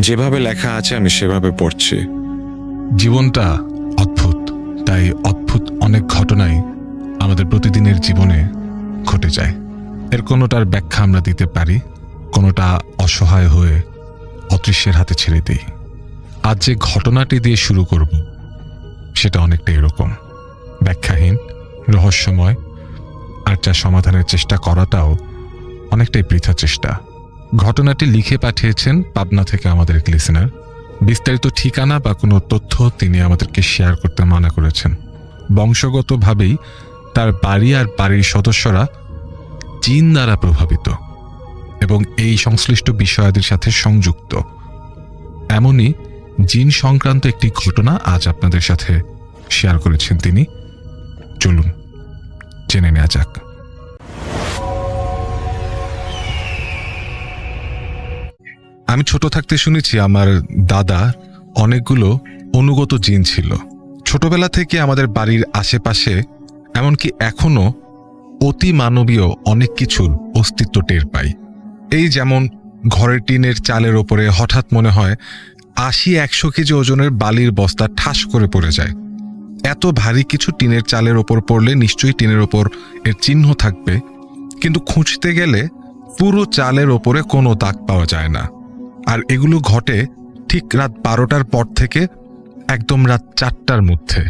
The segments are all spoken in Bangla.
যেভাবে লেখা আছে আমি সেভাবে পড়ছি। জীবনটা অদ্ভুত, তাই অদ্ভুত অনেক ঘটনাই আমাদের প্রতিদিনের জীবনে ঘটে যায়। এর কোনোটার ব্যাখ্যা আমরা দিতে পারি, কোনোটা অসহায় হয়ে অদৃশ্যের হাতে ছেড়ে দিই। আজ যে ঘটনাটি দিয়ে শুরু করব সেটা অনেকটা এরকম, ব্যাখ্যাহীন, রহস্যময়, আর যা সমাধানের চেষ্টা করাটাও অনেকটাই বৃথা চেষ্টা। ঘটনাটি লিখে পাঠিয়েছেন পাবনা থেকে আমাদের এক লিসেনার। বিস্তারিত ঠিকানা বা কোনো তথ্য তিনি আমাদেরকে শেয়ার করতে মানা করেছেন। বংশগতভাবেই তার বাড়ি আর বাড়ির সদস্যরা জিন দ্বারা প্রভাবিত এবং এই সংশ্লিষ্ট বিষয়াদির সাথে সংযুক্ত। এমনই জিন সংক্রান্ত একটি ঘটনা আজ আপনাদের সাথে শেয়ার করেছেন তিনি। চলুন জেনে নেওয়া যাক। আমি ছোট থাকতে শুনেছি আমার দাদা অনেকগুলো অনুগত জিন ছিল। ছোটবেলা থেকে আমাদের বাড়ির আশেপাশে, এমনকি এখনো অতি মানবীয় অনেক কিছুর অস্তিত্ব টের পাই। এই যেমন ঘরের টিনের চালের ওপরে হঠাৎ মনে হয় ৮০-১০০ কেজি ওজনের বালির বস্তা ঠাস করে পড়ে যায়। এত ভারী কিছু টিনের চালের ওপর পড়লে নিশ্চয়ই টিনের ওপর এর চিহ্ন থাকবে, কিন্তু খুঁজতে গেলে পুরো চালের ওপরে কোনো দাগ পাওয়া যায় না। আর এগুলো ঘটে ঠিক রাত ১২টার পর থেকে একদম রাত ৪টার মধ্যে।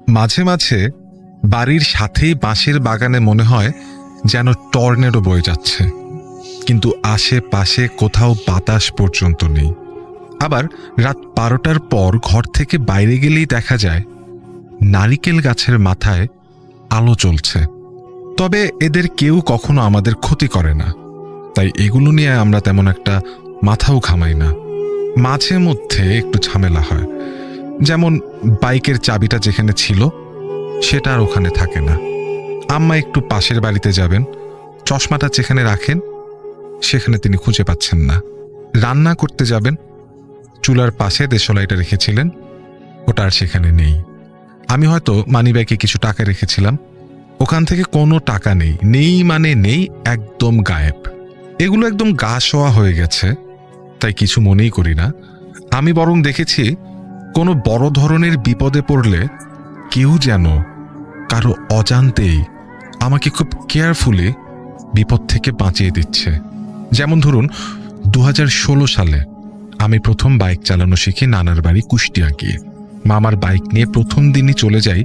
মাঝে মাঝে বাড়ির সাথেই বাঁশের বাগানে মনে হয় যেন টর্নেডো বয়ে যাচ্ছে, কিন্তু আশেপাশে কোথাও বাতাস পর্যন্ত নেই। আবার রাত ১২টার পর ঘর থেকে বাইরে গেলেই দেখা যায় নারিকেল গাছের মাথায় আলো জ্বলছে। তবে এদের কেউ কখনো আমাদের ক্ষতি করে না, তাই এগুলো নিয়ে আমরা তেমন একটা মাথাও ঘামাই না। মাঝে মধ্যে একটু ঝামেলা হয়, যেমন বাইকের চাবিটা যেখানে ছিল সেটা আর ওখানে থাকে না। আম্মা একটু পাশের বাড়িতে যাবেন, চশমাটা যেখানে রাখেন সেখানে তিনি খুঁজে পাচ্ছেন না। রান্না করতে যাবেন, চুলার পাশে দেশলাইটা রেখেছিলেন, ওটা আর সেখানে নেই। আমি হয়তো মানিব্যাগে কিছু টাকা রেখেছিলাম, ওখান থেকে কোনো টাকা নেই। নেই মানে নেই, একদম গায়েব। এগুলো একদম গা শোয়া হয়ে গেছে, তাই কিছু মনেই করি না। আমি বরং দেখেছি কোনো বড় ধরনের বিপদে পড়লে কেউ যেন কারো অজান্তেই আমাকে খুব কেয়ারফুলি বিপদ থেকে বাঁচিয়ে দিচ্ছে। যেমন ধরুন ২০১৬ সালে আমি প্রথম বাইক চালানো শিখি নানার বাড়ি কুষ্টিয়া গিয়ে। মামার বাইক নিয়ে প্রথম দিনই চলে যাই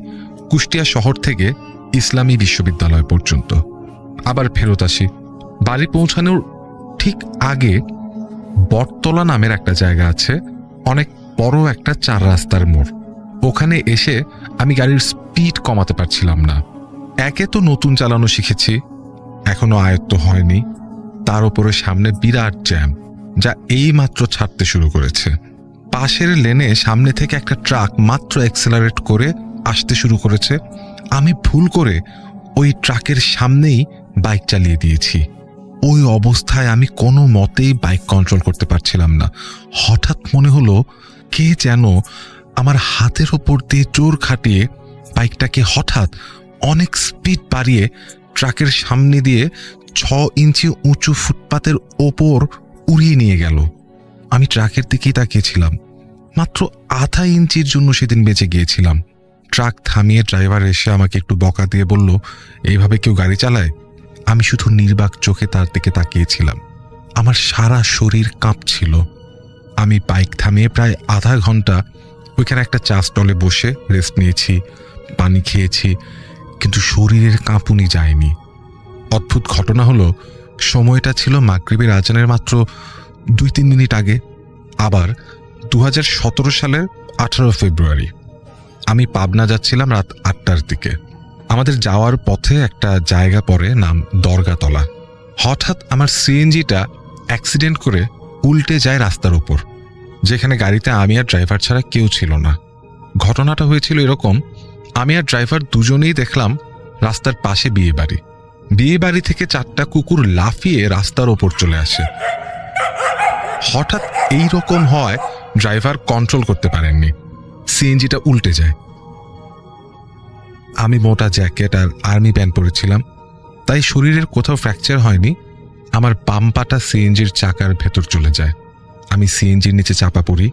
কুষ্টিয়া শহর থেকে ইসলামী বিশ্ববিদ্যালয় পর্যন্ত, আবার ফেরত আসি। বাড়ি পৌঁছানোর ঠিক আগে বটতলা নামের একটা জায়গা আছে, অনেক বড় একটা ৪ রাস্তার মোড়। ওখানে এসে আমি গাড়ির স্পিড কমাতে পারছিলাম না। একে তো নতুন চালানো শিখেছি, এখনো আয়ত্ত হয়নি, তার উপরে সামনে বিরাট জ্যাম, যা এই মাত্র ছাড়তে শুরু করেছে। পাশের লেনে সামনে থেকে একটা ট্রাক মাত্র অ্যাক্সেলারেট করে আসতে শুরু করেছে। আমি ভুল করে ওই ট্রাকের সামনেই বাইক চালিয়ে দিয়েছি। ওই অবস্থায় আমি কোনো মতেই বাইক কন্ট্রোল করতে পারছিলাম না। হঠাৎ মনে হলো কে যেন আমার হাতের ওপর দিয়ে জোর খাটিয়ে বাইকটাকে হঠাৎ অনেক স্পিড বাড়িয়ে ট্রাকের সামনে দিয়ে ৬ ইঞ্চি উঁচু ফুটপাতের ওপর উড়িয়ে নিয়ে গেল। আমি ট্রাকের দিকেই তাকিয়েছিলাম। মাত্র আধা ইঞ্চির জন্য সেদিন বেঁচে গিয়েছিলাম। ট্রাক থামিয়ে ড্রাইভার এসে আমাকে একটু বকা দিয়ে বলল, এইভাবে কেউ গাড়ি চালায়? আমি শুধু নির্বাক চোখে তার দিকে তাকিয়েছিলাম। আমার সারা শরীর কাঁপছিল। আমি বাইক থামিয়ে প্রায় আধা ঘন্টা ওইখানে একটা চা স্টলে বসে রেস্ট নিয়েছি, পানি খেয়েছি, কিন্তু শরীরের কাঁপুনি যায়নি। অদ্ভুত ঘটনা হলো, সময়টা ছিল মাগরিবের আজানের মাত্র ২-৩ মিনিট আগে। আবার ২০১৭ সালের ১৮ ফেব্রুয়ারি আমি পাবনা যাচ্ছিলাম রাত ৮টার দিকে। আমাদের যাওয়ার পথে একটা জায়গা পড়ে, নাম দরগাতলা। হঠাৎ আমার সিএনজিটা অ্যাক্সিডেন্ট করে উল্টে যায় রাস্তার উপর, যেখানে গাড়িতে আমি আর ড্রাইভার ছাড়া কেউ ছিল না। ঘটনাটা হয়েছিল এরকম, আমি আর ড্রাইভার দুজনেই দেখলাম রাস্তার পাশে বিয়ে বাড়ি। বিয়ে বাড়ি থেকে ৪টা কুকুর লাফিয়ে রাস্তার ওপর চলে আসে। হঠাৎ এই রকম হয়, ড্রাইভার কন্ট্রোল করতে পারেননি, সিএনজিটা উল্টে যায়। আমি মোটা জ্যাকেট আর আর্মি প্যান্ট পরেছিলাম, তাই শরীরের কোথাও ফ্র্যাকচার হয়নি। আমার বাম পাটা সিএনজির চাকার ভেতর চলে যায়। আমি সিএনজির নিচে চাপা পড়ি।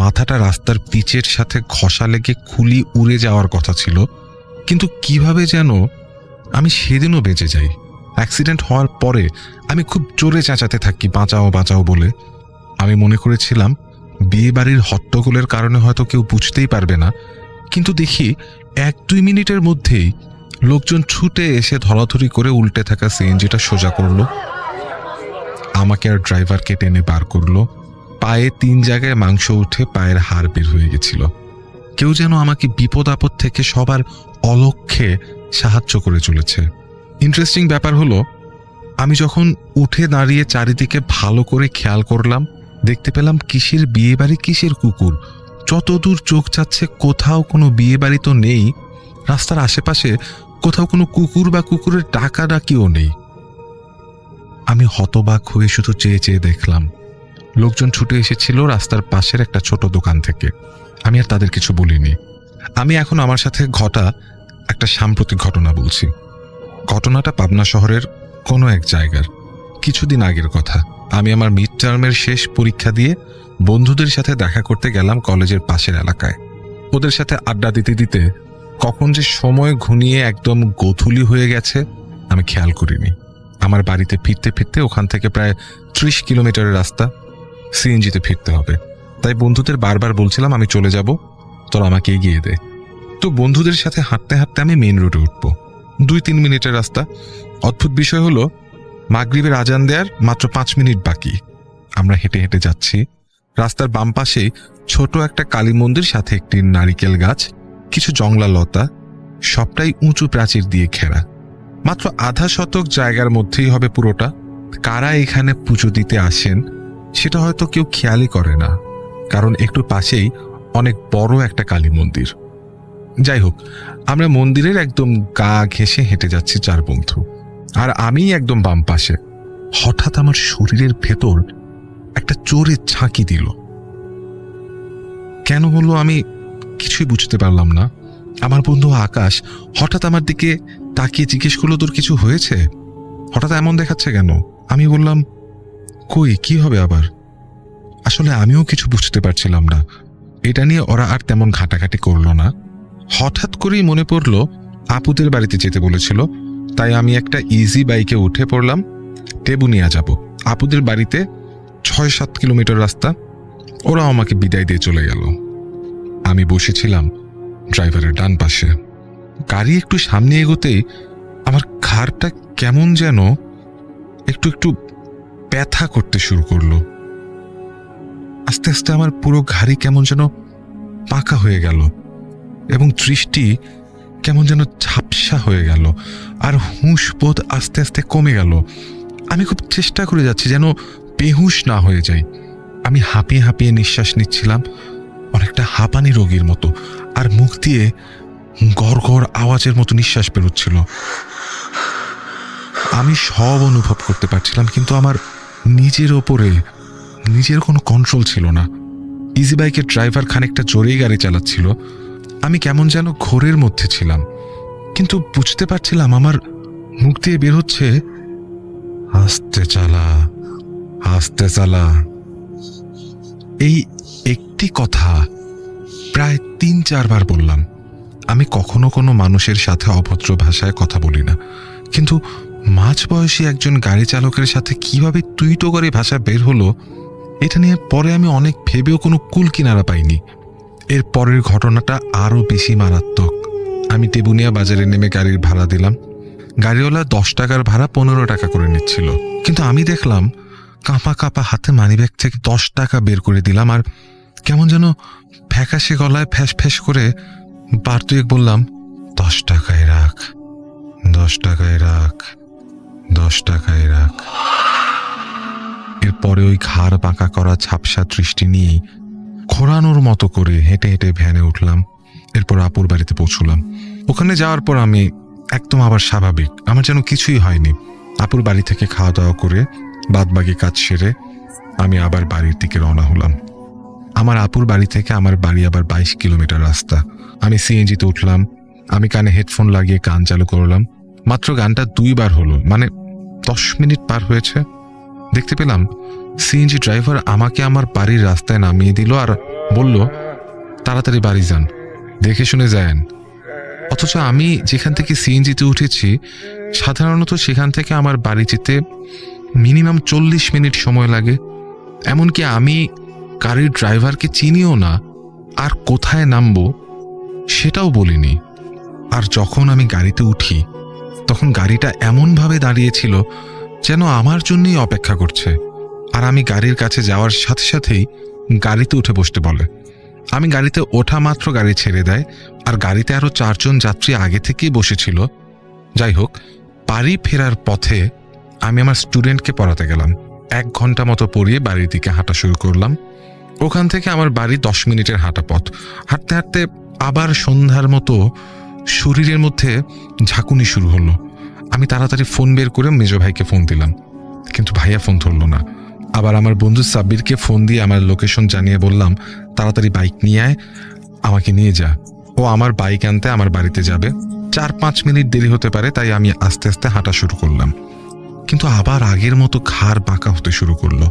মাথাটা রাস্তার পিচের সাথে ঘষা লেগে খুলি উড়ে যাওয়ার কথা ছিল, কিন্তু কিভাবে যেন আমি সেদিনও বেঁচে যাই। অ্যাক্সিডেন্ট হওয়ার পরে আমি খুব জোরে চেঁচাতে থাকি, বাঁচাও বাঁচাও বলে। আমি মনে করেছিলাম বিয়ে বাড়ির হট্টগোলের কারণে হয়তো কেউ বুঝতেই পারবে না, কিন্তু দেখি 1-2 মিনিটের মধ্যেই লোকজন ছুটে এসে ধরাধরি করে উল্টে থাকা সিএনজিটা সোজা করলো। আমাকে আর ড্রাইভারকে টেনে বার করলো। পায়ে 3 জায়গায় মাংস উঠে পায়ের হাড় বের হয়ে গেছিল। কেউ যেন আমাকে বিপদ আপদ থেকে সবার অলক্ষ্যে সাহায্য করে চলেছে। ইন্টারেস্টিং ব্যাপার হলো, আমি যখন উঠে দাঁড়িয়ে চারিদিকে ভালো করে খেয়াল করলাম, দেখতে পেলাম কিসের বিয়ে বাড়ি কিসের কুকুর। যতদূর চোখ যাচ্ছে কোথাও কোনো বিয়ে বাড়ি তো নেই, রাস্তার আশেপাশে কোথাও কোনো কুকুর বা কুকুরের ডাকাডাকিও নেই। আমি হতবাক হয়ে শুধু চেয়ে চেয়ে দেখলাম। লোকজন ছুটে এসেছিল রাস্তার পাশের একটা ছোট দোকান থেকে। আমি আর তাদের কিছু বলিনি। আমি এখন আমার সাথে ঘটা একটা সাম্প্রতিক ঘটনা বলছি। ঘটনাটা পাবনা শহরের কোনো এক জায়গার। কিছুদিন আগের কথা। আমি আমার মিড টার্মের শেষ পরীক্ষা দিয়ে বন্ধুদের সাথে দেখা করতে গেলাম কলেজের পাশের এলাকায়। ওদের সাথে আড্ডা দিতে দিতে কখন যে সময় ঘনিয়ে একদম গোধূলি হয়ে গেছে আমি খেয়াল করিনি। আমার বাড়িতে ফিরতে ফিরতে ওখান থেকে প্রায় 30 কিলোমিটারের রাস্তা। সিএনজিতে ফিরতে হবে, তাই বন্ধুদের বারবার বলছিলাম আমি চলে যাব, তোরা আমাকে এগিয়ে দে। তো বন্ধুদের সাথে হাঁটতে হাঁটতে আমি মেন রোডে উঠব। 2-3 মিনিটের রাস্তা। অদ্ভুত বিষয় হলো, মাগরিবের আজান দেওয়ার মাত্র 5 মিনিট বাকি। আমরা হেঁটে হেঁটে যাচ্ছি। রাস্তার বাম পাশে ছোট একটা কালী মন্দির, সাথে একটি নারিকেল গাছ, কিছু জংলা লতা, সবটাই উঁচু প্রাচীর দিয়ে ঘেরা। মাত্র আধা শতক জায়গার মধ্যেই হবে পুরোটা। কারা এখানে পুজো দিতে আসেন সেটা হয়তো কেউ খেয়ালই করে না, কারণ একটু পাশেই অনেক বড় একটা কালী মন্দির। যাই হোক, আমরা মন্দিরের একদম গা ঘেঁষে হেঁটে যাচ্ছি 4 বন্ধু, আর আমি একদম বাম পাশে। হঠাৎ আমার শরীরের ভেতর একটা জোরে ঝাঁকি দিল। কেন হলো আমি কিছুই বুঝতে পারলাম না। আমার বন্ধু আকাশ হঠাৎ আমার দিকে তাকিয়ে জিজ্ঞেস করলো, তোর কিছু হয়েছে? হঠাৎ এমন দেখাচ্ছে কেন? আমি বললাম, কই কি হবে আবার? আসলে আমিও কিছু বুঝতে পারছিলাম না। এটা নিয়ে ওরা আর তেমন ঘাটাঘাটি করলো না। হঠাৎ করেই মনে পড়লো আপুদের বাড়িতে যেতে বলেছিল, তাই আমি একটা ইজি বাইকে উঠে পড়লাম। টেবুনিয়া যাব। আপুদের বাড়িতে 6-7 কিলোমিটার রাস্তা। ওরা আমাকে বিদায় দিয়ে চলে গেল। আমি বসেছিলাম ড্রাইভারের ডান পাশে। গাড়ি একটু সামনে এগোতেই আমার ঘাড়টা কেমন যেন একটু একটু ব্যথা করতে শুরু করলো। আস্তে আস্তে আমার পুরো ঘাড়ি কেমন যেন পাকা হয়ে গেল এবং দৃষ্টি কেমন যেন ঝাপসা হয়ে গেল, আর হুঁশ বোধ আস্তে আস্তে কমে গেল। আমি খুব চেষ্টা করে যাচ্ছি যেন বেহুশ না হয়ে যাই। আমি হাঁপিয়ে হাঁপিয়ে নিঃশ্বাস নিচ্ছিলাম, অনেকটা হাঁপানি রোগীর মতো, আর মুখ দিয়ে গড় গড় আওয়াজের মতো নিঃশ্বাস বেরোচ্ছিল। আমি সব অনুভব করতে পারছিলাম, কিন্তু আমার নিজের ওপরে নিজের কোনো কন্ট্রোল ছিল না। ইজি বাইকের ড্রাইভার খানিকটা জোরেই গাড়ি চালাচ্ছিল। আমি কেমন যেন ঘোরের মধ্যে ছিলাম, কিন্তু বুঝতে পারছিলাম আমার মুখ দিয়ে বের হচ্ছে, আস্তে চালা, আস্তে চালা। এই একটি কথা প্রায় 3-4 বার বললাম। আমি কখনো কোনো মানুষের সাথে অভদ্র ভাষায় কথা বলি না, কিন্তু মাঝবয়সী একজন গাড়ি চালকের সাথে কিভাবে তুই তো করে ভাষা বের হলো, এটা নিয়ে পরে আমি অনেক ভেবেও কোনো কুল কিনারা পাইনি। এর পরের ঘটনাটা আরও বেশি মারাত্মক। আমি টেবুনিয়া বাজারে নেমে গাড়ির ভাড়া দিলাম। গাড়িওয়ালা 10 টাকার ভাড়া 15 টাকা করে নিচ্ছিল, কিন্তু আমি দেখলাম কাঁপা কাঁপা হাতে মানিব্যাগ থেকে 10 টাকা বের করে দিলাম, আর কেমন যেন ফ্যাকাশে গলায় ফ্যাস ফ্যাস করে বার দুয়েক বললাম, 10 টাকায় রাখ, 10 টাকায় রাখ, 10 টাকায় রাখ। এরপরে ওই ঘাড় বাঁকা করা ঝাপসা দৃষ্টি নিয়েই ঘোরানোর মতো করে হেঁটে হেঁটে ভ্যানে উঠলাম। এরপর আপুর বাড়িতে পৌঁছলাম। ওখানে যাওয়ার পর আমি একদম আবার স্বাভাবিক, আমার যেন কিছুই হয়নি। আপুর বাড়ি থেকে খাওয়া দাওয়া করে বাদবাকি কাজ সেরে আমি আবার বাড়ির দিকে রওনা হলাম। আমার আপুর বাড়ি থেকে আমার বাড়ি আবার 22 কিলোমিটার রাস্তা। আমি সিএনজিতে উঠলাম। আমি কানে হেডফোন লাগিয়ে গান চালু করলাম। মাত্র গানটা 2 বার হলো, মানে 10 মিনিট পার হয়েছে। দেখতে পেলাম সিএনজি ড্রাইভার আমাকে আমার বাড়ির রাস্তায় নামিয়ে দিল আর বলল, তাড়াতাড়ি বাড়ি যান, দেখে শুনে যায়েন। অথচ আমি যেখান থেকে সিএনজিতে উঠেছি সাধারণত সেখান থেকে আমার বাড়ি যেতে মিনিমাম 40 মিনিট সময় লাগে। এমনকি আমি গাড়ির ড্রাইভারকে চিনিও না, আর কোথায় নামবো সেটাও বলিনি। আর যখন আমি গাড়িতে উঠি তখন গাড়িটা এমনভাবে দাঁড়িয়েছিল যেন আমার জন্যই অপেক্ষা করছে। আর আমি গাড়ির কাছে যাওয়ার সাথে সাথেই গাড়িতে উঠে বসতে বলে। আমি গাড়িতে ওঠা মাত্র গাড়ি ছেড়ে দেয়, আর গাড়িতে আরো 4 জন যাত্রী আগে থেকেই বসেছিল। যাই হোক, বাড়ি ফেরার পথে আমি আমার স্টুডেন্টকে পড়াতে গেলাম। 1 ঘন্টা মতো পড়িয়ে বাড়ির দিকে হাঁটা শুরু করলাম। ওখান থেকে আমার বাড়ি 10 মিনিটের হাঁটা পথ। হাঁটতে হাঁটতে আবার সন্ধ্যার মতো শরীরের মধ্যে ঝাঁকুনি শুরু হলো। আমি তাড়াতাড়ি ফোন বের করে মেজো ভাইকে ফোন দিলাম, কিন্তু ভাইয়া ফোন ধরলো না। আবার আমার বন্ধু সাব্বিরকে ফোন দিয়ে আমার লোকেশন জানিয়ে বললাম, তাড়াতাড়ি বাইক নিয়ে আয়, আমাকে নিয়ে যা। ও আমার বাইক আনতে আমার বাড়িতে যাবে, 4-5 মিনিট দেরি হতে পারে, তাই আমি আস্তে আস্তে হাঁটা শুরু করলাম। কিন্তু আবার আগের মতো ঘাড় বাঁকা হতে শুরু করলো।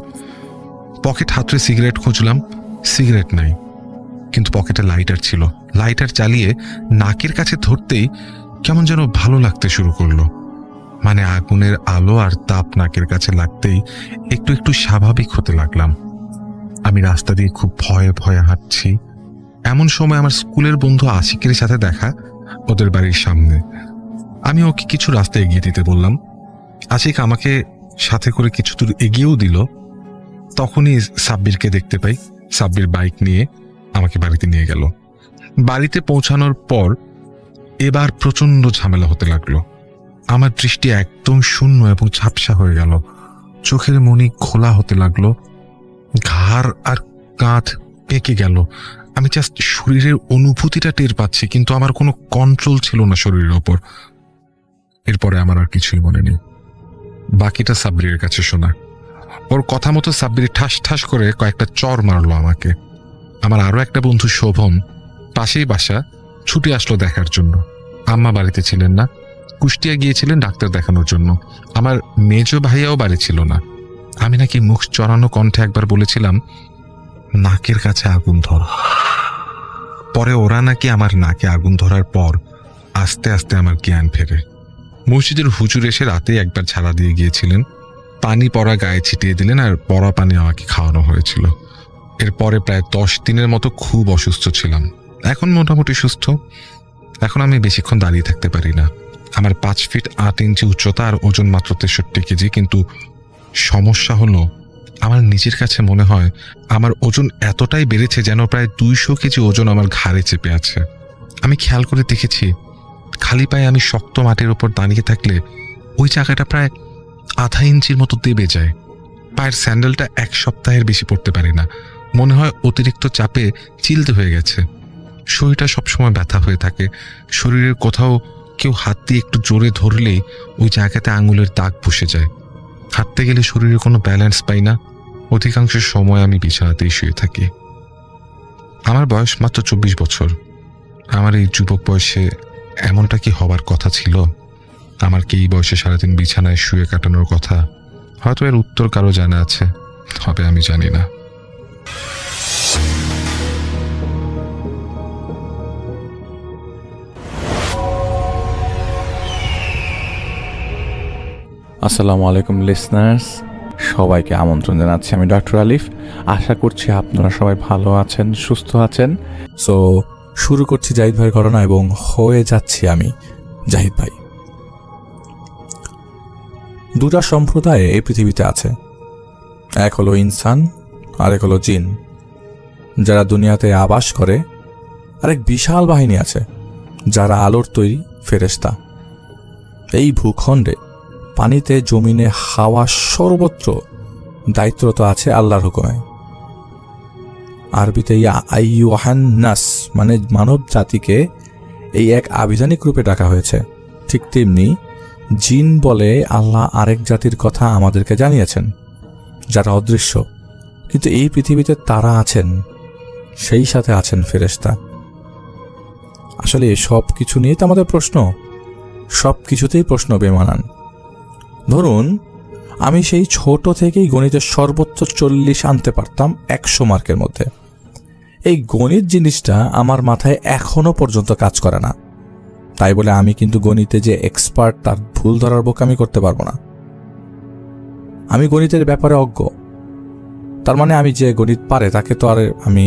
পকেট হাতড়ে সিগারেট খুঁজলাম, সিগারেট নাই, কিন্তু পকেটে লাইটার ছিল। লাইটার জ্বালিয়ে নাকের কাছে ধরতেই কেমন যেন ভালো লাগতে শুরু করলো। মানে আগুনের আলো আর তাপ নাকের কাছে লাগতেই একটু একটু স্বাভাবিক হতে লাগলাম। আমি রাস্তা দিয়ে খুব ভয়ে ভয়ে হাঁটছি। এমন সময় আমার স্কুলের বন্ধু আশিকের সাথে দেখা, ওদের বাড়ির সামনে। আমি ওকে কিছু রাস্তা এগিয়ে দিতে বললাম। আশিক আমাকে সাথে করে কিছু দূর এগিয়েও দিল। তখনই সাব্বিরকে দেখতে পাই। সাব্বির বাইক নিয়ে আমাকে বাড়িতে নিয়ে গেল। বাড়িতে পৌঁছানোর পর এবার প্রচন্ড ঝামেলা হতে লাগলো। আমার দৃষ্টি একদম শূন্য এবং ঝাপসা হয়ে গেল। চোখের মনি খোলা হতে লাগলো, ঘাড় আর কাঁধ পেকে গেল। আমি জাস্ট শরীরের অনুভূতিটা টের পাচ্ছি, কিন্তু আমার কোনো কন্ট্রোল ছিল না শরীরের ওপর। এরপরে আমার আর কিছুই মনে নেই। বাকিটা সাব্বিরের কাছে শোনা। ওর কথা মতো সাব্বির ঠাস ঠাস করে কয়েকটা চর মারলো আমাকে। আমার আরো একটা বন্ধু শোভন, পাশেই বাসা, ছুটে আসলো দেখার জন্য। আম্মা বাড়িতে ছিলেন না, কুষ্টিয়া গিয়েছিলেন ডাক্তার দেখানোর জন্য। আমার মেজো ভাইয়াও বাড়ি ছিল না। আমি নাকি মুখ চড়ানো কণ্ঠে একবার বলেছিলাম, নাকের কাছে আগুন ধর। পরে ওরা নাকি আমার নাকে আগুন ধরার পর আস্তে আস্তে আমার জ্ঞান ফেরে। মসজিদের হুজুর এসে রাতে একবার ঝাড়া দিয়ে গিয়েছিলেন, পানি পড়া গায়ে ছিটিয়ে দিলেন, আর পড়া পানি আমাকে খাওয়ানো হয়েছিল। এরপরে প্রায় 10 দিনের মতো খুব অসুস্থ ছিলাম। এখন মোটামুটি সুস্থ। এখন আমি বেশিক্ষণ দাঁড়িয়ে থাকতে পারি না। আমার 5 ফিট 8 ইঞ্চি উচ্চতা আর ওজন মাত্র 63 কেজি। কিন্তু সমস্যা হলো, আমার নিজের কাছে মনে হয় আমার ওজন এতটাই বেড়েছে যেন প্রায় 200 কেজি ওজন আমার ঘাড়ে চেপে আছে। আমি খেয়াল করে দেখেছি, খালি পায়ে আমি শক্ত মাটির উপর দাঁড়িয়ে থাকলে ওই জায়গাটা প্রায় আধা ইঞ্চির মতো দেবে যায়। পায়ের স্যান্ডেলটা 1 সপ্তাহের বেশি পড়তে পারি না। মনে হয় অতিরিক্ত চাপে চিলতে হয়ে গেছে। শরীরটা সবসময় ব্যথা হয়ে থাকে। শরীরের কোথাও কেউ হাত দিয়ে একটু জোরে ধরলেই ওই জায়গাতে আঙুলের দাগ বসে যায়। হাঁটতে গেলে শরীরে কোনো ব্যালেন্স পাই না। অধিকাংশ সময় আমি বিছানাতেই শুয়ে থাকি। আমার বয়স মাত্র 24 বছর। আমার এই যুবক বয়সে এমনটা কি হবার কথা ছিল? আমার কি এই বয়সে সারাদিন বিছানায় শুয়ে কাটানোর কথা? হয়তো এর উত্তর কারো জানা আছে, তবে আমি জানি না। আসসালামু আলাইকুম লিসনার্স, সবাইকে আমন্ত্রণ জানাচ্ছি। আমি ডক্টর আলিফ। আশা করছি আপনারা সবাই ভালো আছেন, সুস্থ আছেন। সো শুরু করছি জাহিদ ভাইয়ের ঘটনা, এবং হয়ে যাচ্ছি আমি জাহিদ ভাই। দুটা সম্প্রদায় এই পৃথিবীতে আছে, এক হলো ইনসান, আরেক হলো জিন, যারা দুনিয়াতে আবাস করে। আরেক বিশাল বাহিনী আছে যারা আলোর তৈরি ফেরেশতা। এই ভূখণ্ডে পানিতে, জমিনে, হাওয়া, সর্বত্র দায়িত্বরত আছে আল্লাহর হুকুমে। আরবিতে ইয়া আইয়ুহান নাস মানে মানব জাতিকে এই এক আবিধানিক রূপে ডাকা হয়েছে। ঠিক তেমনি জিন বলে আল্লাহ আরেক জাতির কথা আমাদেরকে জানিয়েছেন, যারা অদৃশ্য, কিন্তু এই পৃথিবীতে তারা আছেন, সেই সাথে আছেন ফেরেশতা। আসলে সব কিছু নিয়ে তো আমাদের প্রশ্ন, সব কিছুতেই প্রশ্ন বেমানান। ধরুন আমি সেই ছোট থেকেই গণিতের সর্বোচ্চ 40 আনতে পারতাম 100 মার্কের মধ্যে। এই গণিত জিনিসটা আমার মাথায় এখনো পর্যন্ত কাজ করে না। তাই বলে আমি কিন্তু গণিতে যে এক্সপার্ট তার ভুল ধরার বোকামি করতে পারবো না। আমি গণিতের ব্যাপারে অজ্ঞ, তার মানে আমি যে গণিত পারে তাকে তো আর আমি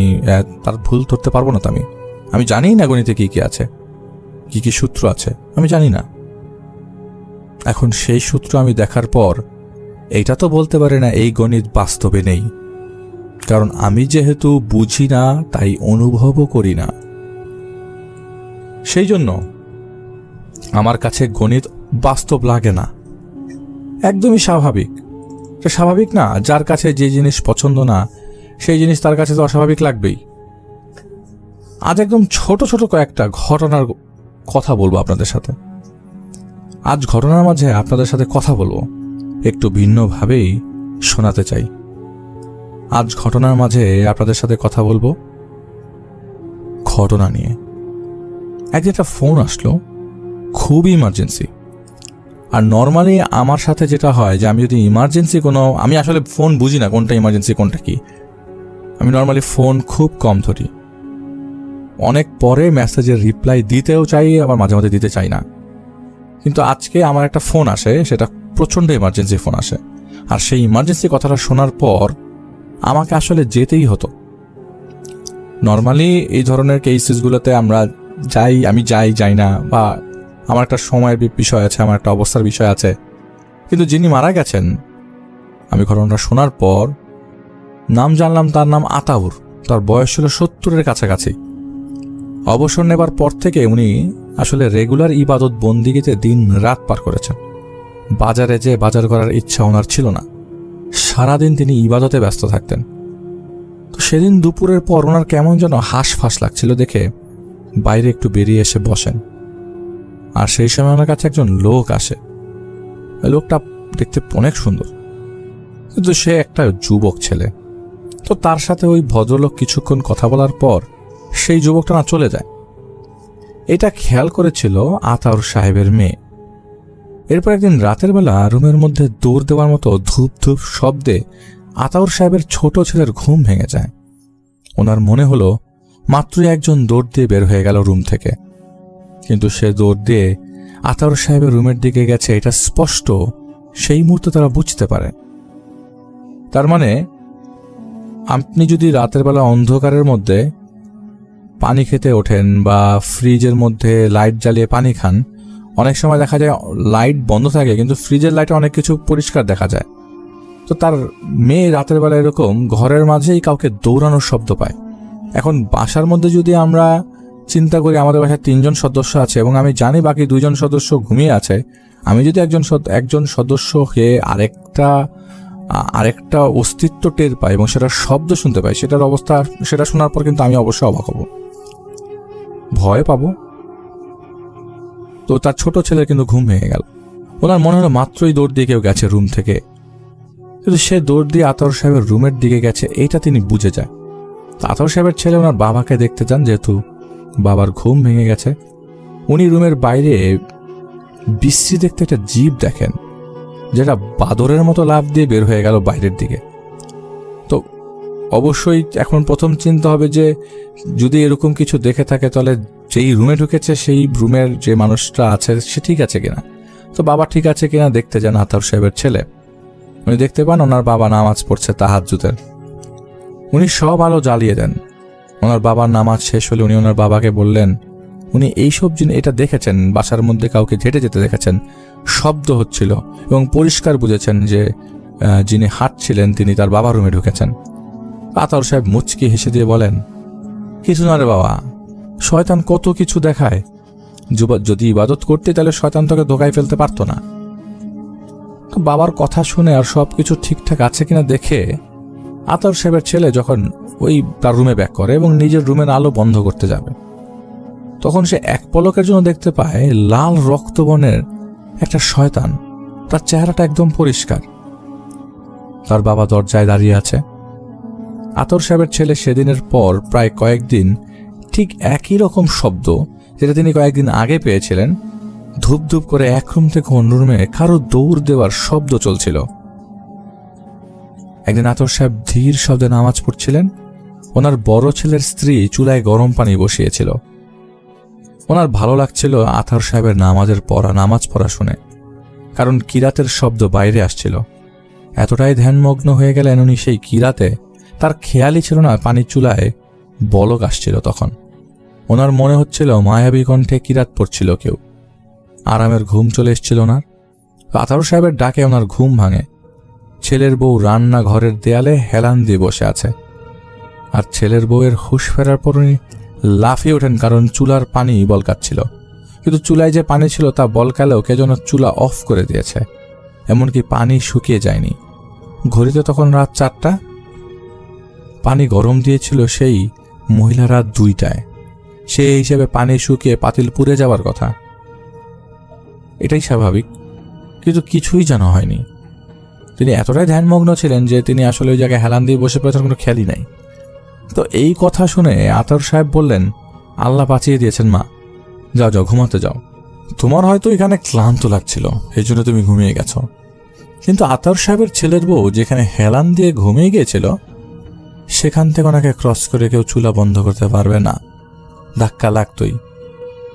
তার ভুল ধরতে পারবো না। তো আমি জানি না গণিতে কি কি আছে, কি কি সূত্র আছে, আমি জানি না। এখন সেই সূত্র আমি দেখার পর এইটা তো বলতে পারে না এই গণিত বাস্তবে নেই, কারণ আমি যেহেতু বুঝি না তাই অনুভবও করি না। সেই জন্য আমার কাছে গণিত বাস্তব লাগে না, একদমই স্বাভাবিক। স্বাভাবিক না, যার কাছে যে জিনিস পছন্দ না সেই জিনিস তার কাছে তো অস্বাভাবিক লাগবেই। আজ একদম ছোট ছোট কয়েকটা ঘটনার কথা বলবো আপনাদের সাথে। আজ ঘটনার মাঝে আপনাদের সাথে কথা বলবো একটু ভিন্নভাবেই শোনাতে চাই। আজ ঘটনার মাঝে আপনাদের সাথে কথা বলবো ঘটনা নিয়ে। একদিন একটা ফোন আসলো, খুবই ইমার্জেন্সি। আর নর্মালি আমার সাথে যেটা হয় যে আমি যদি ইমার্জেন্সি আমি আসলে ফোন বুঝি না কোনটা ইমার্জেন্সি কোনটা কি। আমি নর্মালি ফোন খুব কম ধরি, অনেক পরে মেসেজের রিপ্লাই দিতেও চাই, আবার মাঝে মাঝে দিতে চাই না। কিন্তু আজকে আমার একটা ফোন আসে, সেটা প্রচণ্ড ইমার্জেন্সি ফোন আসে। আর সেই ইমার্জেন্সি কথাটা শোনার পর আমাকে আসলে যেতেই হতো। নর্মালি এই ধরনের কেসেসগুলোতে আমি যাই না, বা আমার একটা সময়ের বিষয় আছে, আমার একটা অবস্থার বিষয় আছে। কিন্তু যিনি মারা গেছেন, আমি ঘটনাটা শোনার পর নাম জানলাম, তার নাম আতাউর। তার বয়স ছিল 70-এর কাছাকাছি। অবসর নেবার পর থেকে উনি আসলে রেগুলার ইবাদত বন্দিগিতে দিন রাত পার করেছেন। বাজারে যে বাজার করার ইচ্ছা ওনার ছিল না, সারাদিন তিনি ইবাদতে ব্যস্ত থাকতেন। তো সেদিন দুপুরের পর ওনার কেমন যেন হাঁসফাঁস লাগছিল দেখে বাইরে একটু বেরিয়ে এসে বসেন। আর সেই সময় ওনার কাছে একজন লোক আসে। লোকটা দেখতে অনেক সুন্দর, কিন্তু সে একটা যুবক ছেলে। তো তার সাথে ওই ভদ্রলোক কিছুক্ষণ কথা বলার পর সেই যুবকটা না চলে যায়। এটা খেয়াল করেছিল আতাউর সাহেবের মেয়ে। এরপর একদিন রাতের বেলা রুমের মধ্যে দৌড় দেওয়ার মতো ধূপ ধূপ শব্দে আতাউর সাহেবের ছোট ছেলের ঘুম ভেঙে যায়। ওনার মনে হলো মাত্রই একজন দৌড় দিয়ে বের হয়ে গেল রুম থেকে, কিন্তু সে দৌড় দিয়ে আতাউর সাহেবের রুমের দিকে গেছে এটা স্পষ্ট সেই মুহূর্তে তারা বুঝতে পারে। তার মানে আপনি যদি রাতের বেলা অন্ধকারের মধ্যে পানি খেতে ওঠেন বা ফ্রিজের মধ্যে লাইট জ্বালিয়ে পানি খান, অনেক সময় দেখা যায় লাইট বন্ধ থাকে কিন্তু ফ্রিজের লাইটে অনেক কিছু পরিষ্কার দেখা যায়। তো তার মেয়ে রাতের বেলা এরকম ঘরের মাঝেই কাউকে দৌড়ানোর শব্দ পায়। এখন বাসার মধ্যে যদি আমরা চিন্তা করি, আমাদের বাসায় 3 জন সদস্য আছে এবং আমি জানি বাকি 2 জন সদস্য ঘুমিয়ে আছে। আমি যদি একজন সদস্য হয়ে আরেকটা অস্তিত্ব টের পাই এবং সেটার শব্দ শুনতে পাই, সেটা শোনার পর কিন্তু আমি অবশ্যই অবাক হব, ভয় পাবো। তো তার ছোট ছেলে কিন্তু ঘুম ভেঙে গেল। ওনার মনে হলো মাত্রই দৌড় দিয়ে কেউ গেছে রুম থেকে, কিন্তু সে দৌড় দিয়ে আতাউর সাহেবের রুমের দিকে গেছে এইটা তিনি বুঝে যায়। আতাউর সাহেবের ছেলে ওনার বাবাকে দেখতে যান, যেহেতু বাবার ঘুম ভেঙে গেছে। উনি রুমের বাইরে বিশ্রী দেখতে একটা জীব দেখেন, যেটা বাদরের মতো লাফ দিয়ে বের হয়ে গেল বাইরের দিকে। তো অবশ্যই এখন প্রথম চিন্তা হবে যে যদি এরকম কিছু দেখে থাকে তাহলে যেই রুমে ঢুকেছে সেই রুমের যে মানুষটা আছে সে ঠিক আছে কিনা। তো বাবা ঠিক আছে কিনা দেখতে যান আতাউর সাহেবের ছেলে। উনি দেখতে পান ওনার বাবা নামাজ পড়ছে তাহাজ্জুদের। উনি সব আলো জ্বালিয়ে দেন। ওনার বাবার নামাজ শেষ হলে উনি ওনার বাবাকে বললেন, উনি এইসব জিনিস এটা দেখেছেন, বাসার মধ্যে কাউকে হেঁটে যেতে দেখেছেন, শব্দ হচ্ছিল এবং পরিষ্কার বুঝেছেন যে যিনি হাঁটছিলেন তিনি তার বাবার রুমে ঢুকেছেন। আতাউর সাহেব মুচকি হেসে দিয়ে বলেন, কিছু না রে বাবা, শয়তান কত কিছু দেখায়, যদি ইবাদত করতে তাহলে শয়তান তোকে ধোকায় ফেলতে পারতো না। তো বাবার কথা শুনে আর সবকিছু ঠিকঠাক আছে কিনা দেখে আতাউর সাহেবের ছেলে যখন ওই তার রুমে ব্যাক করে এবং নিজের রুমের আলো বন্ধ করতে যাবে, তখন সে এক পলকের জন্য দেখতে পায় লাল রক্তবর্ণের একটা শয়তান। তার চেহারাটা একদম পরিষ্কার। তার বাবা দরজায় দাঁড়িয়ে আছে। আতাউর সাহেবের ছেলে সেদিনের পর প্রায় কয়েকদিন ঠিক একই রকম শব্দ, যেটা তিনি কয়েকদিন আগে পেয়েছিলেন, ধূপ ধূপ করে এক রুম থেকে অন্য রুমে কারো দৌড় দেওয়ার শব্দ চলছিল। একদিন আতর সাহেব ধীর শব্দে নামাজ পড়ছিলেন। ওনার বড় ছেলের স্ত্রী চুলায় গরম পানি বসিয়েছিল। ওনার ভালো লাগছিল আতর সাহেবের নামাজ পড়া শুনে, কারণ কিরাতের শব্দ বাইরে আসছিল। এতটাই ধ্যানমগ্ন হয়ে গেলেন উনি সেই কিরাতে, তার খেয়ালই ছিল না পানির চুলায় বলক আসছিল। তখন ওনার মনে হচ্ছিল মায়াবী কণ্ঠে কিরাত পড়ছিল কেউ। আরামের ঘুম চলে এসেছিল ওনার। আতর সাহেবের ডাকে ওনার ঘুম ভাঙে। ছেলের বউ রান্না ঘরের দেয়ালে হেলান দিয়ে বসে আছে, আর ছেলের বউয়ের হুঁশ ফেরার পর উনি লাফিয়ে ওঠেন, কারণ চুলার পানি বলকাচ্ছিল। কিন্তু চুলায় যে পানি ছিল তা বলকালেও কে যেন চুলা অফ করে দিয়েছে, এমনকি পানি শুকিয়ে যায়নি। ঘড়িতে তখন রাত 4টা। পানি গরম দিয়েছিল সেই মহিলা রাত 2টায়। সেই হিসেবে পানি শুকিয়ে পাতিল পুড়ে যাওয়ার কথা। এটাই স্বাভাবিক, কিন্তু কিছুই যেন হয়নি। তিনি এতটাই ধ্যানমগ্ন ছিলেন যে তিনি আসলে ওই জায়গায় হেলান দিয়ে বসে পড়েছেন, কোনো খেয়ালই নাই। তো এই কথা শুনে আতর সাহেব বললেন, আল্লাহ বাঁচিয়ে দিয়েছেন মা, যাও যাও ঘুমাতে যাও। তোমার হয়তো এখানে ক্লান্ত লাগছিল, এই জন্য তুমি ঘুমিয়ে গেছো। কিন্তু আতর সাহেবের ছেলের বউ যেখানে হেলান দিয়ে ঘুমিয়ে গিয়েছিল, সেখান থেকে ওনাকে ক্রস করে কেউ চুলা বন্ধ করতে পারবে না, ধাক্কা লাগতই।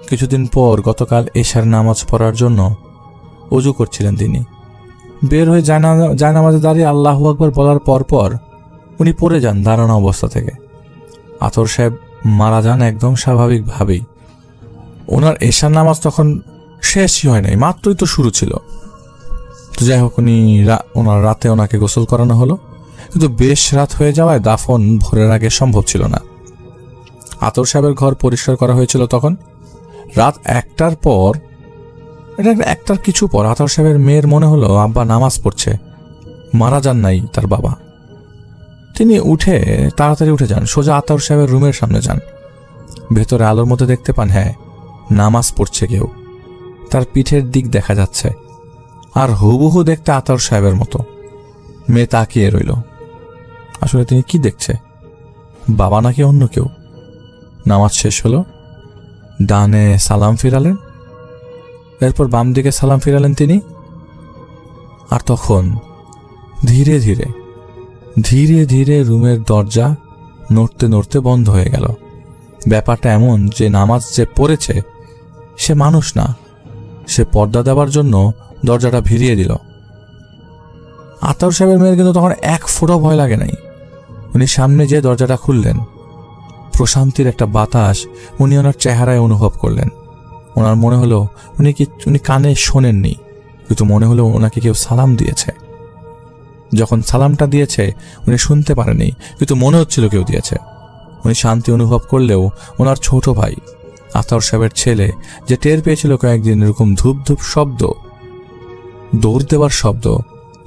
কিছুদিন পর গতকাল এশার নামাজ পড়ার জন্য অজু করছিলেন তিনি। বের হয়ে জায়নামাজে দাঁড়িয়ে আল্লাহু আকবার বলার পরপর উনি পড়ে যান দাঁড়ানো অবস্থা থেকে। আতর সাহেব মারা যান একদম স্বাভাবিকভাবেই। ওনার এশার নামাজ তখন শেষই হয় নাই, মাত্রই তো শুরু ছিল। তো যাই হোক, ওনার রাতে ওনাকে গোসল করানো হলো, কিন্তু বেশ রাত হয়ে যাওয়ায় দাফন ভোরের আগে সম্ভব ছিল না। আতর সাহেবের ঘর পরিষ্কার করা হয়েছিল তখন। রাত 1টার পর, এটা 1টার কিছু পর, আতর সাহেবের মেয়ের মনে হলো আব্বা নামাজ পড়ছে, মারা যান নাই তার বাবা। তিনি তাড়াতাড়ি উঠে যান, সোজা আতর সাহেবের রুমের সামনে যান। ভেতরে আলোর মধ্যে দেখতে পান, হ্যাঁ, নামাজ পড়ছে কেউ। তার পিঠের দিক দেখা যাচ্ছে, আর হুবহু দেখতে আতর সাহেবের মতো। মেয়ে তাকিয়ে রইল। আসলে তিনি কি দেখছে, বাবা নাকি অন্য কেউ? নামাজ শেষ হলো, ডানে সালাম ফিরালেন, এরপর বাম দিকে সালাম ফিরালেন তিনি। আর তখন ধীরে ধীরে ধীরে ধীরে রুমের দরজা নড়তে নড়তে বন্ধ হয়ে গেল। ব্যাপারটা এমন যে নামাজ যে পড়েছে সে মানুষ না, সে পর্দা দেওয়ার জন্য দরজাটা ভিড়িয়ে দিল। আতর সাহেবের মেয়ের কিন্তু তখন 1 ফোঁটা ভয় লাগে নাই। উনি সামনে যে দরজাটা খুললেন, প্রশান্তির একটা বাতাস উনি ওনার চেহারায় অনুভব করলেন। ওনার মনে হলো উনি কানে শোনেননি, কিন্তু মনে হলো ওনাকে কেউ সালাম দিয়েছে। যখন সালামটা দিয়েছে উনি শুনতে পারেনি, কিন্তু মনে হচ্ছিল কেউ দিয়েছে। উনি শান্তি অনুভব করলেও ওনার ছোট ভাই আতর সাহেবের ছেলে, যে টের পেয়েছিল কয়েকদিন এরকম ধূপ ধূপ শব্দ, দৌড় দেওয়ার শব্দ,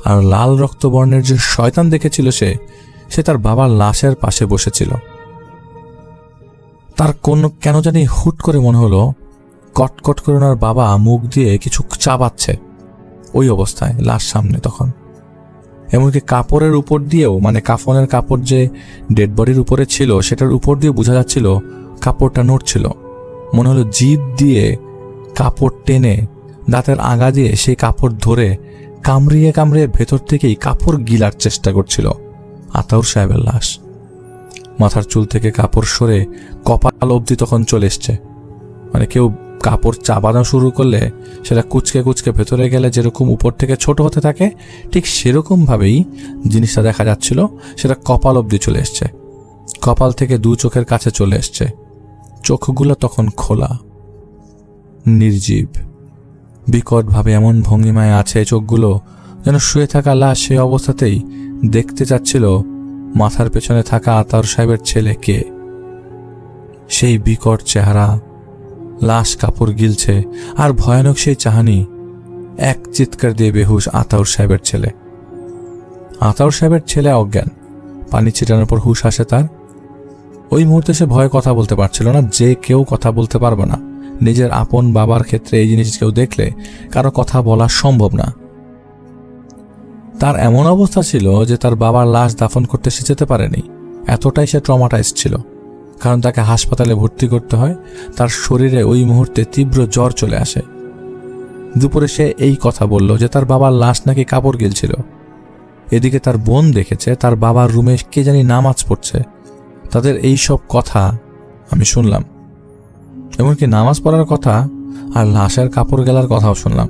আর লাল রক্ত বর্ণের যে শয়তান দেখেছিল সে তার বাবার লাশের পাশে বসেছিল। তার কেন জানি হুট করে মনে হলো কটকট করে ওনার বাবা মুখ দিয়ে কিছু চাবাচ্ছে ওই অবস্থায় লাশ সামনে। তখন এমনকি কাপড়ের উপর দিয়েও, মানে কাফনের কাপড় যে ডেড বডির উপরে ছিল সেটার উপর দিয়ে বোঝা যাচ্ছিল কাপড়টা নড়ছিল। মনে হলো জিভ দিয়ে কাপড় টেনে দাঁতের আগা দিয়ে সেই কাপড় ধরে কামড়িয়ে কামড়িয়ে ভেতর থেকেই কাপড় গিলার চেষ্টা করছিল আতর সাহেবের লাশ। মাথার চুল থেকে কাপড় সরে কপাল অবধি তখন চলে এসছে। মানে কেউ কাপড় চাবানো শুরু করলে সেটা কুচকে কুচকে ভেতরে গেলে যেরকম উপর থেকে ছোট হতে থাকে, ঠিক সেরকমভাবেই জিনিসটা দেখা যাচ্ছিল। সেটা কপাল অবধি চলে এসছে, কপাল থেকে 2 চোখের কাছে চলে এসছে। চোখগুলো তখন খোলা, নির্জীব, বিকটভাবে এমন ভঙ্গিমায় আছে চোখগুলো যেন শুয়ে থাকা লাশ সেই অবস্থাতেই দেখতে চাচ্ছিল মাথার পেছনে থাকা আতর সাহেবের ছেলে কে। সেই বিকট চেহারা, লাশ কাপড় গিলছে, আর ভয়ানক সেই চাহানি। এক চিৎকার দিয়ে বেহুশ আতর সাহেবের ছেলে। আতর সাহেবের ছেলে অজ্ঞান, পানি ছিটানোর পর হুশ আসে তার। ওই মুহূর্তে সে ভয়ে কথা বলতে পারছিল না, যে কেউ কথা বলতে পারবে না। নিজের আপন বাবার ক্ষেত্রে এই জিনিস কেউ দেখলে কারো কথা বলা সম্ভব না। তার এমন অবস্থা ছিল যে তার বাবার লাশ দাফন করতে সে যেতে পারেনি, এতটাই সে ট্রমাটাইজড ছিল। কারণ তাকে হাসপাতালে ভর্তি করতে হয়। তার শরীরে ওই মুহূর্তে তীব্র জ্বর চলে আসে। দুপুরে সে এই কথা বলল যে তার বাবার লাশ নাকি কাপড় গিলছিল। এদিকে তার বোন দেখেছে তার বাবার রুমে কে জানি নামাজ পড়ছে। তাদের এই সব কথা আমি শুনলাম, এমনকি নামাজ পড়ার কথা আর লাশের কাপড় গেলার কথাও শুনলাম,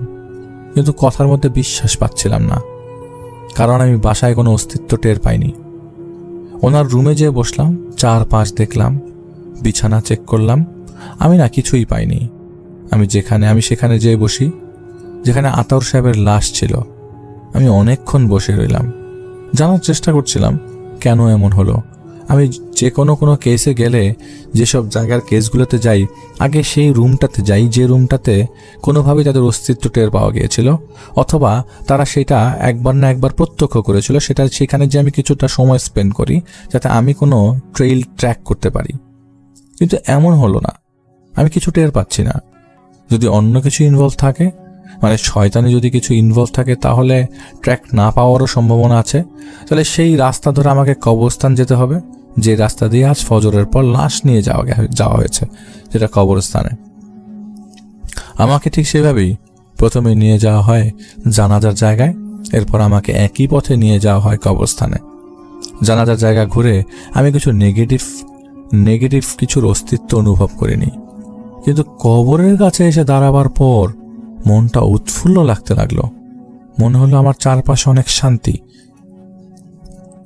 কিন্তু কথার মধ্যে বিশ্বাস পাচ্ছিলাম না, কারণ আমি বাসায় কোনো অস্তিত্ব টের পাইনি। ওনার রুমে যেয়ে বসলাম, চারপাশ দেখলাম, বিছানা চেক করলাম, আমি না কিছুই পাইনি। আমি সেখানে যেয়ে বসি যেখানে আতাউর সাহেবের লাশ ছিল। আমি অনেকক্ষণ বসে রইলাম, জানার চেষ্টা করছিলাম কেন এমন হলো। আমি যে কোনো কেসে গেলে যেসব জায়গার কেসগুলোতে যাই, আগে সেই রুমটাতে যাই যে রুমটাতে কোনোভাবেই তাদের অস্তিত্ব টের পাওয়া গিয়েছিল, অথবা তারা সেটা একবার না একবার প্রত্যক্ষ করেছিল, সেখানে যে আমি কিছুটা সময় স্পেন্ড করি যাতে আমি কোনো ট্রেইল ট্র্যাক করতে পারি। কিন্তু এমন হলো না, আমি কিছু টের পাচ্ছি না। যদি অন্য কিছু ইনভলভ থাকে, মানে শয়তানি যদি কিছু ইনভলভ থাকে, তাহলে ট্র্যাক না পাওয়ারও সম্ভাবনা আছে। তাহলে সেই রাস্তা ধরে আমাকে কবরস্থান যেতে হবে, যে রাস্তা দিয়ে আজ ফজরের পর লাশ নিয়ে যাওয়া হয়েছে, যেটা কবরস্থানে। আমাকে ঠিক সেভাবেই প্রথমে নিয়ে যাওয়া হয় জানাজার জায়গায়, এরপর আমাকে একই পথে নিয়ে যাওয়া হয় কবরস্থানে। জানাজার জায়গা ঘুরে আমি কিছু নেগেটিভ কিছুর অস্তিত্ব অনুভব করিনি, কিন্তু কবরের কাছে এসে দাঁড়াবার পর মনটা উৎফুল্ল লাগতে লাগলো। মনে হলো আমার চারপাশে অনেক শান্তি।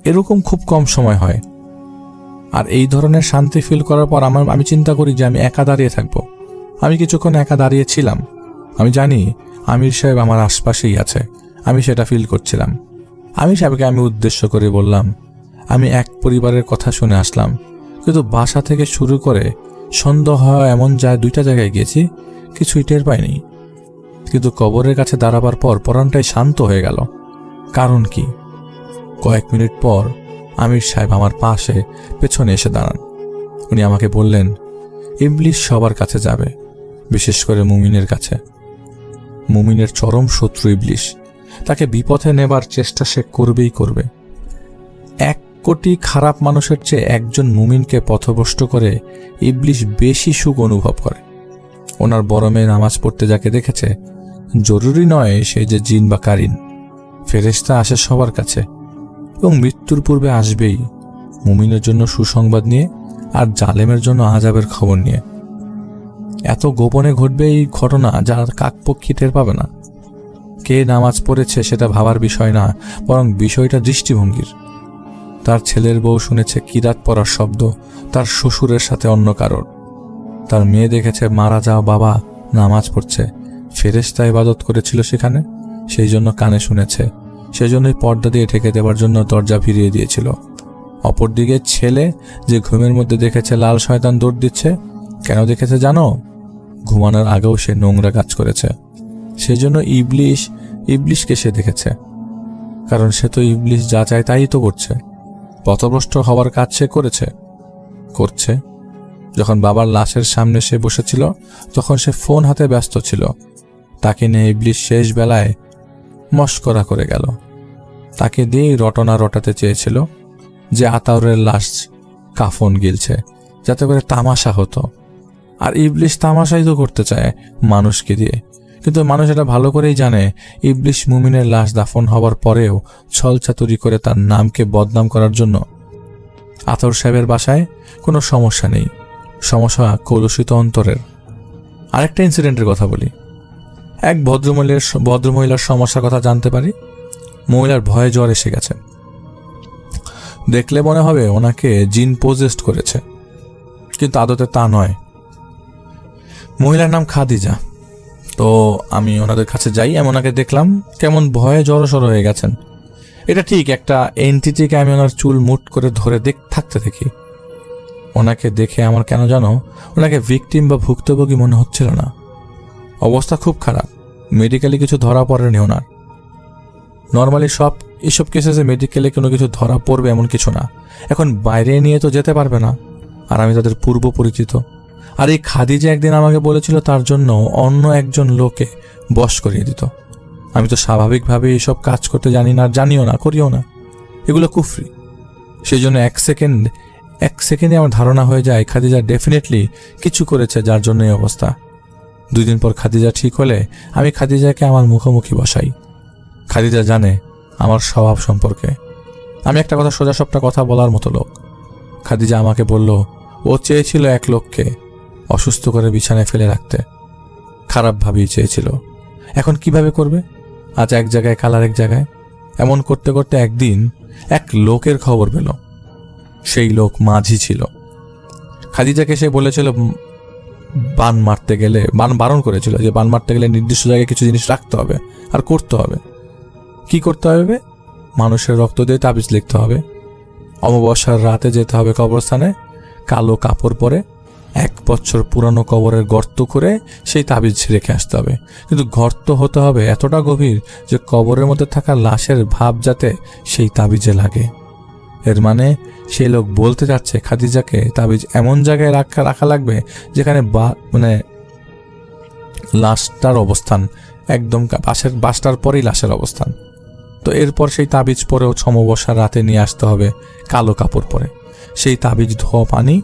এরকম খুব কম সময় হয়, আর এই ধরনের শান্তি ফিল করার পর আমি চিন্তা করি যে আমি একা দাঁড়িয়ে থাকবো। আমি কিছুক্ষণ একা দাঁড়িয়ে ছিলাম। আমি জানি আমির সাহেব আমার আশপাশেই আছে, আমি সেটা ফিল করছিলাম। আমির সাহেবকে আমি উদ্দেশ্য করে বললাম, আমি এক পরিবারের কথা শুনে আসলাম, কিন্তু বাসা থেকে শুরু করে সন্দেহ হয় এমন দুইটা জায়গায় গিয়েছি, কিছুই টের পাইনি। কিন্তু কবরের কাছে দাঁড়াবার পর পরাণটাই শান্ত হয়ে গেল। কারণ কি? কয়েক মিনিট পর আমির সাহেব আমার পাশে পেছনে এসে দাঁড়ান। উনি আমাকে বললেন, ইবলিশ সবার কাছে যাবে, বিশেষ করে মুমিনের কাছে। মুমিনের চরম শত্রু ইবলিশ, তাকে বিপথে নেবার চেষ্টা সে করবেই করবে। 1 কোটি খারাপ মানুষের চেয়ে একজন মুমিনকে পথভ্রষ্ট করে ইবলিশ বেশি সুখ অনুভব করে। ওনার বড় মেয়ে নামাজ পড়তে যাকে দেখেছে, জরুরি নয় সে যে জিন বা কারিন। ফেরেশতা আসে সবার কাছে এবং মৃত্যুর পূর্বে আসবেই, মুমিনের জন্য সুসংবাদ নিয়ে আর জালেমের জন্য আযাবের খবর নিয়ে। এত গোপনে ঘটবে এই ঘটনা যা কাকপক্ষী টের পাবে না। কে নামাজ পড়েছে সেটা ভাবার বিষয় না, বরং বিষয়টা দৃষ্টিভঙ্গির। তার ছেলের বউ শুনেছে কিরাত পড়ার শব্দ তার শ্বশুরের সাথে অন্য কারোর। তার মেয়ে দেখেছে মারা যাওয়া বাবা নামাজ পড়ছে, ফেরেশতা ইবাদত করেছিল সেখানে, সেই জন্য কানে শুনেছে, সেই জন্যই পর্দা দিয়ে ঢেকে দেওয়ার জন্য দরজা ভিড়িয়ে দিয়েছিল। অপরদিকে ছেলে যে ঘুমের মধ্যে দেখেছে লাল শয়তান দৌড় দিচ্ছে, কেন দেখেছে জানো? ঘুমানোর আগেও সে নোংরা কাজ করেছে, সেজন্য ইবলিশকে সে দেখেছে। কারণ সে তো ইবলিশ যা চায় তাই তো করছে। পথভ্রষ্ট হওয়ার কাজ সে করছে। যখন বাবার লাশের সামনে সে বসেছিল, তখন সে ফোন হাতে ব্যস্ত ছিল। তাকে নিয়ে ইবলিশ শেষ বেলায় মশকরা করে গেল। তাকে দিয়েই রটনা রটাতে চেয়েছিল যে আতাউরের লাশ কাফন গিলছে, যাতে করে তামাশা হতো। আর ইবলিশ তামাশাই তো করতে চায় মানুষকে দিয়ে, কিন্তু মানুষ এটা ভালো করেই জানে ইবলিশ মুমিনের লাশ দাফন হবার পরেও ছলচাতুরি করে তার নামকে বদনাম করার জন্য। আতাউর সাহেবের বাসায় কোনো সমস্যা নেই, সমস্যা কলুষিত অন্তরের। আরেকটা ইনসিডেন্টের কথা বলি। এক ভদ্রমহিলার সমস্যার কথা জানতে পারি। মহিলার ভয়ে জ্বর এসে গেছে। দেখলে মনে হবে ওনাকে জিন পোজেস্ট করেছে, কিন্তু আদতে তা নয়। মহিলার নাম খাদিজা। তো আমি ওনাদের কাছে যাই, আমি ওনাকে দেখলাম কেমন ভয়ে জড়সড় হয়ে গেছেন। এটা ঠিক একটা এন্টিটিকে আমি ওনার চুল মুট করে ধরে থাকতে দেখি। ওনাকে দেখে আমার কেন জানো ওনাকে ভিকটিম বা ভুক্তভোগী মনে হচ্ছিল না। অবস্থা খুব খারাপ, মেডিকেলে কিছু ধরা পড়েনি ওনার। নর্মালি এইসব কেসে মেডিকেলে কোনো কিছু ধরা পড়বে এমন কিছু না। এখন বাইরে নিয়ে তো যেতে পারবে না, আর আমি তাদের পূর্ব পরিচিত। আর এই খাদিজা একদিন আমাকে বলেছিল তার জন্য অন্য একজন লোকে বশ করিয়ে দিত। আমি তো স্বাভাবিকভাবে এইসব কাজ করতে জানি না, আর জানিও না, করিও না, এগুলো কুফরি। সেই জন্য এক সেকেন্ডে আমার ধারণা হয়ে যায় খাদিজা ডেফিনেটলি কিছু করেছে যার জন্য এই অবস্থা। 2 দিন পর খাদিজা ঠিক হলে আমি খাদিজাকে আমার মুখোমুখি বসাই। খাদিজা জানে আমার স্বভাব সম্পর্কে। আমি একটা কথা সোজা সবটা কথা বলার মতো লোক। খাদিজা আমাকে বলল, ও চেয়েছিল এক লোককে অসুস্থ করে বিছানায় ফেলে রাখতে, খারাপভাবেই চেয়েছিল। এখন কিভাবে করবে? আজ এক জায়গায় কাল আরেক জায়গায়। এমন করতে করতে একদিন এক লোকের খবর পেল। সেই লোক মাঝি ছিল। খাদিজাকে সে বলেছিল বান মারতে গেলে, বারণ করেছিল যে বান মারতে গেলে নির্দিষ্ট জায়গায় কিছু জিনিস রাখতে হবে আর করতে হবে। কি করতে হবে? মানুষের রক্ত দিয়ে তাবিজ লিখতে হবে, অমাবস্যার রাতে যেতে হবে কবরস্থানে, কালো কাপড় পরে 1 বছর পুরানো কবরের গর্ত করে সেই তাবিজ রেখে আসতে হবে। কিন্তু গর্ত হতে হবে এতটা গভীর যে কবরের মধ্যে থাকা লাশের ভাব যাতে সেই তাবিজে লাগে। এর মানে সেই লোক বলতে যাচ্ছে খাদিজাকে তাবিজ এমন জায়গায় রাখা লাগবে যেখানে লাশটার অবস্থান একদম বাসটার পরেই লাশের অবস্থান। তো এরপর সেই তাবিজ পরেও অমাবস্যার রাতে নিয়ে আসতে হবে কালো কাপড় পরে। সেই তাবিজ ধোয়া পানি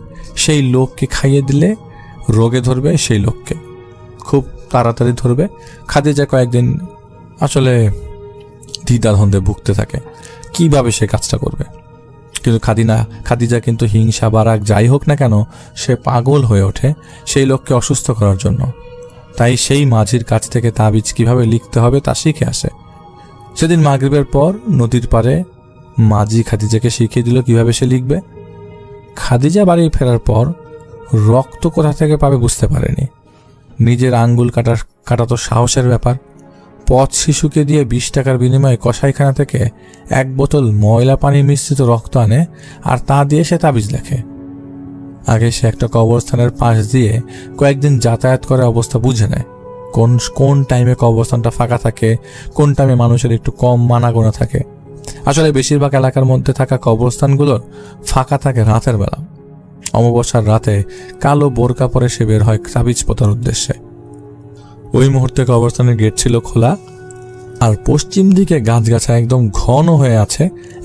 সেই লোককে খাইয়ে দিলে রোগে ধরবে, সেই লোককে খুব তাড়াতাড়ি ধরবে। খাদিজা কয়েকদিন আসলে দ্বিধাদ্বন্দ্বে ভুগতে থাকে কিভাবে সে কাজটা করবে। কিন্তু খাদিজা কিন্তু হিংসা বা রাগ যাই হোক না কেন, সে পাগল হয়ে ওঠে সেই লোককে অসুস্থ করার জন্য। তাই সেই মাঝির কাছ থেকে তাবিজ কিভাবে লিখতে হবে তা শিখে আসে। সেদিন মাগরিবের পর নদীর পাড়ে মাঝি খাদিজাকে শিখিয়ে দিল কিভাবে সে লিখবে। খাদিজা বাড়ি ফেরার পর রক্ত কোথা থেকে পাবে বুঝতে পারেনি। নিজের আঙ্গুল কাটা তো সাহসের ব্যাপার। পথ শিশুকে দিয়ে 20 টাকার বিনিময়ে কসাইখানা থেকে 1 বোতল ময়লা পানি মিশ্রিত রক্ত আনে আর তা দিয়ে সে তাবিজ লেখে। আগে সে একটা কবরস্থানের পাশ দিয়ে কয়েকদিন যাতায়াত করে অবস্থা বুঝে নেয়, কোন টাইমে কবরস্থানটা ফাঁকা থাকে, কোন টাইমে মানুষের একটু কম মানাগোনা থাকে। আসলে বেশিরভাগ এলাকার মধ্যে থাকা কবরস্থানগুলোর ফাঁকা থাকে রাতের বেলা। অমাবস্যার রাতে কালো বোরকা পরে সে বের হয় তাবিজ পোতার উদ্দেশ্যে। ওই মুহূর্তে কবরস্থানের গেট ছিল খোলা আর পশ্চিম দিকে গাছগাছা একদম ঘন হয়ে আছে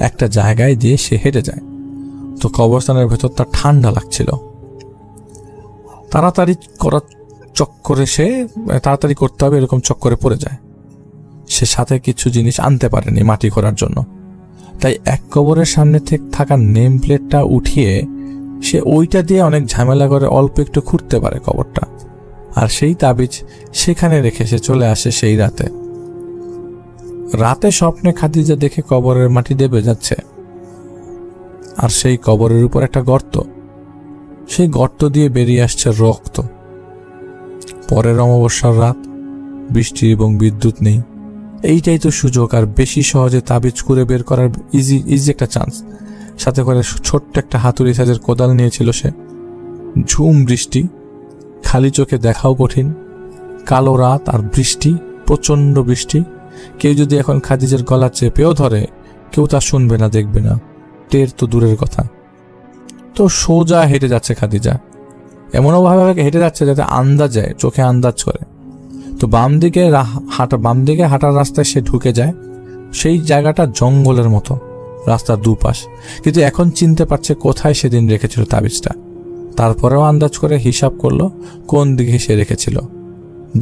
একটা জায়গায় দিয়ে সে হেঁটে যায়। তো কবরস্থানের ভেতরটা ঠান্ডা লাগছিল। তাড়াতাড়ি করতে হবে এরকম চক্করে পড়ে যায়। সে সাথে কিছু জিনিস আনতে পারেনি মাটি করার জন্য, তাই এক কবরের সামনে থেকে থাকা নেম প্লেটটা উঠিয়ে সে ওইটা দিয়ে অনেক ঝামেলা করে অল্প একটু খুঁড়তে পারে কবরটা, আর সেই তাবিজ সেখানে রেখে সে চলে আসে সেই রাতে স্বপ্নে খাদিজা দেখে কবরের মাটি দেবে যাচ্ছে, আর সেই কবরের উপর একটা গর্ত, সেই গর্ত দিয়ে বেরিয়ে আসছে রক্ত। পরের অমাবস্যার রাত, বৃষ্টি এবং বিদ্যুৎ নেই। এইটাই তো সুযোগ, আর বেশি সহজে তাবিজ করে বের করার ইজি একটা চান্স। সাথে করে ছোট্ট একটা হাতুড়ি সাইজের কোদাল নিয়েছিল সে। ঝুম বৃষ্টি, খালি চোখে দেখাও কঠিন, কালো রাত আর বৃষ্টি, প্রচণ্ড বৃষ্টি। কেউ যদি এখন খাদিজার গলা চেপেও ধরে কেউ তা শুনবে না, দেখবে না, টের তো দূরের কথা। তো সোজা হেঁটে যাচ্ছে খাদিজা, এমনভাবে হেঁটে যাচ্ছে যাতে আন্দাজে চোখে আন্দাজ করে। তো বাম দিকে হাঁটার রাস্তায় সে ঢুকে যায়। সেই জায়গাটা জঙ্গলের মতো, রাস্তার দুপাশ, কিন্তু এখন চিনতে পারছে কোথায় সেদিন রেখেছিল তাবিজটা। তারপরেও আন্দাজ করে হিসাব করলো কোন দিকে সে রেখেছিল।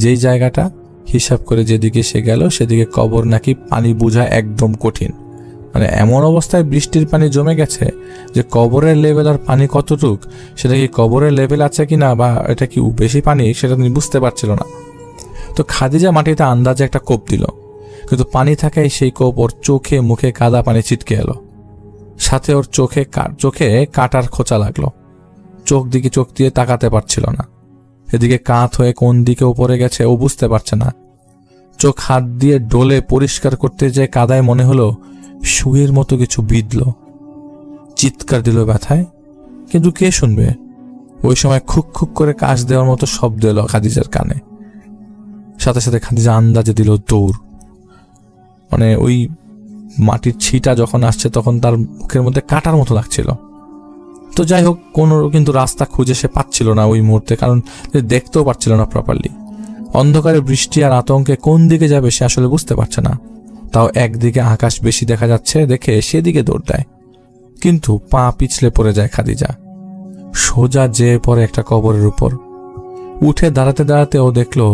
যেই জায়গাটা হিসাব করে যেদিকে সে গেল সেদিকে কবর নাকি পানি বোঝা একদম কঠিন। মানে এমন অবস্থায় বৃষ্টির পানি জমে গেছে যে কবরের লেভেল আর পানি কতটুক, সেটা কি কবরের লেভেল আছে কিনা বা এটা কি বেশি পানি সেটা তিনি বুঝতে পারছিল না। তো খাদিজা মাটিতে আন্দাজে একটা কোপ দিল, কিন্তু পানি থাকায় সেই কোপ ওর চোখে মুখে কাদা পানি ছিটকে এলো। সাথে ওর চোখে কাটার খোঁচা লাগলো। চোখ দিয়ে তাকাতে পারছিল না। এদিকে কাত হয়ে কোন দিকে উপরে গেছে ও বুঝতে পারছে না। চোখ হাত দিয়ে ডলে পরিষ্কার করতে যে কাদায় মনে হলো সুয়ের মতো কিছু বিঁধল। চিৎকার দিল ব্যথায়, কিন্তু কে শুনবে? ওই সময় খুক খুক করে কাশ দেওয়ার মতো শব্দ এলো খাদিজার কানে। সাথে সাথে খাদিজা আন্দাজে দিল দৌড়। মানে ওই মাটির ছিটা যখন আসছে তখন তার মুখের মধ্যে কাটার মতো লাগছিল। তো যাই হোক, কিন্তু রাস্তা খুঁজে সে পাচ্ছিল না ওই মুহূর্তে, কারণ দেখতেও পাচ্ছিল না প্রপারলি। অন্ধকারে বৃষ্টি আর আতঙ্কে কোন দিকে যাবে সে আসলে বুঝতে পারছে না। তাও একদিকে আকাশ বেশি দেখা যাচ্ছে দেখে সেদিকে দৌড় দেয়, কিন্তু পা পিছলে পড়ে যায় খাদিজা। সোজা যেয়ে পড়ে একটা কবরের উপর। উঠে দাঁড়াতে দাঁড়াতে ও দেখলো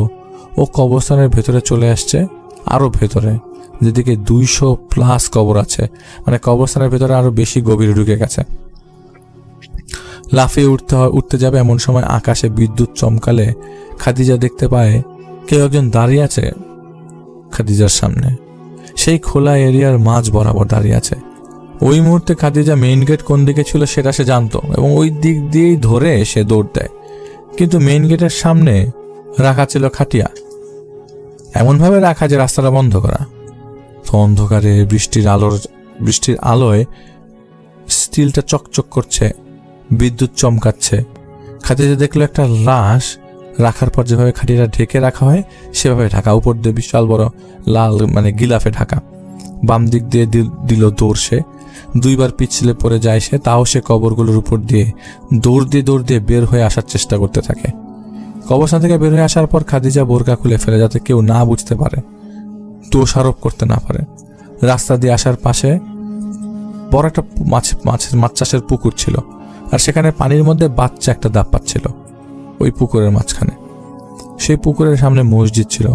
ও কবরস্থানের ভেতরে চলে আসছে, আরো ভেতরে, যেদিকে 200+ কবর আছে, মানে কবরস্থানের ভেতরে আরো বেশি গভীরে ঢুকে গেছে। লাফিয়ে উঠতে যাবে এমন সময় আকাশে বিদ্যুৎ চমকালে খাদিজা দেখতে পায় কেউ একজন দাঁড়িয়ে আছে খাদিজার সামনে। সেই খোলা এরিয়ার মাঝ বরাবর দাঁড়িয়ে আছে। ওই মুহূর্তে খাদিজা মেইন গেট কোন দিকে ছিল সেটা সে জানতো এবং ওই দিক দিয়েই ধরে সে দৌড় দেয়। কিন্তু মেইন গেটের সামনে রাখা ছিল খাটিয়া, এমনভাবে রাখা যে রাস্তাটা বন্ধ করা। তো অন্ধকারে বৃষ্টির আলোয় স্টিলটা চকচক করছে, বিদ্যুৎ চমকাচ্ছে। খাদিজা দেখলো একটা লাশ রাখার পর যেভাবে খাটিয়াটা ঢেকে রাখা হয় সেভাবে ঢাকা, উপর দিয়ে বিশাল বড় লাল মানে গিলাফে ঢাকা। বাম দিক দিয়ে দিল দৌড়, সে 2বার পিছলে পড়ে যায় সে, তাও সে কবরগুলোর উপর দিয়ে দৌড় দিয়ে বের হয়ে আসার চেষ্টা করতে থাকে। কবরস্থান থেকে বের হয়ে আসার পর খাদিজা বোরকা খুলে ফেলে যাতে কেউ না বুঝতে পারে, দোষারোপ করতে না পারে। রাস্তা দিয়ে আসার পাশে বড় একটা মাছ চাষের পুকুর ছিল, আর সেখানে পানির মধ্যে বাচ্চা একটা দাপ পাচ্ছিল ওই পুকুরের মাঝখানে। সেই পুকুরের সামনে মসজিদ ছিল।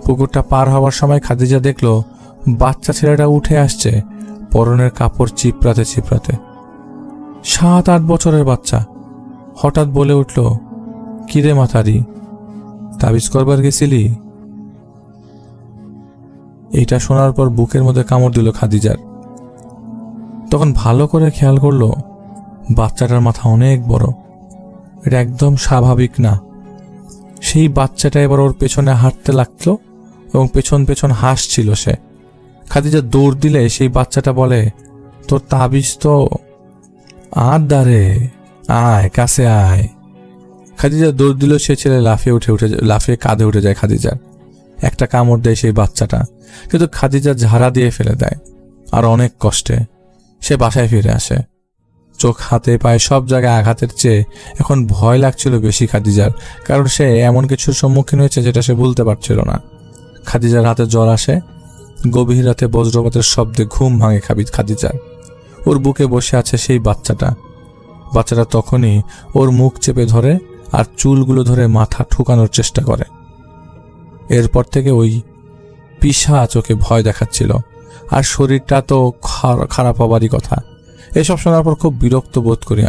পুকুরটা পার হওয়ার সময় খাদিজা দেখলো বাচ্চা ছেলেটা উঠে আসছে, পরনের কাপড় চিপড়াতে 7-8 বছরের বাচ্চা। হঠাৎ বলে উঠল, কিরে মাথারি, তাবিজ করবার গেছিলি? এইটা শোনার পর বুকের মধ্যে কামড় দিল খাদিজার। তখন ভালো করে খেয়াল করলো বাচ্চাটার মাথা অনেক বড়, এটা একদম স্বাভাবিক না। সেই বাচ্চাটা এবার ওর পেছনে হাঁটতে লাগলো এবং পেছন হাসছিল সে। খাদিজা দৌড় দিলে সেই বাচ্চাটা বলে, তোর তাবিজ তো আর দাঁড়ে, আয় কাছে আয়। খাদিজা দৌড় দিল, সে ছেলে লাফিয়ে কাঁধে উঠে যায় খাদিজার। একটা কামড় দেয় সেই বাচ্চাটা, কিন্তু খাদিজা ঝাড়া দিয়ে ফেলে দেয়। আর অনেক কষ্টে সে বাসায় ফিরে আসে। চোখ, হাতে, পায়ে সব জায়গায় আঘাতের চেয়ে এখন ভয় লাগছিল বেশি খাদিজার, কারণ সে এমন কিছুর সম্মুখীন হয়েছে যেটা সে ভুলতে পারছিল না। খাদিজার রাতে জ্বর আসে, গভীর রাতে বজ্রপাতের শব্দে ঘুম ভাঙে খাদিজার। ওর বুকে বসে আছে সেই বাচ্চাটা তখনই ওর মুখ চেপে ধরে আর চুলগুলো ধরে মাথা ঠুকানোর চেষ্টা করে। এরপর থেকে ওই পিশাচ ওকে ভয় দেখাচ্ছিল, আর শরীরটা তো খারাপ হবারই কথা। এসব শোনার পর খুব বিরক্ত বোধ করি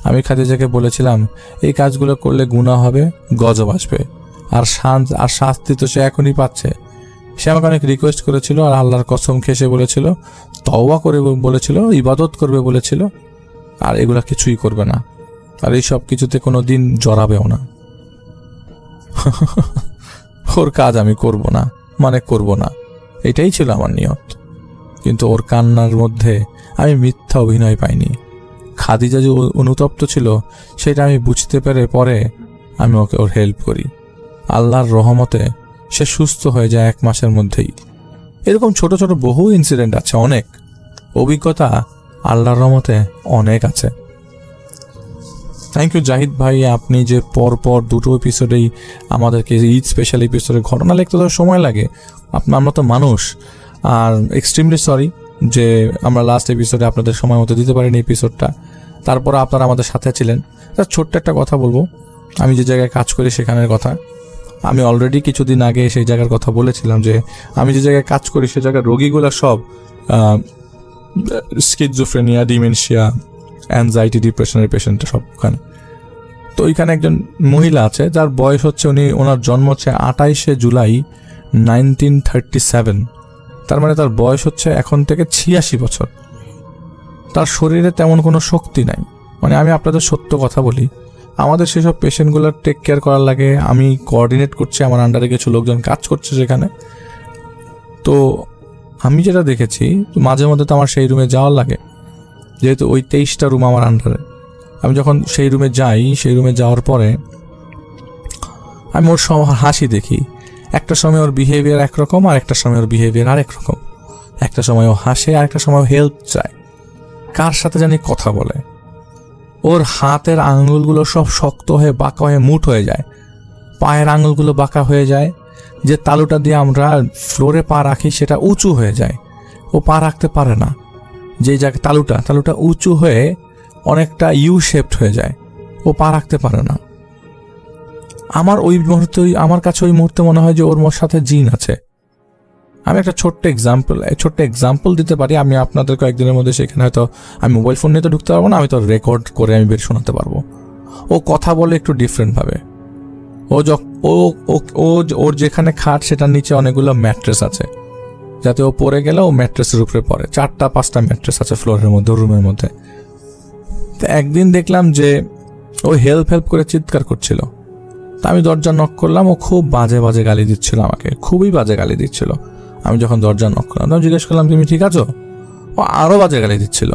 আমি খাদিজাকে বলেছিলাম, এই কাজগুলো করলে গুনাহ হবে, গজব আসবে, আর শাস্তি তো সে এখনই পাচ্ছে। সে আমাকে অনেক রিকোয়েস্ট করেছিল, আর আল্লাহর কসম খেয়ে সে বলেছিল, তওবা করে বলেছিল, ইবাদত করবে বলেছিল, আর এগুলা কিছুই করবে না, আর এই সব কিছুতে কোনো দিন জড়াবেও না। ওর কাজ আমি করব না, এটাই ছিল আমার নিয়ত। কিন্তু ওর কান্নার মধ্যে আমি মিথ্যা অভিনয় পাইনি। খাদিজা যে অনুতপ্ত ছিল সেটা আমি বুঝতে পেরে পরে আমি ওর হেল্প করি। আল্লাহর রহমতে সে সুস্থ হয়ে যায় 1 মাসের মধ্যেই। এরকম ছোট ছোট বহু ইনসিডেন্ট আছে, অনেক অভিজ্ঞতা আল্লাহর রহমতে অনেক আছে। থ্যাংক ইউ জাহিদ ভাই, আপনি যে পরপর 2টো এপিসোডেই আমাদেরকে ঈদ স্পেশাল এপিসোডে ঘটনা লিখতে তো সময় লাগে, আমরা তো মানুষ। আর এক্সট্রিমলি সরি যে আমরা লাস্ট এপিসোডে আপনাদের সময় মতো দিতে পারিনি এপিসোডটা, তারপরে আপনারা আমাদের সাথে ছিলেন। ছোট্ট একটা কথা বলবো, আমি যে জায়গায় কাজ করি সেখানের কথা। আমি অলরেডি কিছুদিন আগে সেই জায়গার কথা বলেছিলাম যে আমি যে জায়গায় কাজ করি সে জায়গার রোগীগুলো সব স্কিজোফ্রেনিয়া, ডিমেনশিয়া, অ্যাংজাইটি, ডিপ্রেশনের পেশেন্ট সব ওখানে। তো ওইখানে একজন মহিলা আছে যার বয়স হচ্ছে, ওনার জন্ম হচ্ছে 28শে জুলাই 1937, তার মানে তার বয়স হচ্ছে এখন থেকে 86 বছর। তার শরীরে তেমন কোনো শক্তি নাই। মানে আমি আপনাদের সত্য কথা বলি, আমাদের সেসব পেশেন্টগুলোর টেক কেয়ার করার লাগে আমি কোঅর্ডিনেট করছি, আমার আন্ডারে কিছু লোকজন কাজ করছে সেখানে। তো আমি যেটা দেখেছি, মাঝে মধ্যে তো আমার সেই রুমে যাওয়ার লাগে, যেহেতু ওই 23টা রুম আমার আন্ডারে। আমি যখন সেই রুমে যাই, সেই রুমে যাওয়ার পরে আমি ওর হাসি দেখি। একটা সময় ওর বিহেভিয়ার একরকম, আর একটা সময় ওর বিহেভিয়ার আরেক রকম। একটা সময় ও হাসে, আর একটা সময় হেল্প চায়, কার সাথে জানি কথা বলে। ওর হাতের আঙুলগুলো সব শক্ত হয়ে বাঁকা হয়ে মুঠ হয়ে যায়, পায়ের আঙুলগুলো বাঁকা হয়ে যায়, যে তালুটা দিয়ে আমরা ফ্লোরে পা রাখি সেটা উঁচু হয়ে যায়, ও পা রাখতে পারে না। যে জায়গায় তালুটা উঁচু হয়ে অনেকটা ইউ শেপড হয়ে যায়, ও পা রাখতে পারে না। আমার কাছে ওই মুহূর্তে মনে হয় যে ওর সাথে জিন আছে। আমি একটা ছোট্ট এক্সাম্পল দিতে পারি। আমি আপনাদের কয়েকদিনের মধ্যে সেখানে হয়তো আমি মোবাইল ফোন নিয়ে তো ঢুকতে পারবো না, আমি তো রেকর্ড করে আমি বের শোনাতে পারবো। ও কথা বলে একটু ডিফারেন্টভাবে। ওর যেখানে খাট সেটার নিচে অনেকগুলো ম্যাট্রেস আছে, যাতে ও পড়ে গেলে ও ম্যাট্রেসের উপরে পড়ে। 4-5টা ম্যাট্রেস আছে ফ্লোরের মধ্যে, রুমের মধ্যে। তো একদিন দেখলাম যে ও হেল্প করে চিৎকার করছিল। তা আমি দরজা নক করলাম, ও খুব বাজে গালি দিচ্ছিল আমাকে, খুবই বাজে গালি দিচ্ছিল। আমি যখন দরজা নক করলাম তখন জিজ্ঞেস করলাম তুমি ঠিক আছো? ও আরও বাজে গালি দিচ্ছিল।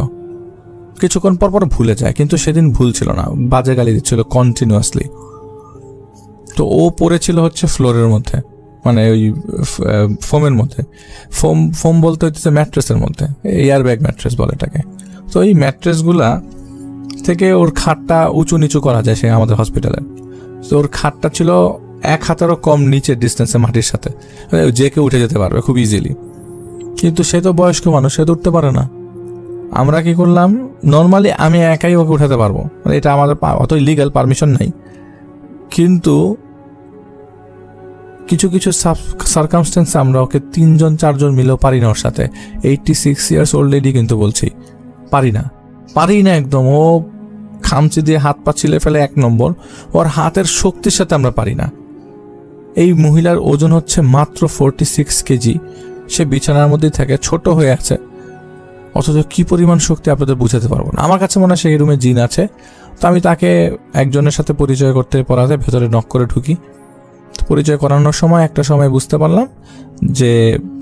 কিছুক্ষণ পর ভুলে যায়, কিন্তু সেদিন ভুল ছিল না, বাজে গালি দিচ্ছিল কন্টিনিউয়াসলি। তো ও পড়েছিল হচ্ছে ফ্লোরের মধ্যে, মানে ওই ফোমের মধ্যে। ফোম বলতে হচ্ছে ম্যাট্রেসের মধ্যে, এয়ার ব্যাগ ম্যাট্রেস বলে এটাকে। তো এই ম্যাট্রেসগুলা থেকে ওর খাটটা উঁচু নিচু করা যায় সে আমাদের হসপিটালে। তো ওর খাটটা ছিল 1 হাতেরও কম নিচের ডিস্টেন্সে মাটির সাথে, যে কেউ উঠে যেতে পারবে খুব ইজিলি। কিন্তু সে তো বয়স্ক মানুষ, সে তো উঠতে পারে না। আমরা কি করলাম, নর্মালি আমি একাই ওকে উঠাতে পারবো, মানে এটা আমাদের অত লিগ্যাল পারমিশন নাই। কিন্তু কিছু সার্কামস্টেন্সে আমরা ওকে 3-4 মিলেও পারি না ওর সাথে। 86 ইয়ার্স ওল্ড লেডি, কিন্তু বলছি পারি না একদম। ও খামচি দিয়ে হাত পা ছিলে ফেলে 1 নম্বর। ওর হাতের শক্তির সাথে আমরা পারি না। এই মহিলার ওজন হচ্ছে মাত্র 46 কেজি। সে বিছানার মধ্যেই থাকে, ছোট হয়ে আছে, অথচ কি পরিমাণ শক্তি আপনাদের বুঝাতে পারবো না। আমার কাছে মনে হয় সেই রুমে জিন আছে। তো আমি তাকে একজনের সাথে পরিচয় করতে পড়াতে ভেতরে নক করে ঢুকি। পরিচয় করানোর সময় একটা সময় বুঝতে পারলাম যে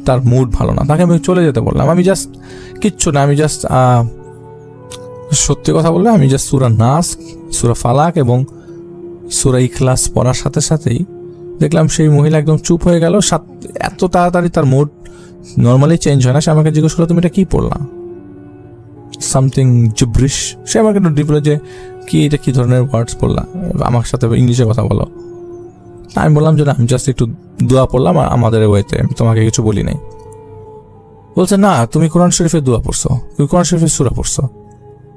তার মুড ভালো না, তাকে আমি চলে যেতে বললাম। আমি জাস্ট কিচ্ছু না, আমি জাস্ট সত্যি কথা বললে আমি জাস্ট সূরা নাস, সূরা ফালাক এবং সূরা ইখলাস পড়ার সাথে সাথেই দেখলাম সেই মহিলা একদম চুপ হয়ে গেল। এত তাড়াতাড়ি তার মুড নর্মালি চেঞ্জ হয় না। সে আমাকে জিজ্ঞেস করলো তুমি এটা কী পড়লা, সামথিং জিব্রিশ। সে আমাকে একটু ডিপ যে কি এটা কী ধরনের ওয়ার্ডস পড়লা, আমার সাথে ইংলিশে কথা বলো। আমি বললাম যে না, আমি জাস্ট একটু দোয়া পড়লাম আমাদের ওয়েতে, আমি তোমাকে কিছু বলি নাই। বলছে না তুমি কোরআন শরীফের দোয়া পড়ছো, তুমি কোরআন শরীফের সূরা পড়ছো।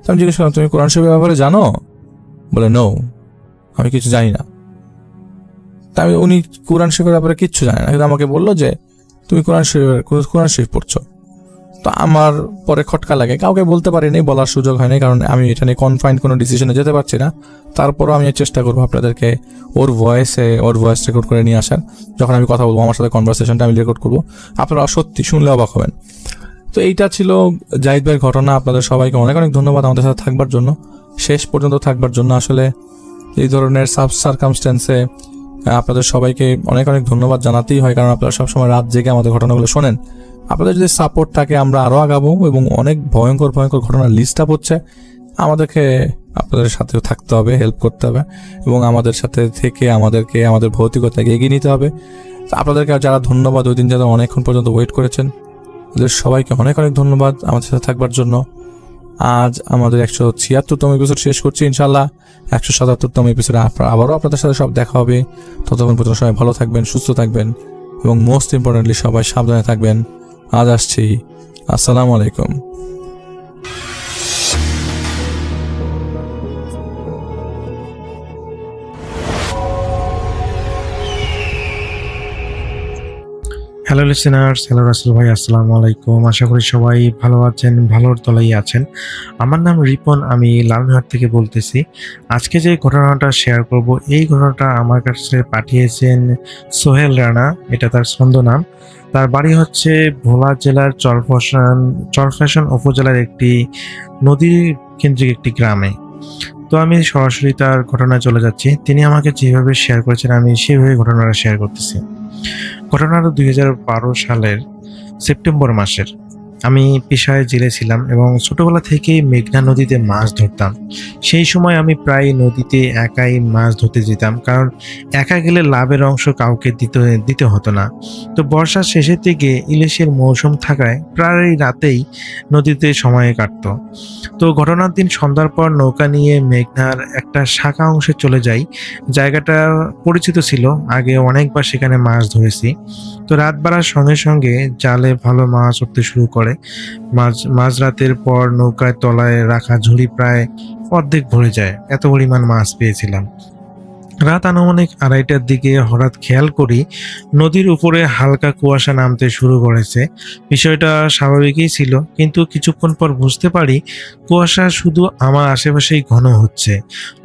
আমি জিজ্ঞেস করলাম তুমি কোরআন শরীফের ব্যাপারে জানো? বলে নো, আমি কিছু জানি না। তাই উনি কোরআন শরীফের ব্যাপারে কিচ্ছু জানে না, কিন্তু আমাকে বললো যে তুমি কোরআন শরীফ পড়ছো। তো আমার পরে খটকা লাগে, কাউকে বলতে পারিনি, বলার সুযোগ হয়নি, কারণ আমি এটা নিয়ে কনফাইন্ড কোনো ডিসিশনে যেতে পারছি না। তারপরও আমি চেষ্টা করবো আপনাদেরকে ওর ভয়েস রেকর্ড করে নিয়ে আসার। যখন আমি কথা বলবো, আমার সাথে কনভারসেশনটা আমি রেকর্ড করবো, আপনারা সত্যি শুনলে অবাক হবেন। তো এইটা ছিল জাহিদ ভাইয়ের ঘটনা। আপনাদের সবাইকে অনেক ধন্যবাদ আমাদের সাথে থাকবার জন্য, শেষ পর্যন্ত থাকবার জন্য। আসলে এই ধরনের সার্কামস্টেন্সে আপনাদের সবাইকে অনেক ধন্যবাদ জানাতেই হয়, কারণ আপনারা সবসময় রাত জেগে আমাদের ঘটনাগুলো শোনেন। আপনাদের যদি সাপোর্ট থাকে আমরা আরও আগাবো, এবং অনেক ভয়ঙ্কর ঘটনার লিস্ট আপ হচ্ছে। আমাদেরকে আপনাদের সাথেও থাকতে হবে, হেল্প করতে হবে, এবং আমাদের সাথে থেকে আমাদেরকে আমাদের ভৌতিকতাকে এগিয়ে নিতে হবে। আপনাদেরকে যারা ধন্যবাদ, ওই দিন যারা অনেকক্ষণ পর্যন্ত ওয়েট করেছেন, ওদের সবাইকে অনেক ধন্যবাদ আমাদের সাথে থাকবার জন্য। আজ আমাদের 176তম এপিসোড শেষ করছি। ইনশাল্লাহ 177তম এপিসোডে আবারও আপনাদের সাথে সব দেখা হবে। ততক্ষণ পর্যন্ত সবাই ভালো থাকবেন, সুস্থ থাকবেন, এবং মোস্ট ইম্পর্টেন্টলি সবাই সাবধানে থাকবেন। আজ আসছি, আসসালামু আলাইকুম। হ্যালো লিসেনার্স, হ্যালো রাসেল ভাই, আসসালামু আলাইকুম। আশা করি সবাই ভালো আছেন, ভালোর তলায় আছেন। আমার নাম রিপন, আমি লালমিহাট থেকে বলতেছি। আজকে যে ঘটনাটা শেয়ার করব, এই ঘটনাটা আমার কাছে পাঠিয়েছেন সোহেল রানা, এটা তার ছন্দনাম। তার বাড়ি হচ্ছে ভোলা জেলার চরফ্যাশন উপজেলার একটি নদী কেন্দ্রিক একটি গ্রামে। তো আমি সরাসরি তার ঘটনায় চলে যাচ্ছি। তিনি আমাকে যেভাবে শেয়ার করেছেন আমি সেভাবে ঘটনাটা শেয়ার করতেছি। ঘটনাটা 2012 সালের সেপ্টেম্বর মাসের। আমি পেশায় জেলে ছিলাম এবং ছোটবেলা থেকেই মেঘনা নদীতে মাছ ধরতাম। সেই সময় আমি প্রায় নদীতে একাই মাছ ধরতে যেতাম, কারণ একা গেলে লাভের অংশ কাউকে দিতে হতো না। তো বর্ষার শেষের দিকে ইলিশের মৌসুম থাকায় প্রায় রাতেই নদীতে সময় কাটতো। তো ঘটনার দিন সন্ধ্যার পর নৌকা নিয়ে মেঘনার একটা শাখা অংশে চলে যাই। জায়গাটা পরিচিত ছিল, আগে অনেকবার সেখানে মাছ ধরেছি। তো রাত বাড়ার সঙ্গে সঙ্গে জালে ভালো মাছ উঠতে শুরু করে। মাঝরাতের পর নৌকায় তলায় রাখা ঝুড়ি প্রায় অর্ধেক ভরে যায়, এত পরিমাণ মাছ পেয়েছিলাম। রাত আনুমানিক 2:30টার দিকে হঠাৎ খেয়াল করি নদীর উপরে হালকা কুয়াশা নামতে শুরু করেছে। বিষয়টা স্বাভাবিকই ছিল, কিন্তু কিছুক্ষণ পর বুঝতে পারি কুয়াশা শুধু আমার আশেপাশেই ঘন হচ্ছে।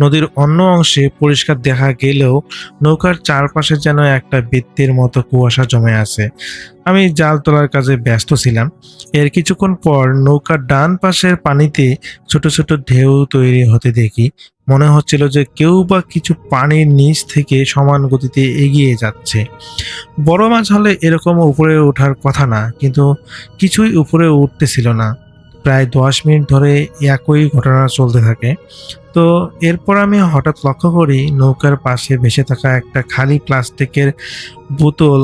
নদীর অন্য অংশে পরিষ্কার দেখা গেলেও নৌকার চারপাশে যেন একটা বৃত্তের মতো কুয়াশা জমে আছে। আমি জাল তোলার কাজে ব্যস্ত ছিলাম। এর কিছুক্ষণ পর নৌকার ডান পাশের পানিতে ছোট ছোট ঢেউ তৈরি হতে দেখি। মনে হচ্ছিল যে কেউ বা কিছু পানির নিচ থেকে সমান গতিতে এগিয়ে যাচ্ছে। বড় মাছ হলে এরকম উপরে ওঠার কথা না, কিন্তু কিছুই উপরে উঠতেছিল না। প্রায় 10 মিনিট ধরে একই ঘটনা চলতে থাকে। তো এরপর আমি হঠাৎ লক্ষ্য করি নৌকার পাশে ভেসে থাকা একটা খালি প্লাস্টিকের বোতল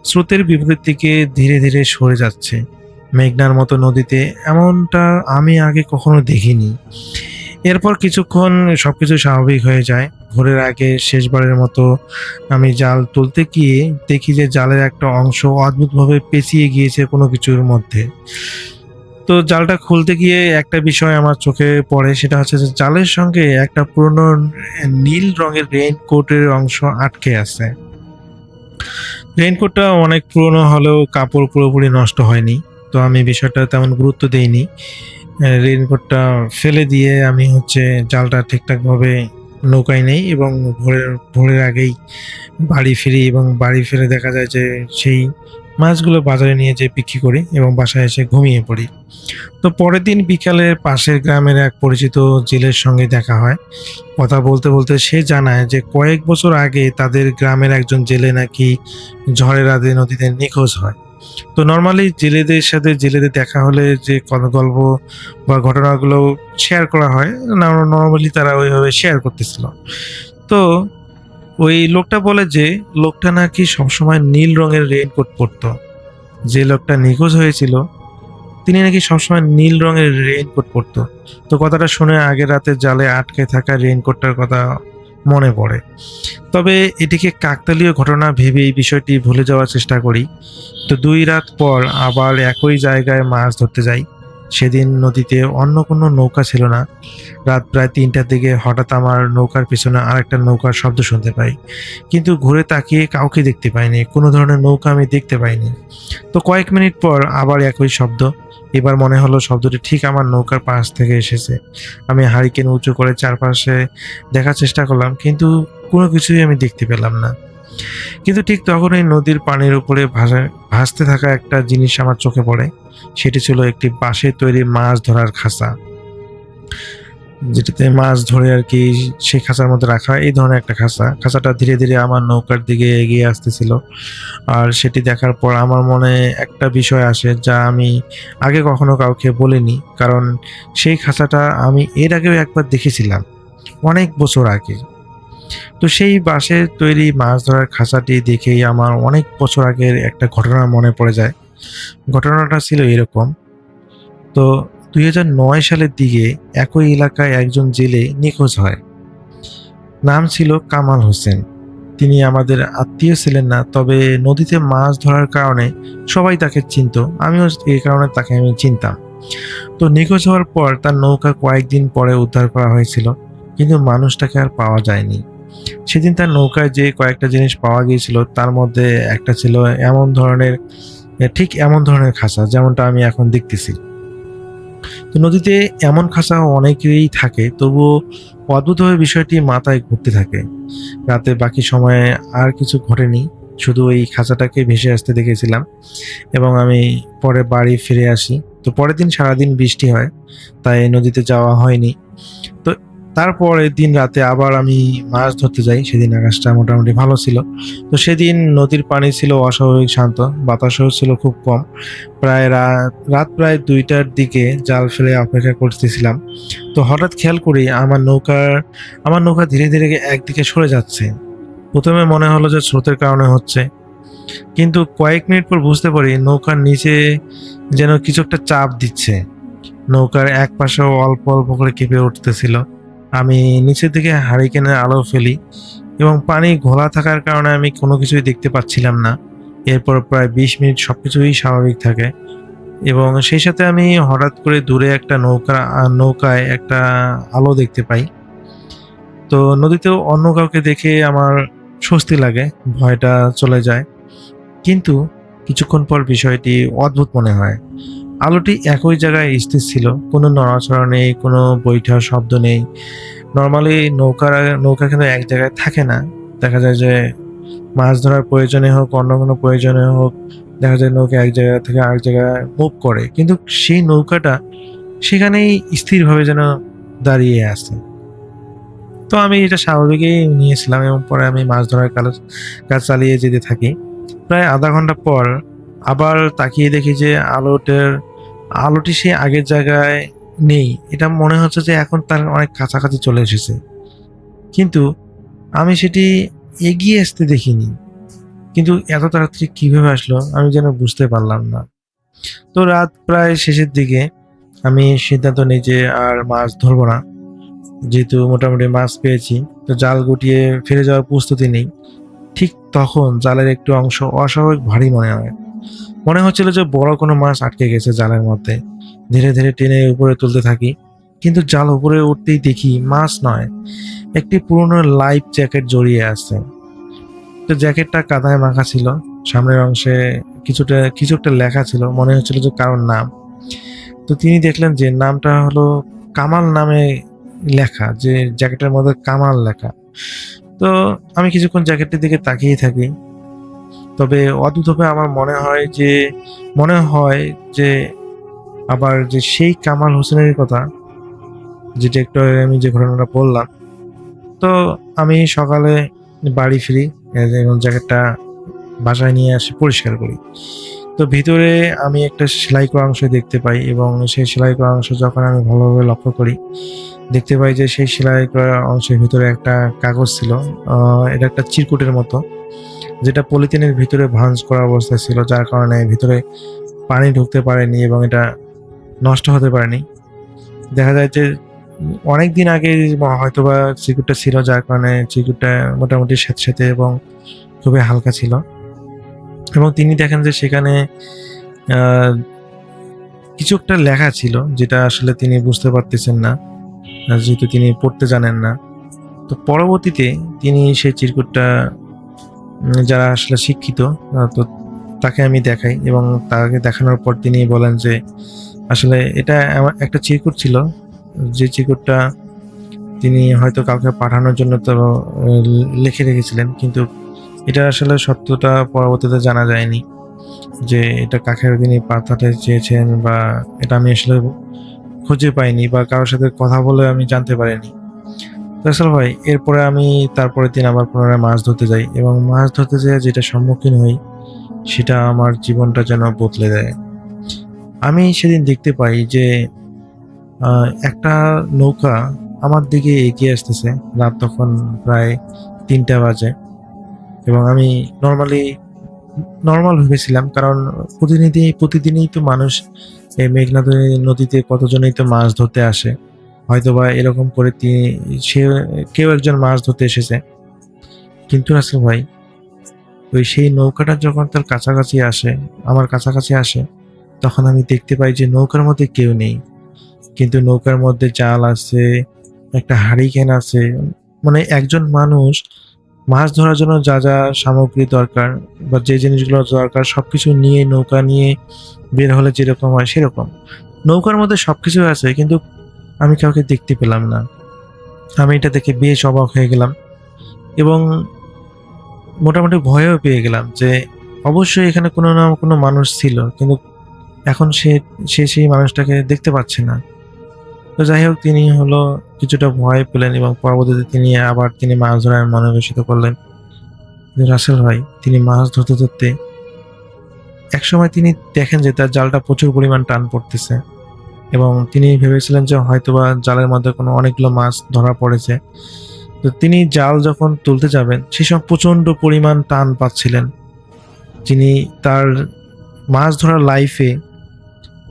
স্রোতের বিপরীত দিকে ধীরে ধীরে সরে যাচ্ছে। মেঘনার মতো নদীতে এমনটা আমি আগে কখনো দেখিনি। এরপর কিছুক্ষণ সবকিছু স্বাভাবিক হয়ে যায়। ভোরের আগে শেষবারের মতো আমি জাল তুলতে গিয়ে দেখি যে জালের একটা অংশ অদ্ভুতভাবে পেঁচিয়ে গিয়েছে কোনো কিছুর মধ্যে। তো জালটা খুলতে গিয়ে একটা বিষয় আমার চোখে পড়ে, সেটা হচ্ছে যে জালের সঙ্গে একটা পুরনো নীল রঙের রেইনকোটের অংশ আটকে আছে। রেইনকোটটা অনেক পুরনো হলেও কাপড় পুরোপুরি নষ্ট হয়নি। তো আমি বিষয়টা তেমন গুরুত্ব দেইনি। রেইনকোটটা ফেলে দিয়ে আমি জালটা ঠিকঠাকভাবে নৌকায় নেই এবং ভোরের আগেই বাড়ি ফিরি, এবং বাড়ি ফিরে দেখা যায় যে সেই মাছগুলো বাজারে নিয়ে যেয়ে বিক্রি করি এবং বাসায় এসে ঘুমিয়ে পড়ি। তো পরের দিন বিকালে পাশের গ্রামের এক পরিচিত জেলের সঙ্গে দেখা হয়। কথা বলতে বলতে সে জানায় যে কয়েক বছর আগে তাদের গ্রামের একজন জেলে নাকি ঝড়ের রাতে নদীতে নিখোঁজ হয়। তো নর্মালি জেলেদের দেখা হলে যে গল্প বা ঘটনাগুলো শেয়ার করা হয়, নর্মালি তারা ওইভাবে শেয়ার করতেছিল। তো ওই লোকটা বলে যে লোকটা নাকি সবসময় নীল রঙের রেইনকোট পরতো। যে লোকটা নিখোঁজ হয়েছিল তিনি নাকি সবসময় নীল রঙের রেইনকোট পরতো। তো কথাটা শুনে আগের রাতে জালে আটকে থাকা রেইনকোটটার কথা মনে পড়ে। তবে এটিকে কাকতালীয় ঘটনা ভেবে এই বিষয়টি ভুলে যাওয়ার চেষ্টা করি। তো 2 রাত পর আবার একই জায়গায় মাছ ধরতে যাই। সেদিন নদীতে অন্য কোনো নৌকা ছিল না। রাত প্রায় 3টার দিকে হঠাৎ আমার নৌকার পিছনে আরেকটা নৌকার শব্দ শুনতে পাই, কিন্তু ঘুরে তাকিয়ে কাউকে দেখতে পাইনি, কোনো ধরনের নৌকা আমি দেখতে পাইনি। তো কয়েক মিনিট পর আবার একই শব্দ। এবার মনে হলো শব্দটি ঠিক আমার নৌকার পাশ থেকে এসেছে। আমি হারিকেন উঁচু করে চারপাশে দেখার চেষ্টা করলাম, কিন্তু কোনো কিছুই আমি দেখতে পেলাম না। কিন্তু ঠিক তখনই নদীর পানির উপরে ভাসতে থাকা একটা জিনিস আমার চোখে পড়ে। সেটি ছিল একটি বাঁশের তৈরি মাছ ধরার খাঁচা, যেটাতে মাছ ধরে আর কি সেই খাঁচার মধ্যে রাখা হয়, এই ধরনের একটা খাঁচাটা ধীরে ধীরে আমার নৌকার দিকে এগিয়ে আসতেছিল। আর সেটি দেখার পর আমার মনে একটা বিষয় আসে যা আমি আগে কখনো কাউকে বলিনি, কারণ সেই খাঁচাটা আমি এর আগেও একবার দেখেছিলাম অনেক বছর আগে। তো সেই বাঁশের তৈরি মাছ ধরার খাঁচাটি দেখেই আমার অনেক বছর আগের একটা ঘটনা মনে পড়ে যায়। ঘটনাটা ছিল এরকম। তো 2009 সালের দিকে একই এলাকায় একজন জেলে নিখোঁজ হয়। নাম ছিল কামাল হোসেন। তিনি আমাদের আত্মীয় ছিলেন না, তবে নদীতে মাছ ধরার কারণে সবাই তাকে চিনতো। আমিও এই কারণে তাকে আমি চিনতাম। তো নিখোঁজ হওয়ার পর তার নৌকা কয়েকদিন পরে উদ্ধার করা হয়েছিল, কিন্তু মানুষটাকে আর পাওয়া যায়নি। সেদিন তার নৌকায় যে কয়েকটা জিনিস পাওয়া গিয়েছিল তার মধ্যে একটা ছিল ঠিক এমন ধরনের খাঁচা যেমনটা আমি এখন দেখতেছি। তো নদীতে এমন খাঁচা অনেকেরই থাকে, তবুও অদ্ভুতভাবে বিষয়টি মাথায় ঘুরতে থাকে। রাতে বাকি সময়ে আর কিছু ঘটেনি, শুধু এই খাঁচাটাকে ভেসে আসতে দেখেছিলাম এবং আমি পরে বাড়ি ফিরে আসি। তো পরের দিন সারাদিন বৃষ্টি হয়, তাই নদীতে যাওয়া হয়নি। তো তারপরের দিন রাতে আবার আমি মাছ ধরতে যাই। সেদিন আকাশটা মোটামুটি ভালো ছিল। তো সেদিন নদীর পানি ছিল অস্বাভাবিক শান্ত, বাতাসও ছিল খুব কম। রাত প্রায় 2টার দিকে জাল ফেলে অপেক্ষা করতেছিলাম। তো হঠাৎ খেয়াল করি আমার নৌকা ধীরে ধীরে একদিকে সরে যাচ্ছে। প্রথমে মনে হলো যে স্রোতের কারণে হচ্ছে, কিন্তু কয়েক মিনিট পর বুঝতে পারি নৌকার নিচে যেন কিছু একটা চাপ দিচ্ছে। নৌকার এক পাশেও অল্প অল্প করে কেঁপে উঠতেছিল। আমি নিচের দিকে হারিকেনের আলো ফেলি এবং পানি ঘোলা থাকার কারণে আমি কোনো কিছুই দেখতে পাচ্ছিলাম না। এরপর প্রায় 20 মিনিট সবকিছুই স্বাভাবিক থাকে এবং সেই সাথে আমি হঠাৎ করে দূরে একটা নৌকায় একটা আলো দেখতে পাই। তো নদীতেও অন্য কাউকে দেখে আমার স্বস্তি লাগে, ভয়টা চলে যায়। কিন্তু কিছুক্ষণ পর বিষয়টি অদ্ভুত মনে হয়। আলোটি একই জায়গায় স্থির ছিল, কোনো নড়াচড়া নেই, কোনো বৈঠার শব্দ নেই। নর্মালি নৌকা কিন্তু এক জায়গায় থাকে না। দেখা যায় যে মাছ ধরার প্রয়োজনে হোক, অন্য কোনো প্রয়োজনে হোক, দেখা যায় নৌকা এক জায়গা থেকে আরেক জায়গায় মুভ করে, কিন্তু সেই নৌকাটা সেখানেই স্থিরভাবে যেন দাঁড়িয়ে আছে। তো আমি এটা স্বাভাবিকই নিয়েছিলাম এবং পরে আমি মাছ ধরার কাজ চালিয়ে যেতে থাকি। প্রায় আধা ঘন্টা পর আবার তাকিয়ে দেখি যে আলোটি সে আগের জায়গায় নেই। এটা মনে হচ্ছে যে এখন তার অনেক কাছাকাছি চলে এসেছে, কিন্তু আমি সেটি এগিয়ে আসতে দেখিনি। কিন্তু এত তাড়াতাড়ি কিভাবে আসলো আমি যেন বুঝতে পারলাম না। তো রাত প্রায় শেষের দিকে আমি সিদ্ধান্ত নিই যে আর মাছ ধরবো না, যেহেতু মোটামুটি মাছ পেয়েছি। তো জাল গুটিয়ে ফিরে যাওয়ার প্রস্তুতি নেই। ঠিক তখন জালের একটু অংশ অস্বাভাবিক ভারী মনে হচ্ছিল যে বড় কোনো মাছ আটকে গেছে জালের মধ্যে। ধীরে ধীরে টেনে উপরে তুলতে থাকি, কিন্তু জাল উপরে উঠতেই দেখি মাছ নয়, একটি পুরনো লাইফ জ্যাকেট জড়িয়ে আছে। তো জ্যাকেটটা কাদায় মাখা ছিল, সামনের অংশে কিছু একটা লেখা ছিল, মনে হচ্ছিল যে কারোর নাম। তো তিনি দেখলেন যে নামটা হলো কামাল নামে লেখা, যে জ্যাকেটের মধ্যে কামাল লেখা। তো আমি কিছুক্ষণ জ্যাকেটটির দিকে তাকিয়ে থাকি। তবে অদ্ভুতভাবে আমার মনে হয় যে আবার যে সেই কামাল হোসেনের কথা, যেটা একটু আগে আমি যে ঘটনাটা বললাম। তো আমি সকালে বাড়ি ফিরি এবং জ্যাকেটটা বাসায় নিয়ে আসি, পরিষ্কার করি। তো ভিতরে আমি একটা সেলাই করা অংশ দেখতে পাই এবং সেই সেলাই করা অংশ যখন আমি ভালোভাবে লক্ষ্য করি, দেখতে পাই যে সেই সেলাই করা অংশের ভিতরে একটা কাগজ ছিল। এটা একটা চিরকুটের মতো, যেটা পলিথিনের ভিতরে ভাঁজ করা অবস্থায় ছিল, যার কারণে ভিতরে পানি ঢুকতে পারেনি এবং এটা নষ্ট হতে পারেনি। দেখা যায় যে অনেক দিন আগে হয়তোবা চিরকুটটা ছিল, যার কারণে চিরকুটটা মোটামুটি স্যাঁতস্যাঁতে এবং খুবই হালকা ছিল। এবং তিনি দেখেন যে সেখানে আহ, কিছু একটা লেখা ছিল, যেটা আসলে তিনি বুঝতে পারতেছেন না, যেহেতু তিনি পড়তে জানেন না। তো পরবর্তীতে তিনি সেই চিরকুটটা যারা আসলে শিক্ষিত, তো তাকে আমি দেখাই এবং তাকে দেখানোর পর তিনি বলেন যে আসলে এটা আমার একটা চিরকুট ছিল, যে চিরকুটটা তিনি হয়তো কাউকে পাঠানোর জন্য তো লিখে রেখেছিলেন, কিন্তু এটা আসলে সত্যটা পরবর্তীতে জানা যায়নি যে এটা কাকে তিনি পাঠাতে চেয়েছেন, বা এটা আমি আসলে খুঁজে পাইনি বা কারোর সাথে কথা বলে আমি জানতে পারিনি। তো আসলে ভাই এরপরে আমি তারপরের দিন আবার পুনরায় মাছ ধরতে যাই এবং মাছ ধরতে যেয়ে যেটা সম্মুখীন হই সেটা আমার জীবনটা যেন বদলে দেয়। আমি সেদিন দেখতে পাই যে একটা নৌকা আমার দিকে এগিয়ে আসতেছে। রাত তখন প্রায় 3টা বাজে এবং আমি নর্মাল ভেবেছিলাম, কারণ প্রতিদিনই তো মানুষ এই মেঘনা নদীতে কতজনই তো মাছ ধরতে আসে, হয়তোবা এরকম করে সে কেউ একজন মাছ ধরতে এসেছে। কিন্তু রাসেল ভাই, সেই নৌকাটা যখন তার কাছাকাছি আসে, আমার কাছাকাছি আসে, তখন আমি দেখতে পাই যে নৌকার মধ্যে কেউ নেই, কিন্তু নৌকার মধ্যে জাল আছে, একটা হারিকেন আছে। মানে একজন মানুষ মাছ ধরার জন্য যা যা সামগ্রী দরকার বা যে জিনিসগুলো দরকার সবকিছু নিয়ে নৌকা নিয়ে বের হলে যেরকম হয় সেরকম নৌকার মধ্যে সবকিছু আছে, কিন্তু আমি কাউকে দেখতে পেলাম না। আমি এটা দেখে বেশ অবাক হয়ে গেলাম এবং মোটামুটি ভয়ও পেয়ে গেলাম যে অবশ্যই এখানে কোনো না কোনো মানুষ ছিল, কিন্তু এখন সে সেই মানুষটাকে দেখতে পাচ্ছে না। তো যাই হোক, তিনি হলো কিছুটা ভয় পেলেন এবং পরবর্তীতে তিনি মাছ ধরার মনোনিবেশিত করলেন। কিন্তু রাসেল ভাই, তিনি মাছ ধরতে ধরতে একসময় তিনি দেখেন যে তার জালটা প্রচুর পরিমাণ টান পড়তেছে এবং তিনি ভেবেছিলেন যে হয়তোবা জালের মধ্যে অনেকগুলো মাছ ধরা পড়েছে। তো তিনি জাল যখন তুলতে যাবেন সে সময় প্রচন্ড পরিমাণ টান পাচ্ছিলেন। তিনি তার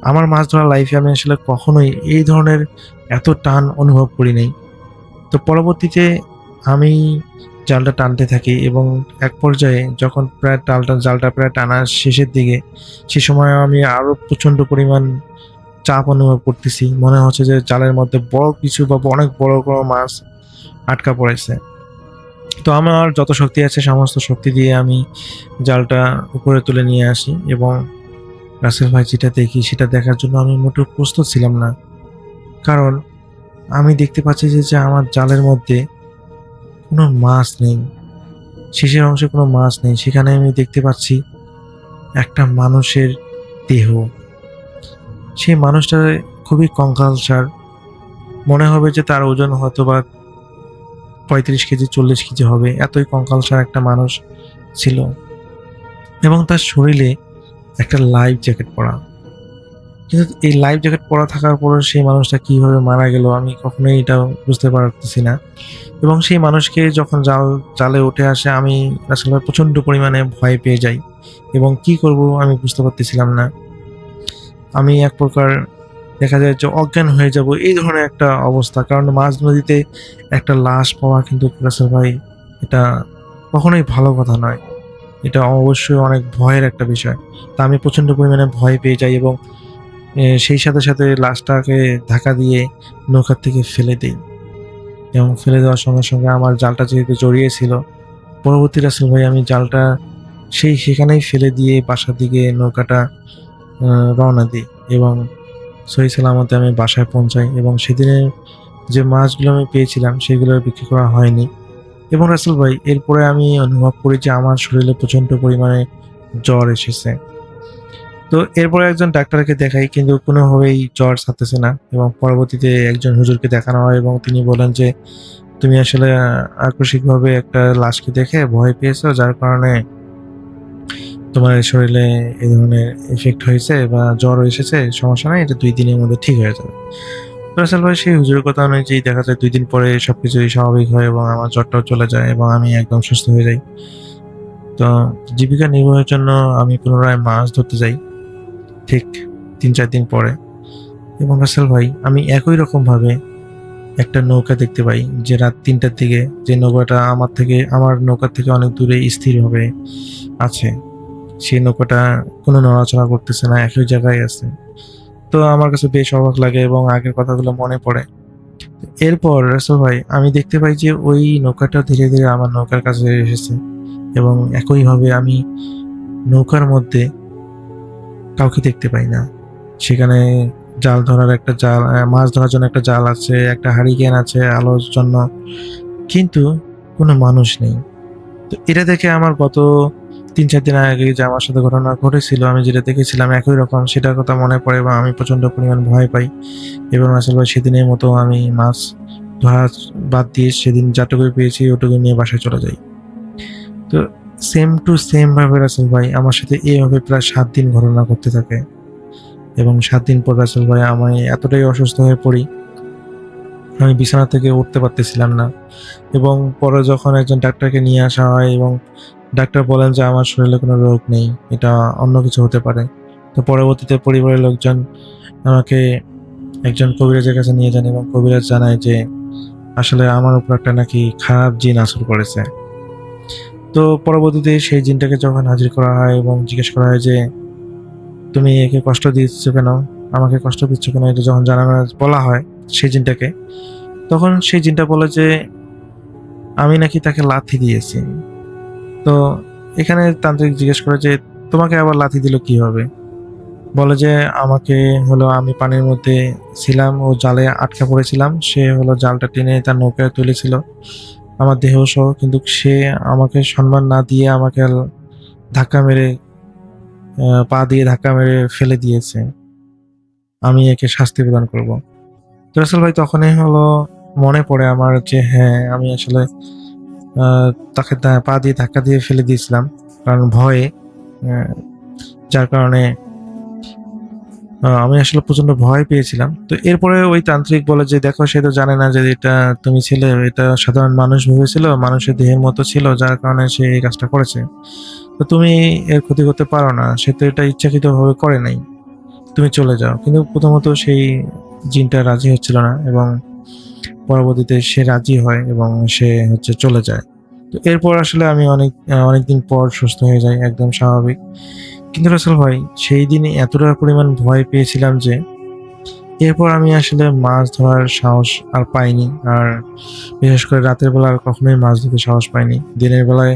আমার মাছ ধরার লাইফে আমি আসলে কখনোই এই ধরনের এত টান অনুভব করি নাই। তো পরবর্তীতে আমি জালটা টানতে থাকি এবং এক পর্যায়ে যখন প্রায় জালটা প্রায় টানার শেষের দিকে, সে সময় আমি আরো প্রচন্ড পরিমাণ চাপ অনুভব করতেছি। মনে হচ্ছে যে জালের মধ্যে বড় কিছু বা অনেক বড় বড় মাছ আটকা পড়েছে। তো আমার যত শক্তি আছে সমস্ত শক্তি দিয়ে আমি জালটা উপরে তুলে নিয়ে আসি এবং রাসেল ভাই যেটা দেখি সেটা দেখার জন্য আমি মোটেও প্রস্তুত ছিলাম না। কারণ আমি দেখতে পাচ্ছি যে আমার জালের মধ্যে কোনো মাছ নেই, শেষের অংশে কোনো মাছ নেই। সেখানে আমি দেখতে পাচ্ছি একটা মানুষের দেহ। সেই মানুষটা খুবই কঙ্কালসার, মনে হবে যে তার ওজন হয়তো বা 35 কেজি 40 কেজি হবে, এতই কঙ্কালসার একটা মানুষ ছিল। এবং তার শরীরে একটা লাইফ জ্যাকেট পরা। কিন্তু এই লাইফ জ্যাকেট পরা থাকার পরও সেই মানুষটা কিভাবে মারা গেল আমি কখনোই এটা বুঝতে পারতেছি না। এবং সেই মানুষকে যখন জালে উঠে আসে আমি আসলে প্রচণ্ড পরিমাণে ভয় পেয়ে যাই এবং কি করব আমি বুঝতে পারতেছিলাম না। আমি এক প্রকার দেখা যায় যে অজ্ঞান হয়ে যাব, এই ধরনের একটা অবস্থা। কারণ মাঝ নদীতে একটা লাশ পাওয়া কিন্তু রাসেল ভাই এটা কখনোই ভালো কথা নয়, এটা অবশ্যই অনেক ভয়ের একটা বিষয়। তা আমি প্রচণ্ড পরিমাণে ভয় পেয়ে যাই এবং সেই সাথে সাথে লাশটাকে ধাক্কা দিয়ে নৌকার থেকে ফেলে দিই। এবং ফেলে দেওয়ার সঙ্গে সঙ্গে আমার জালটা যেহেতু জড়িয়েছিল, পরবর্তী রাসেল ভাই আমি জালটা সেখানেই ফেলে দিয়ে বাসার দিকে নৌকাটা রওনা দিই এবং সহি সালামতে আমি বাসায় পৌঁছাই। এবং সেদিনের যে মাছগুলো আমি পেয়েছিলাম সেগুলো বিক্রি করা হয়নি। এবং রাসেল ভাই এরপরে আমি অনুভব করি যে আমার শরীরে প্রচণ্ড পরিমাণে জ্বর এসেছে। তো এরপরে একজন ডাক্তারকে দেখাই কিন্তু কোনোভাবেই জ্বর ছাড়তেছে না। এবং পরবর্তীতে একজন হুজুরকে দেখানো হয় এবং তিনি বলেন যে তুমি আসলে আকস্মিকভাবে একটা লাশকে দেখে ভয় পেয়েছো, যার কারণে তোমার শরীরে এই ধরনের এফেক্ট হয়েছে বা জ্বর এসেছে, সমস্যা নাই, এটা 2 দিনের মধ্যে ঠিক হয়ে যাবে। রাসেল ভাই সেই হুজুরের কথা অনুযায়ী দেখা যায় 2 দিন পরে সবকিছুই স্বাভাবিক হয় এবং আমার জ্বরটাও চলে যায় এবং আমি একদম সুস্থ হয়ে যাই। তো জীবিকা নির্বাহের জন্য আমি পুনরায় মাছ ধরতে যাই ঠিক 3-4 দিন পরে। এবং রাসেল ভাই আমি একই রকম ভাবে একটা নৌকা দেখতে পাই যে রাত 3টার দিকে, যে নৌকাটা আমার নৌকার থেকে অনেক দূরে স্থিরভাবে আছে। সেই নৌকাটা কোনো নড়াচড়া করতেছে না, একই জায়গায় আছে। তো আমার কাছে বেশ অবাক লাগে এবং আগের কথাগুলো মনে পড়ে। এরপর রাসেল ভাই আমি দেখতে পাই যে ওই নৌকাটা ধীরে ধীরে আমার নৌকার কাছে এসেছে এবং একইভাবে আমি নৌকার মধ্যে কাউকে দেখতে পাই না। সেখানে জাল ধরার একটা জাল, মাছ ধরার জন্য একটা জাল আছে, একটা হারিকেন আছে আলোর জন্য, কিন্তু কোনো মানুষ নেই। তো এটা দেখে আমার গত 3-4 দিন আগে যে আমার সাথে ঘটনা ঘটেছিল, আমি যেটা দেখেছিলাম একই রকম, সেটার কথা মনে পড়ে এবং আমি প্রচণ্ড পরিমাণ ভয় পাই। এবং আসলে সেদিনের মতো আমি মাছ ধরা বাদ দিয়ে সেদিন যতটুকু পেয়েছি ওটুকু নিয়ে বাসায় চলে যাই। তো সেম টু সেম ভাবে রাসেল ভাই আমার সাথে এইভাবে প্রায় 7 দিন ঘটনা ঘটতে থাকে। এবং 7 দিন পর রাসেল ভাই আমি এতটাই অসুস্থ হয়ে পড়ি, আমি বিছানা থেকে উঠতে পারতেছিলাম না। এবং পরে যখন একজন ডাক্তারকে নিয়ে আসা হয় এবং ডাক্তার বলেন যে আমার শরীরে কোনো রোগ নেই, এটা অন্য কিছু হতে পারে। তো পরবর্তীতে পরিবারের লোকজন আমাকে একজন কবিরাজের কাছে নিয়ে যান এবং কবিরাজ জানায় যে আসলে আমার উপর একটা নাকি খারাপ জিন আসর করেছে। তো পরবর্তীতে সেই জিনটাকে যখন হাজির করা হয় এবং জিজ্ঞেস করা হয় যে তুমি একে কষ্ট দিচ্ছ কেন, আমাকে কষ্ট দিচ্ছ কেন, এটা যখন বলা হয় সেই জিনটাকে, তখন সেই জিনটা বলে যে আমি নাকি তাকে লাথি দিয়েছি। তো এখানে তান্ত্রিক জিজ্ঞেস করে যে তোমাকে আবার লাথি দিল কিভাবে? বলে যে আমাকে হলো আমি পানির মধ্যে ছিলাম, ও জালে আটকা পড়েছিলাম, সে হলো জালটা টেনে তার নৌকায় তুলেছিল আমার দেহ সহ, কিন্তু সে আমাকে সম্মান না দিয়ে আমাকে ধাক্কা মেরে পা দিয়ে ধাক্কা মেরে ফেলে দিয়েছে, আমি একে শাস্তি প্রদান করব। তো রাসেল ভাই তখনই হলো মনে পড়ে আমার যে হ্যাঁ আমি আসলে তাকে পা দিয়ে ধাক্কা দিয়ে ফেলে দিয়েছিলাম কারণ ভয়ে, যার কারণে আমি আসলে প্রচন্ড ভয় পেয়েছিলাম। তো এরপরে ওই তান্ত্রিক বলে যে দেখো সে তো জানে না যে এটা তুমি ছিলে, এটা সাধারণ মানুষ ভেবেছিল, মানুষের দেহের মতো ছিল, যার কারণে সে এই কাজটা করেছে। তো তুমি এর ক্ষতি করতে পারো না, সে তো এটা ইচ্ছাকৃতভাবে করে নাই, তুমি চলে যাও। কিন্তু প্রথমত সেই জিনটা রাজি হচ্ছিল না এবং পরবর্তীতে সে রাজি হয় এবং সে চলে যায়। তো এরপর আসলে আমি অনেকদিন পর সুস্থ হয়ে যাই, একদম স্বাভাবিক। কিন্তু রাসেল ভাই সেই দিনে এতটা পরিমাণ ভয় পেয়েছিলাম যে এরপর আমি আসলে মাছ ধরার সাহস আর পাইনি, আর বিশেষ করে রাতের বেলা আর কখনোই মাছ ধরতে সাহস পাইনি। দিনের বেলায়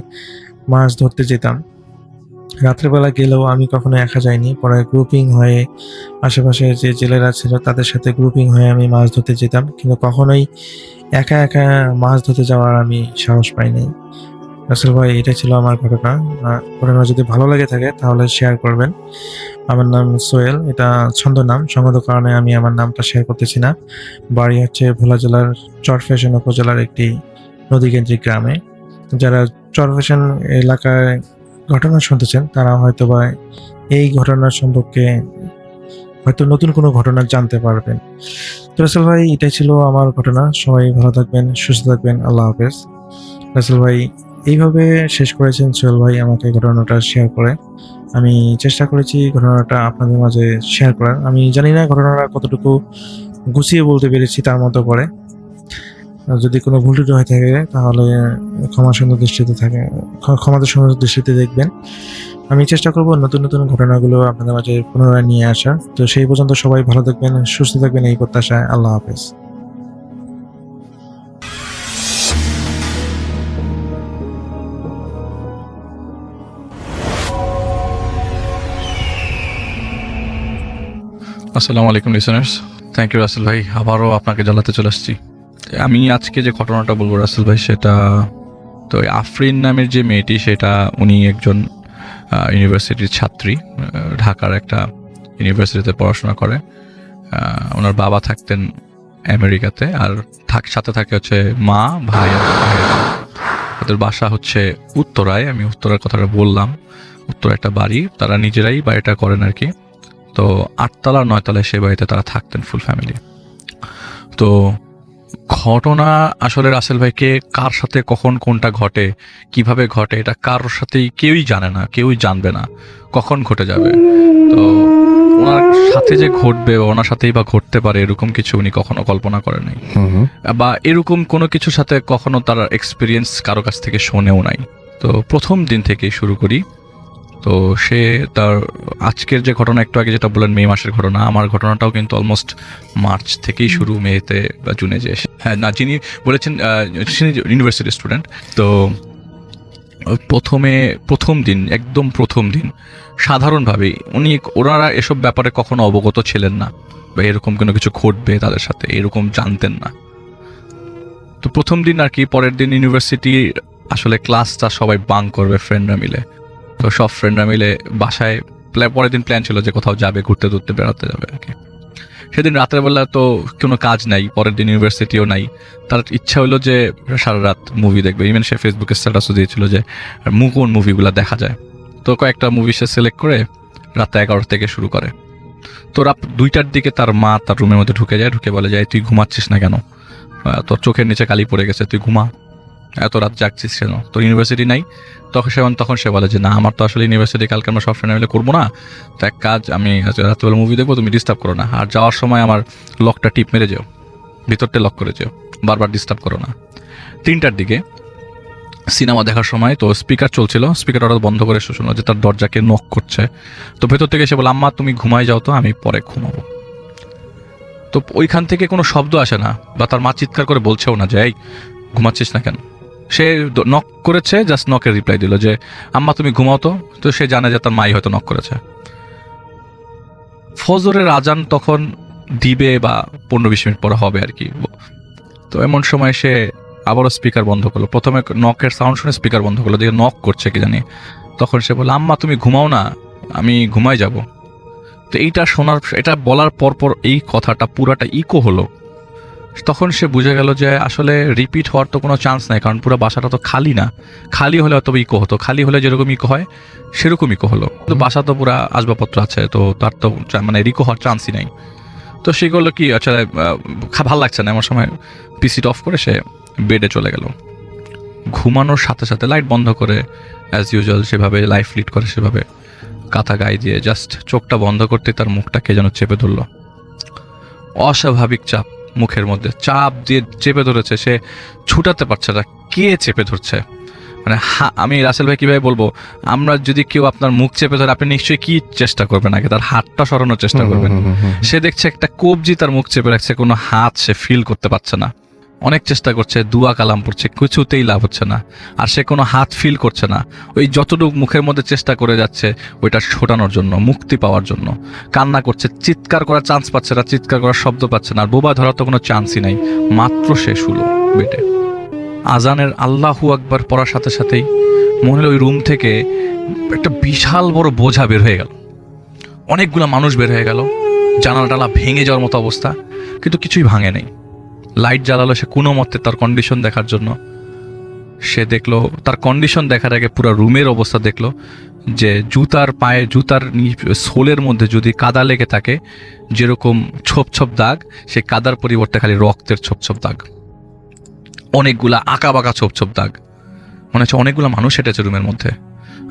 মাছ ধরতে যেতাম, রাতের বেলা গেলেও আমি কখনো একা যাইনি, পরে গ্রুপিং হয়ে আশেপাশে যে জেলেরা ছিল তাদের সাথে গ্রুপিং হয়ে আমি মাছ ধরতে যেতাম, কিন্তু কখনোই একা একা মাছ ধরতে যাওয়ার আমি সাহস পাইনি। রাসেল ভাই, এটা ছিল আমার ঘটনা। ঘটনা যদি ভালো লেগে থাকে তাহলে শেয়ার করবেন। আমার নাম সোহেল, এটা ছন্দ নাম, সঙ্গত কারণে আমি আমার নামটা শেয়ার করতেছি না। বাড়ি হচ্ছে ভোলা জেলার চরফ্যাশন উপজেলার একটি নদীকেন্দ্রিক গ্রামে। যারা চরফ্যাশন এলাকায় ঘটনা শুনতেছেন তারা হয়তো বা এই ঘটনার সম্পর্কে হয়তো নতুন কোনো ঘটনা জানতে পারবেন। তো রাসেল ভাই, এটাই ছিল আমার ঘটনা। সবাই ভালো থাকবেন, সুস্থ থাকবেন। আল্লাহ হাফেজ। রাসেল ভাই এইভাবে শেষ করেছেন সোহেল ভাই আমাকে ঘটনাটা শেয়ার করে। আমি চেষ্টা করেছি ঘটনাটা আপনাদের মাঝে শেয়ার করার। আমি জানি না ঘটনাটা কতটুকু গুছিয়ে বলতে পেরেছি তার মতো করে। আর যদি কোনো ভুল ত্রুটি হয়ে থাকে তাহলে ক্ষমার সুন্দর দৃষ্টিতে দেখবেন। আমি চেষ্টা করব নতুন নতুন ঘটনাগুলো আপনাদের মাঝে পুনরায় নিয়ে আসার। তো সেই পর্যন্ত সবাই ভালো থাকবেন, সুস্থ থাকবেন এই প্রত্যাশায়। আল্লাহ হাফেজ। আসসালামু আলাইকুম লিসেনার্স, থ্যাংক ইউ রাসেল ভাই, আবারও আপনাকে জ্বালাতে চলে আসছি। আমি আজকে যে ঘটনাটা বলবো রাসেল ভাই, সেটা তো আফরিন নামের যে মেয়েটি, সেটা উনি একজন ইউনিভার্সিটির ছাত্রী, ঢাকার একটা ইউনিভার্সিটিতে পড়াশোনা করে। ওনার বাবা থাকতেন আমেরিকাতে, আর সাথে থাকে হচ্ছে মা, ভাই আর ভাই। ওদের বাসা হচ্ছে উত্তরায়। আমি উত্তরার কথাটা বললাম, উত্তরা একটা বাড়ি, তারা নিজেরাই বাড়িটা করেন আর কি। তো 8তলা 9তলায় সেই বাড়িতে তারা থাকতেন ফুল ফ্যামিলি। তো ঘটনা আসলে রাসেল ভাইকে কার সাথে কখন কোনটা ঘটে, কিভাবে ঘটে, এটা কারোর সাথেই কেউই জানে না, কেউই জানবে না কখন ঘটে যাবে। তো ওনার সাথে যে ঘটবে, ওনার সাথেই বা ঘটতে পারে এরকম কিছু উনি কখনো কল্পনা করেন নাই, বা এরকম কোনো কিছুর সাথে কখনো তার এক্সপিরিয়েন্স কারো কাছ থেকে শোনেও নাই। তো প্রথম দিন থেকেই শুরু করি। তো সে তার আজকের যে ঘটনা, একটু আগে যেটা বললেন মে মাসের ঘটনা, আমার ঘটনাটাও কিন্তু অলমোস্ট মার্চ থেকেই শুরু, মেতে বা জুনে যে, হ্যাঁ না, যিনি বলেছেন তিনি ইউনিভার্সিটি স্টুডেন্ট। তো প্রথম দিন, একদম প্রথম দিন সাধারণভাবেই ওনারা এসব ব্যাপারে কখনো অবগত ছিলেন না, বা এরকম কোনো কিছু ঘটবে তাদের সাথে এরকম জানতেন না। তো প্রথম দিন আর কি, পরের দিন ইউনিভার্সিটি আসলে ক্লাসটা সবাই বাঙ্ক করবে ফ্রেন্ডরা মিলে। তো সব ফ্রেন্ডরা মিলে বাসায়, পরের দিন প্ল্যান ছিল যে কোথাও যাবে, ঘুরতে ঘুরতে বেড়াতে যাবে আর কি। সেদিন রাতের বেলা তো কোনো কাজ নাই, পরের দিন ইউনিভার্সিটিও নাই। তার ইচ্ছা হলো যে সারা রাত মুভি দেখবে। ইভেন সে ফেসবুকে স্ট্যাটাসও দিয়েছিল যে কোন মুভিগুলো দেখা যায়। তো কয়েকটা মুভি সে সিলেক্ট করে রাত 11 থেকে শুরু করে। তো রাত 2টার দিকে তার মা তার রুমের মধ্যে ঢুকে যায়, ঢুকে বলে যায়, তুই ঘুমাচ্ছিস না কেন? তোর চোখের নিচে কালি পড়ে গেছে, তুই ঘুমা, এত রাত জাগছিস কেন? তোর ইউনিভার্সিটি নাই? তখন সে বলে যে না, আমার তো আসলে ইউনিভার্সিটি কালকে আমরা সব ফ্রেন্ড মিলে করবো না, তো এক কাজ, আমি রাত্রেবেলা মুভি দেখবো, তুমি ডিস্টার্ব করো না, আর যাওয়ার সময় আমার লকটা টিপ মেরে যেও, ভিতরটা লক করে যেও, বারবার ডিস্টার্ব করো না। 3টার দিকে সিনেমা দেখার সময় তো স্পিকার চলছিল, স্পিকার ওরা বন্ধ করে শুনলো যে তার দরজাকে নক করছে। তো ভেতর থেকে এসে বলে, আম্মা তুমি ঘুমাই যাও তো, আমি পরে ঘুমাবো। তো ওইখান থেকে কোনো শব্দ আসে না, বা তার মা চিৎকার করে বলছেও না যে এই ঘুমাচ্ছিস না কেন। সে নক করেছে, জাস্ট নকের রিপ্লাই দিল যে আম্মা তুমি ঘুমাও তো। তো সে জানে যে তার মাই হয়তো নক করেছে। ফজরের আজান তখন দিবে বা 15-20 মিনিট পরে হবে আর কি। তো এমন সময় সে আবারও স্পিকার বন্ধ করলো। প্রথমে নকের সাউন্ড শুনে স্পিকার বন্ধ করলো, দেখে নক করছে কি জানি। তখন সে বলল, আম্মা তুমি ঘুমাও না, আমি ঘুমাই যাব। তো এটা বলার পরপর এই কথাটা পুরাটা ইকো হলো। তখন সে বুঝে গেল যে আসলে রিপিট হওয়ার তো কোনো চান্স নাই, কারণ পুরো বাসাটা তো খালি না। খালি হলে হয়তো ইকো হতো, খালি হলে যেরকম ইকো হয় সেরকম ইকো হলো। তো বাসা তো পুরো আসবাবপত্র আছে, তো তার তো মানে রিকো হওয়ার চান্সই নাই। তো সে করলো কি, আচ্ছা ভাল লাগছে না, এমন সময় পিসিটা অফ করে সে বেডে চলে গেল। ঘুমানোর সাথে সাথে লাইট বন্ধ করে অ্যাজ ইউজুয়াল সেভাবে লাইফ লিড করে, সেভাবে কাঁথা গায়ে দিয়ে জাস্ট চোখটা বন্ধ করতে তার মুখটা কে যেন চেপে ধরলো। অস্বাভাবিক চাপ মুখের মধ্যে, চাপ দিয়ে চেপে ধরেছে, সে ছুটাতে পারছে না। কে চেপে ধরছে? মানে আমি রাসেল ভাই কিভাবে বলবো, আমরা যদি কেউ আপনার মুখ চেপে ধরে আপনি নিশ্চয়ই কি চেষ্টা করবেন, আগে তার হাতটা সরানোর চেষ্টা করবেন। সে দেখছে একটা কবজি তার মুখ চেপে রাখছে, কোনো হাত সে ফিল করতে পারছে না, অনেক চেষ্টা করছে, দুয়া কালাম পড়ছে, কিছুতেই লাভ হচ্ছে না, আর সে কোনো হাত ফিল করছে না। ওই যতটুকু মুখের মধ্যে চেষ্টা করে যাচ্ছে ওইটা ছোটানোর জন্য, মুক্তি পাওয়ার জন্য কান্না করছে, চিৎকার করার চান্স পাচ্ছে না, চিৎকার করার শব্দ পাচ্ছে না, আর বোবা ধরার তো কোনো চান্সই নাই। মাত্র সে শুলো বেটে আজানের আল্লাহু আকবার পড়ার সাথে সাথেই মনে হলো ওই রুম থেকে একটা বিশাল বড় বোঝা বের হয়ে গেল, অনেকগুলো মানুষ বের হয়ে গেল, জানালা টালা ভেঙে যাওয়ার মতো অবস্থা, কিন্তু কিছুই ভাঙে নেই। লাইট জ্বালালো সে কোনো মতে তার কন্ডিশন দেখার জন্য। সে দেখলো তার কন্ডিশন দেখার আগে পুরো রুমের অবস্থা দেখলো, যে জুতার পায়ে, জুতার সোলের মধ্যে যদি কাদা লেগে থাকে যেরকম ছোপ ছোপ দাগ, সে কাদার পরিবর্তে খালি রক্তের ছোপ ছোপ দাগ, অনেকগুলা আঁকা বাঁকা ছোপ ছোপ দাগ, মনে হচ্ছে অনেকগুলো মানুষ হেঁটেছে রুমের মধ্যে।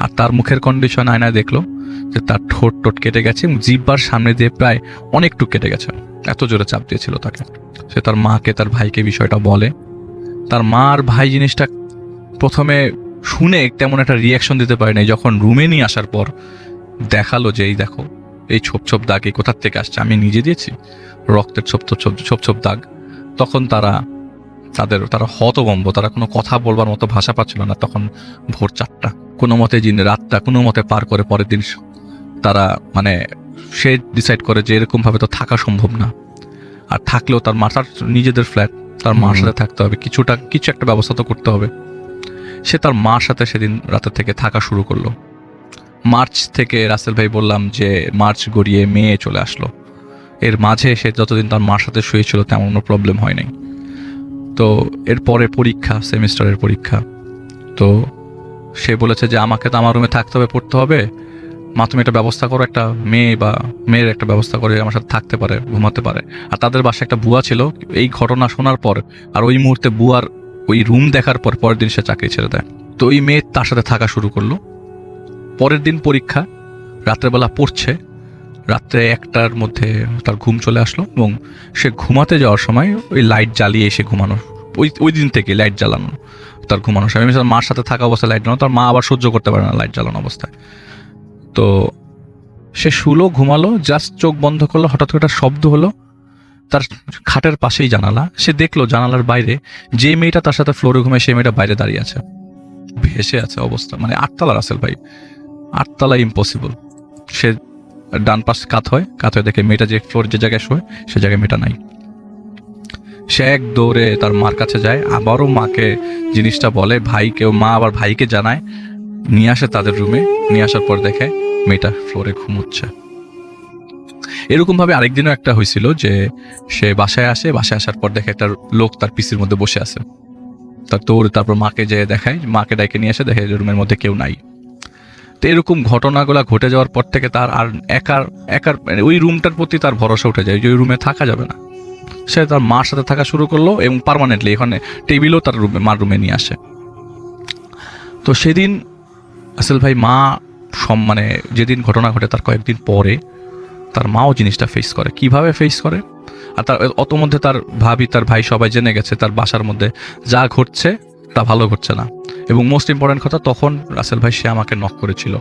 আর তার মুখের কন্ডিশন আয়নায় দেখলো যে তার ঠোঁট টোট কেটে গেছে, জিহ্বার সামনে দিয়ে প্রায় অনেকটুকু কেটে গেছে, এত জোরে চাপ দিয়েছিল তাকে। সে তার মাকে, তার ভাইকে বিষয়টা বলে। তার মা আর ভাই জিনিসটা প্রথমে শুনে তেমন একটা রিয়াকশন দিতে পারে নাই। যখন রুমে নিয়ে আসার পর দেখালো যে এই দেখো এই ছোপ ছোপ দাগ এই কোথার থেকে আসছে, আমি নিজে দিয়েছি রক্তের ছোপ ছোপ ছোপ দাগ, তখন তারা হতভম্ব, তারা কোনো কথা বলবার মতো ভাষা পাচ্ছিল না। তখন ভোর 4টা, কোনো মতে রাতটা কোনো মতে পার করে পরের দিন তারা মানে সে ডিসাইড করে যে এরকম ভাবে তো থাকা সম্ভব না, আর থাকলেও তার মাথার নিজেদের ফ্ল্যাট, তার মার সাথে থাকতে হবে, কিছু একটা ব্যবস্থা তো করতে হবে। সে তার মার সাথে সেদিন রাতের থেকে থাকা শুরু করলো। মার্চ থেকে রাসেল ভাই বললাম যে মার্চ গড়িয়ে মে চলে আসলো, এর মাঝে সে যতদিন তার মার সাথে শুয়েছিল তেমন কোনো প্রবলেম হয় নাই। তো এরপরে পরীক্ষা, সেমিস্টারের পরীক্ষা, তো সে বলেছে যে আমাকে তো আমার রুমে থাকতে হবে, পড়তে হবে, মা তুমি একটা ব্যবস্থা করো, একটা মেয়ের একটা ব্যবস্থা করে আমার সাথে থাকতে পারে, ঘুমাতে পারে। আর তাদের বাসায় একটা বুয়া ছিল। এই ঘটনা শোনার পর আর ওই মুহূর্তে বুয়ার ওই রুম দেখার পর পরের দিন সে চাকরি ছেড়ে দেয়। তো ওই মেয়ে তার সাথে থাকা শুরু করলো। পরের দিন পরীক্ষা, রাত্রেবেলা পড়ছে, রাত্রে 1টার মধ্যে তার ঘুম চলে আসলো এবং সে ঘুমাতে যাওয়ার সময় ওই লাইট জ্বালিয়ে এসে ঘুমানো, ওই দিন থেকে লাইট জ্বালানো তার ঘুমানোর সময়। মার সাথে থাকা অবস্থায় লাইট জ্বালানো, তার মা আবার সহ্য করতে পারে না লাইট জ্বালানো অবস্থায়। তো সে শুলো, ঘুমালো, জাস্ট চোখ বন্ধ করলো, হঠাৎ করে একটা শব্দ হলো তার খাটের পাশেই জানালা। সে দেখলো জানালার বাইরে যে মেয়েটা তার সাথে ফ্লোরে ঘুমায় সেই মেয়েটা বাইরে দাঁড়িয়ে আছে, ভেসে আছে অবস্থা। মানে 8তলা রাসেল ভাই, 8তলা ইম্পসিবল। সে ডান পাশ কাত হয়ে দেখে মেয়েটা যে ফ্লোর যে জায়গায় শোয় সে জায়গায় মেয়েটা নাই। সে এক দৌড়ে তার মার কাছে যায়, আবারও মাকে জিনিসটা বলে, মা আবার ভাইকে জানায়, নিয়ে আসে তাদের রুমে। নিয়ে আসার পর দেখে মেয়েটা ফ্লোরে ঘুমোচ্ছে। এরকম ভাবে আরেকদিনও একটা হয়েছিল যে সে বাসায় আসার পর দেখে একটা লোক তার পিসির মধ্যে বসে আছে। তারপর মাকে যেয়ে দেখায়, মাকে ডাইকে নিয়ে এসে দেখে রুমের মধ্যে কেউ নাই। তো এরকম ঘটনাগুলা ঘটে যাওয়ার পর থেকে তার আর একার ওই রুমটার প্রতি তার ভরসা উঠে যায়, যে ওই রুমে থাকা যাবে না। সে তার মার সাথে থাকা শুরু করলো এবং পার্মানেন্টলি এখানে টেবিলও তার মার রুমে নিয়ে আসে। তো সেদিন আসল ভাই মা মানে যেদিন ঘটনা ঘটে তার কয়েকদিন পরে তার মাও জিনিসটা ফেস করে। কিভাবে ফেস করে? আর তার অত মধ্যে তার ভাই সবাই জেনে গেছে তার বাসার মধ্যে যা ঘটছে তা ভালো ঘটছে না। এবং মোস্ট ইম্পর্টেন্ট কথা, তখন রাসেল ভাই সে আমাকে নক করেছিল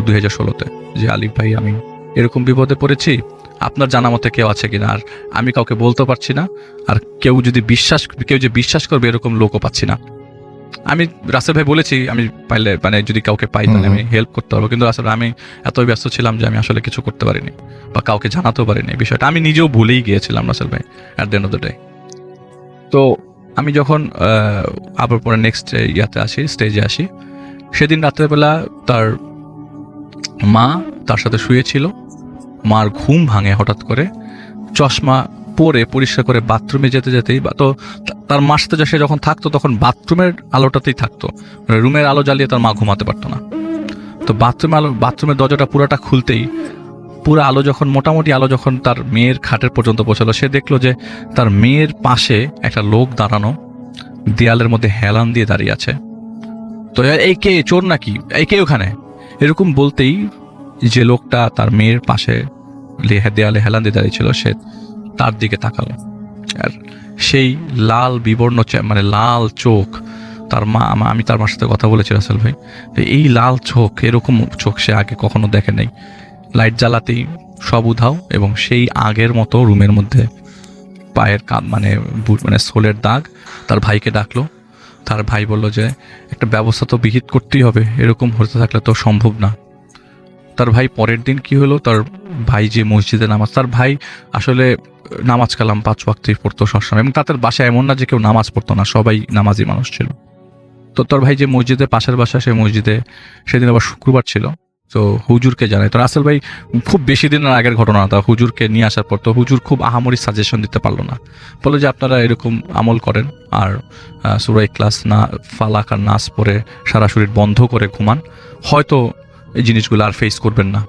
2016-তে যে আলিফ ভাই আমি এরকম বিপদে পড়েছি, আপনার জানা মতে কেউ আছে কিনা। আর আমি কাউকে বলতে পারছি না, আর কেউ যে বিশ্বাস করবে এরকম লোকও পাচ্ছি না। আমি রাসেল ভাই বলেছি আমি পাইলে মানে যদি কাউকে পাই তাহলে আমি হেল্প করতে পারবো, কিন্তু আসলে আমি এতই ব্যস্ত ছিলাম যে আমি আসলে কিছু করতে পারিনি বা কাউকে জানাতেও পারিনি বিষয়টা। আমি নিজেও ভুলেই গিয়েছিলাম রাসেল ভাই at the end of the day. তো আমি যখন আবার পরে নেক্সট স্টেজে আসি, সেদিন রাত্রেবেলা তার মা তার সাথে শুয়েছিল। মার ঘুম ভাঙে হঠাৎ করে, চশমা পরে পরিষ্কার করে বাথরুমে যেতেই তো তার মার সাথে সে যখন থাকতো তখন বাথরুমের আলোটাতেই থাকতো, মানে রুমের আলো জ্বালিয়ে তার মা ঘুমাতে পারতো না। তো বাথরুমের দরজাটা পুরোটা খুলতেই পুরো আলো যখন মোটামুটি আলো যখন তার মেয়ের খাটের পর্যন্ত পৌঁছালো, সে দেখলো যে তার মেয়ের পাশে একটা লোক দাঁড়ানো, দেয়ালের মধ্যে হেলান দিয়ে দাঁড়িয়ে আছে। তো এই কে, চোর নাকি, এই কে ওখানে, এরকম বলতেই যে লোকটা তার মেয়ের পাশে দেয়ালে হেলান দিয়ে দাঁড়িয়েছিল সে তার দিকে তাকালো। আর সেই লাল বিবর্ণ মানে লাল চোখ, তার মা আমি তার মার সাথে কথা বলেছি রাসেল ভাই, এই লাল চোখ, এরকম চোখ সে আগে কখনো দেখে নাই। লাইট জ্বালাতেই সব উধাও, এবং সেই আগের মতো রুমের মধ্যে পায়ের মানে সোলের দাগ। তার ভাইকে ডাকলো, তার ভাই বলল যে একটা ব্যবস্থা তো বিহিত করতেই হবে, এরকম হতে থাকলে তো সম্ভব না। তার ভাই পরের দিন কি হলো, তার ভাই যে মসজিদে নামাজ, তার ভাই আসলে নামাজ কালাম 5 ওয়াক্তই পড়তো সবসময়, এবং তাদের বাসায় এমন না যে কেউ নামাজ পড়তো না, সবাই নামাজি মানুষ ছিল। তো তার ভাই যে মসজিদে, পাশের বাসা, সেই মসজিদে সেদিন আবার শুক্রবার ছিল, তো হুজুরকে জানায়। তো রাসেল ভাই খুব বেশি দিনের আগের ঘটনা, তা হুজুরকে নিয়ে আসার পর তো হুজুর খুব আহামরি সাজেশন দিতে পারলো না, বললো যে আপনারা এরকম আমল করেন আর সূরা ইখলাস না, ফালাক আর নাস পরে সারা শরীর বন্ধ করে ঘুমান, হয়তো এই জিনিসগুলো আর ফেস করবেন না।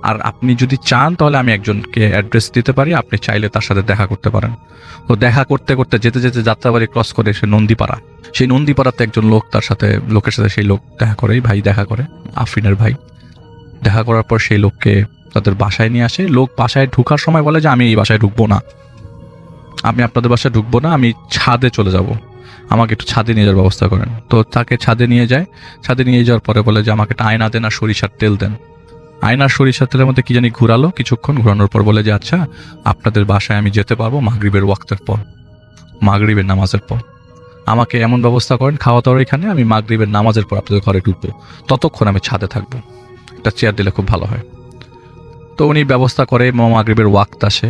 আর আপনি যদি চান তাহলে আমি একজনকে অ্যাড্রেস দিতে পারি, আপনি চাইলে তার সাথে দেখা করতে পারেন। তো দেখা করতে করতে যেতে যেতে যাত্রাবাড়ি ক্রস করে সে নন্দীপাড়া, সেই নন্দীপাড়াতে একজন লোকের সাথে সেই লোক দেখা করে, ভাই দেখা করে, আফরিনের ভাই। দেখা করার পর সেই লোককে তাদের বাসায় নিয়ে আসে। লোক বাসায় ঢুকার সময় বলে যে আমি এই বাসায় ঢুকবো না, আমি আপনাদের বাসায় ঢুকবো না, আমি ছাদে চলে যাব, আমাকে একটু ছাদে নিয়ে যাওয়ার ব্যবস্থা করেন। তো তাকে ছাদে নিয়ে যায়। ছাদে নিয়ে যাওয়ার পরে বলে যে আমাকে একটা আয়না দেন আর সরিষার তেল দেন। আয়নার সরিষার তেলের মধ্যে কি জানি ঘুরালো, কিছুক্ষণ ঘুরানোর পর বলে যে আচ্ছা, আপনাদের বাসায় আমি যেতে পারবো মাগরিবের ওয়াক্তের পর, মাগরিবের নামাজের পর। আমাকে এমন ব্যবস্থা করেন, খাওয়া দাওয়ার এখানে, আমি মাগরিবের নামাজের পর আপনাদের ঘরে ঢুকবো, ততক্ষণ আমি ছাদে থাকবো, একটা চেয়ার দিলে খুব ভালো হয়। তো উনি ব্যবস্থা করে, মাগরিবের ওয়াক্ত আসে।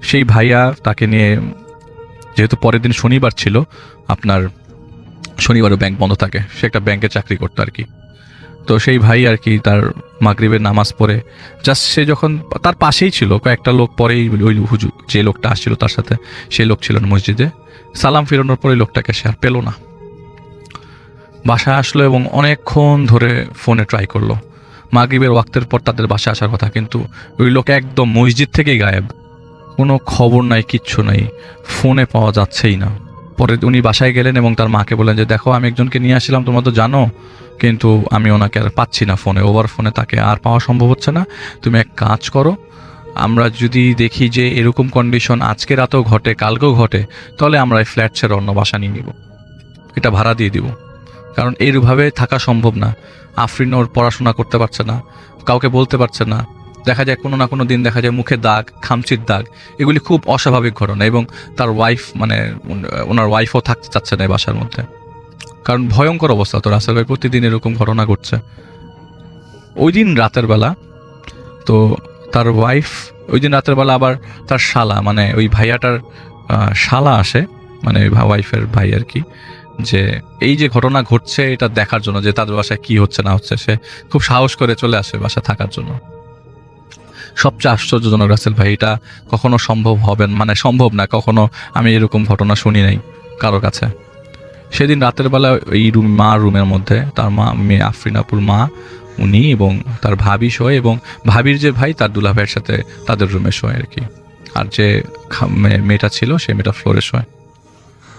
সেই ভাইয়া তাকে নিয়ে, যেহেতু পরের দিন শনিবার ছিল, আপনার শনিবারও ব্যাংক বন্ধ থাকে, সে একটা ব্যাংকে চাকরি করতো আর কি। তো সেই ভাই আর কি তার মাগরিবের নামাজ পড়ে জাস্ট, সে যখন তার পাশেই ছিল, কয়েকটা লোক পরেই ওই হুজুর যে লোকটা আসছিল তার সাথে, সেই লোক ছিল মসজিদে, সালাম ফিরানোর পরে লোকটাকে সে আর পেল না। বাসায় আসলো এবং অনেকক্ষণ ধরে ফোনে ট্রাই করলো, মাগরিবের ওয়াক্তের পর তাদের বাসায় আসার কথা, কিন্তু ওই লোক একদম মসজিদ থেকেই গায়েব, কোনো খবর নাই, কিচ্ছু নাই, ফোনে পাওয়া যাচ্ছেই না। পরে উনি বাসায় গেলেন এবং তার মাকে বললেন যে দেখো, আমি একজনকে নিয়ে আসছিলাম, তোমরা তো জানো, কিন্তু আমি ওনাকে আর পাচ্ছি না ফোনে, ওভার ফোনে তাকে আর পাওয়া সম্ভব হচ্ছে না। তুমি এক কাজ করো, আমরা যদি দেখি যে এরকম কন্ডিশন আজকে রাতেও ঘটে, কালকেও ঘটে, তাহলে আমরা এই ফ্ল্যাট ছেড়ে অন্য বাসা নিয়ে নিব, এটা ভাড়া দিয়ে দিব। কারণ এইভাবে থাকা সম্ভব না। আফরিন ওর পড়াশোনা করতে পারছে না, কাউকে বলতে পারছে না, দেখা যায় কোনো না কোনো দিন দেখা যায় মুখে দাগ, খামচির দাগ, এগুলি খুব অস্বাভাবিক ঘটনা। এবং তার ওয়াইফ, মানে ওনার ওয়াইফও থাকতে চাচ্ছে না এই বাসার মধ্যে, কারণ ভয়ঙ্কর অবস্থা। তো রাসেল ভাই প্রতিদিন এরকম ঘটনা ঘটছে। ওই দিন রাতের বেলা, তো তার ওয়াইফ ওই দিন রাতের বেলা আবার তার শালা, মানে ওই ভাইয়াটার শালা আসে, মানে ওয়াইফের ভাই আর কি, যে এই যে ঘটনা ঘটছে এটা দেখার জন্য, যে তাদের বাসায় কি হচ্ছে না হচ্ছে। সে খুব সাহস করে চলে আসে বাসায় থাকার জন্য। সবচেয়ে আশ্চর্যজনক রাসেল ভাই, এটা কখনো সম্ভব হবে, মানে সম্ভব না, কখনো আমি এরকম ঘটনা শুনি নাই কারোর কাছে। সেদিন রাতের বেলা এই রুমের মধ্যে তার মা, মেয়ে আফরিনাপুর মা, উনি এবং তার ভাবি শোয়, এবং ভাবির যে ভাই তার দুলা ভাইয়ের সাথে তাদের রুমে শোয় আর কি। আর যে মেয়েটা ছিল সে মেয়েটা ফ্লোরে শোয়।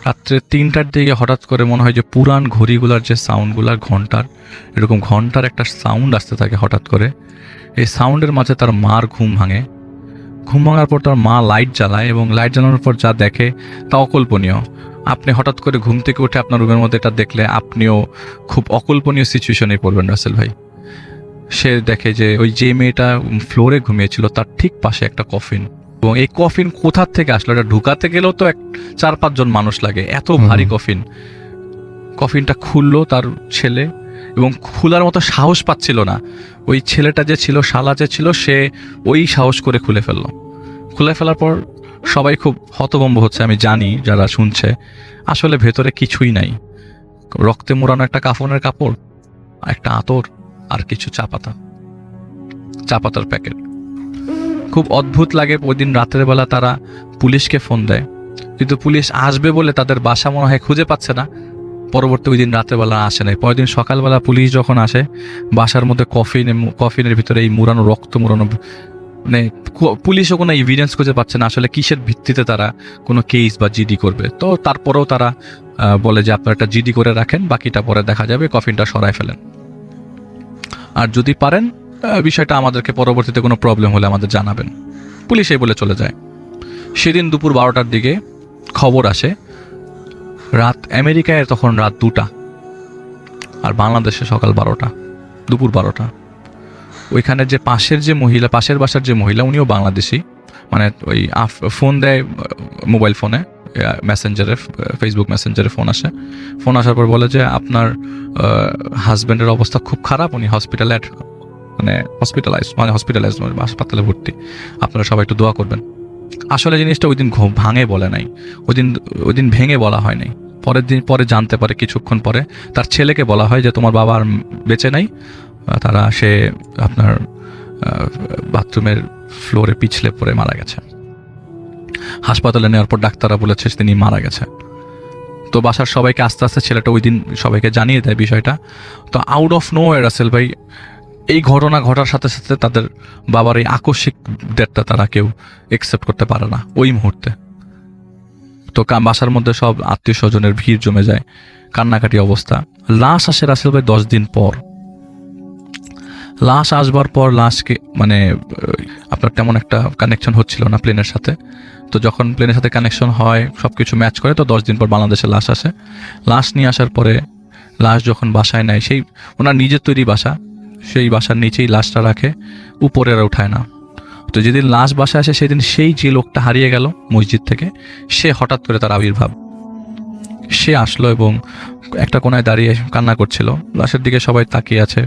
রাত্রে 3টার দিকে হঠাৎ করে মনে হয় যে পুরান ঘড়িগুলার যে সাউন্ডগুলার, ঘন্টার এরকম ঘন্টার একটা সাউন্ড আসতে থাকে হঠাৎ করে। এই সাউন্ডের মাঝে তার মার ঘুম ভাঙে। ঘুম ভাঙার পর তার মা লাইট জ্বালায়, এবং লাইট জ্বালানোর পর যা দেখে তা অকল্পনীয়। আপনি হঠাৎ করে ঘুম থেকে উঠে আপনার রুমের মধ্যে এটা দেখলে আপনিও খুব অকল্পনীয় সিচুয়েশনে পড়বেন রাসেল ভাই। সে দেখে যে ওই যে মেয়েটা ফ্লোরে ঘুমিয়েছিল তার ঠিক পাশে একটা কফিন, এবং এই কফিন কোথার থেকে আসলো, এটা ঢুকাতে গেলেও তো 4-5 জন মানুষ লাগে, এত ভারী কফিন। কফিনটা খুললো তার ছেলে, এবং খোলার মতো সাহস পাচ্ছিল না। ওই ছেলেটা যে ছিল, শালা যে ছিল, সে ওই সাহস করে খুলে ফেললো। খুলে ফেলার পর সবাই খুব হতভম্ব হচ্ছে, আমি জানি যারা শুনছে, আসলে ভেতরে কিছুই নাই, রক্তে মোড়ানো একটা কাফনের কাপড়, একটা আতর, আর কিছু চা পাতার প্যাকেট। খুব অদ্ভুত লাগে। ওই দিন রাতের বেলা তারা পুলিশকে ফোন দেয়, কিন্তু পুলিশ আসবে বলে তাদের বাসা মনে হয় খুঁজে পাচ্ছে না। পরবর্তী ওই দিন রাতের বেলা আসে নাই। পরের দিন সকালবেলা পুলিশ যখন আসে, বাসার মধ্যে কফিনের ভিতরে এই মুড়ানো, রক্ত মুড়ানো, মানে পুলিশও কোনো এভিডেন্স খুঁজে পাচ্ছে না আসলে কিসের ভিত্তিতে তারা কোনো কেস বা জিডি করবে। তো তারপরেও তারা বলে যে আপনারা একটা জিডি করে রাখেন, বাকিটা পরে দেখা যাবে, কফিনটা সরায় ফেলেন, আর যদি পারেন বিষয়টা আমাদেরকে পরবর্তীতে কোনো প্রবলেম হলে আমাদের জানাবেন। পুলিশ এই বলে চলে যায়। সেদিন দুপুর 12টার দিকে খবর আসে, আমেরিকায় তখন রাত 2টা, আর বাংলাদেশে সকাল 12টা, দুপুর 12টা। ওইখানে যে পাশের বাসার যে মহিলা, উনিও বাংলাদেশি, মানে ওই ফোন দেয় মোবাইল ফোনে, মেসেঞ্জারে, ফেসবুক মেসেঞ্জারে ফোন আসে। ফোন আসার পর বলে যে আপনার হাজব্যান্ডের অবস্থা খুব খারাপ, উনি হসপিটালাইজ হাসপাতালে ভর্তি, আপনারা সবাই একটু দোয়া করবেন। আসলে জিনিসটা ওই দিন ভাঙে বলে নাই, ওই দিন ভেঙে বলা হয় নাই। পরে জানতে পারে কিছুক্ষণ পরে, তার ছেলেকে বলা হয় যে তোমার বাবা আর বেঁচে নাই, সে আপনার বাথরুমের ফ্লোরে পিছলে পড়ে মারা গেছে। হাসপাতালে নেওয়ার পর ডাক্তাররা বলেছে তিনি মারা গেছে। তো বাসার সবাইকে আস্তে আস্তে ছেলেটা ওই দিন সবাইকে জানিয়ে দেয় বিষয়টা। তো out of nowhere Rasel ভাই, এই ঘটনা ঘটার সাথে সাথে তাদের বাবার এই আকস্মিক ডেথটা তারা কেউ একসেপ্ট করতে পারে না ওই মুহূর্তে। তো বাসার মধ্যে সব আত্মীয় স্বজনের ভিড় জমে যায়, কান্নাকাটি অবস্থা। লাশ আসে রাসেল ভাই 10 দিন পর। লাশ আসবার পর লাশকে মানে আপনার তেমন একটা কানেকশন হচ্ছিল না প্লেনের সাথে। তো যখন প্লেনের সাথে কানেকশন হয়, সব কিছু ম্যাচ করে, তো 10 দিন পর বাংলাদেশে লাশ আসে। লাশ নিয়ে আসার পরে লাশ যখন বাসায় নেয়, সেই ওনার নিজের তৈরি বাসা, সেই বাসার নিচেই লাশটা রাখে, উপরে আর উঠায় না। তো যেদিন লাশ বাসায় আসে সেদিন সেই যে লোকটা হারিয়ে গেল মসজিদ থেকে, সে হঠাৎ করে তার আবির্ভাব। সে আসলো এবং একটা কোনায় দাঁড়িয়ে কান্না করছিল, লাশের দিকে সবাই তাকিয়ে আছে।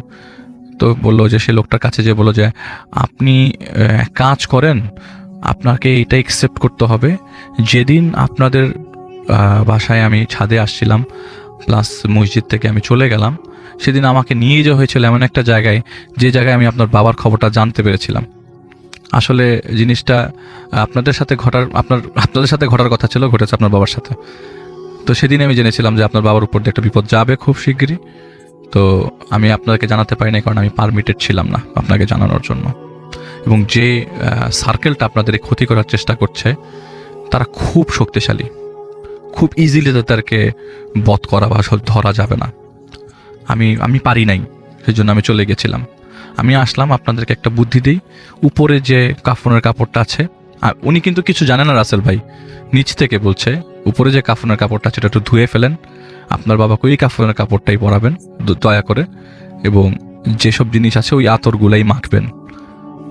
তো বললো যে, সে লোকটার কাছে যে বললো যে আপনি কাজ করেন, আপনাকে এটা একসেপ্ট করতে হবে, যেদিন আপনাদের বাসায় আমি ছাদে আসছিলাম প্লাস মসজিদ থেকে আমি চলে গেলাম, সেদিন আমাকে নিয়ে যাওয়া হয়েছিল এমন একটা জায়গায়, যে জায়গায় আমি আপনার বাবার খবরটা জানতে পেরেছিলাম। আসলে জিনিসটা আপনাদের সাথে ঘটার কথা ছিল, ঘটেছে আপনার বাবার সাথে। তো সেদিন আমি জেনেছিলাম যে আপনার বাবার উপর দিয়ে একটা বিপদ যাবে খুব শিগগিরই। তো আমি আপনাকে জানাতে পারিনি, কারণ আমি পারমিটেড ছিলাম না আপনাকে জানানোর জন্য। এবং যে সার্কেলটা আপনাদের ক্ষতি করার চেষ্টা করছে, তারা খুব শক্তিশালী, খুব ইজিলি তাদেরকে বধ করা বা ধরা যাবে না। আমি পারি নাই, সেই জন্য আমি চলে গেছিলাম। আমি আসলাম আপনাদেরকে একটা বুদ্ধি দিই। উপরে যে কাফনের কাপড়টা আছে, উনি কিন্তু কিছু জানে না রাসেল ভাই, নিচ থেকে বলছে উপরে যে কাফনের কাপড়টা আছে এটা একটু ধুয়ে ফেলেন, আপনার বাবাকে ওই কাফনের কাপড়টাই পরাবেন দয়া করে, এবং যেসব জিনিস আছে ওই আতরগুলাই মাখবেন।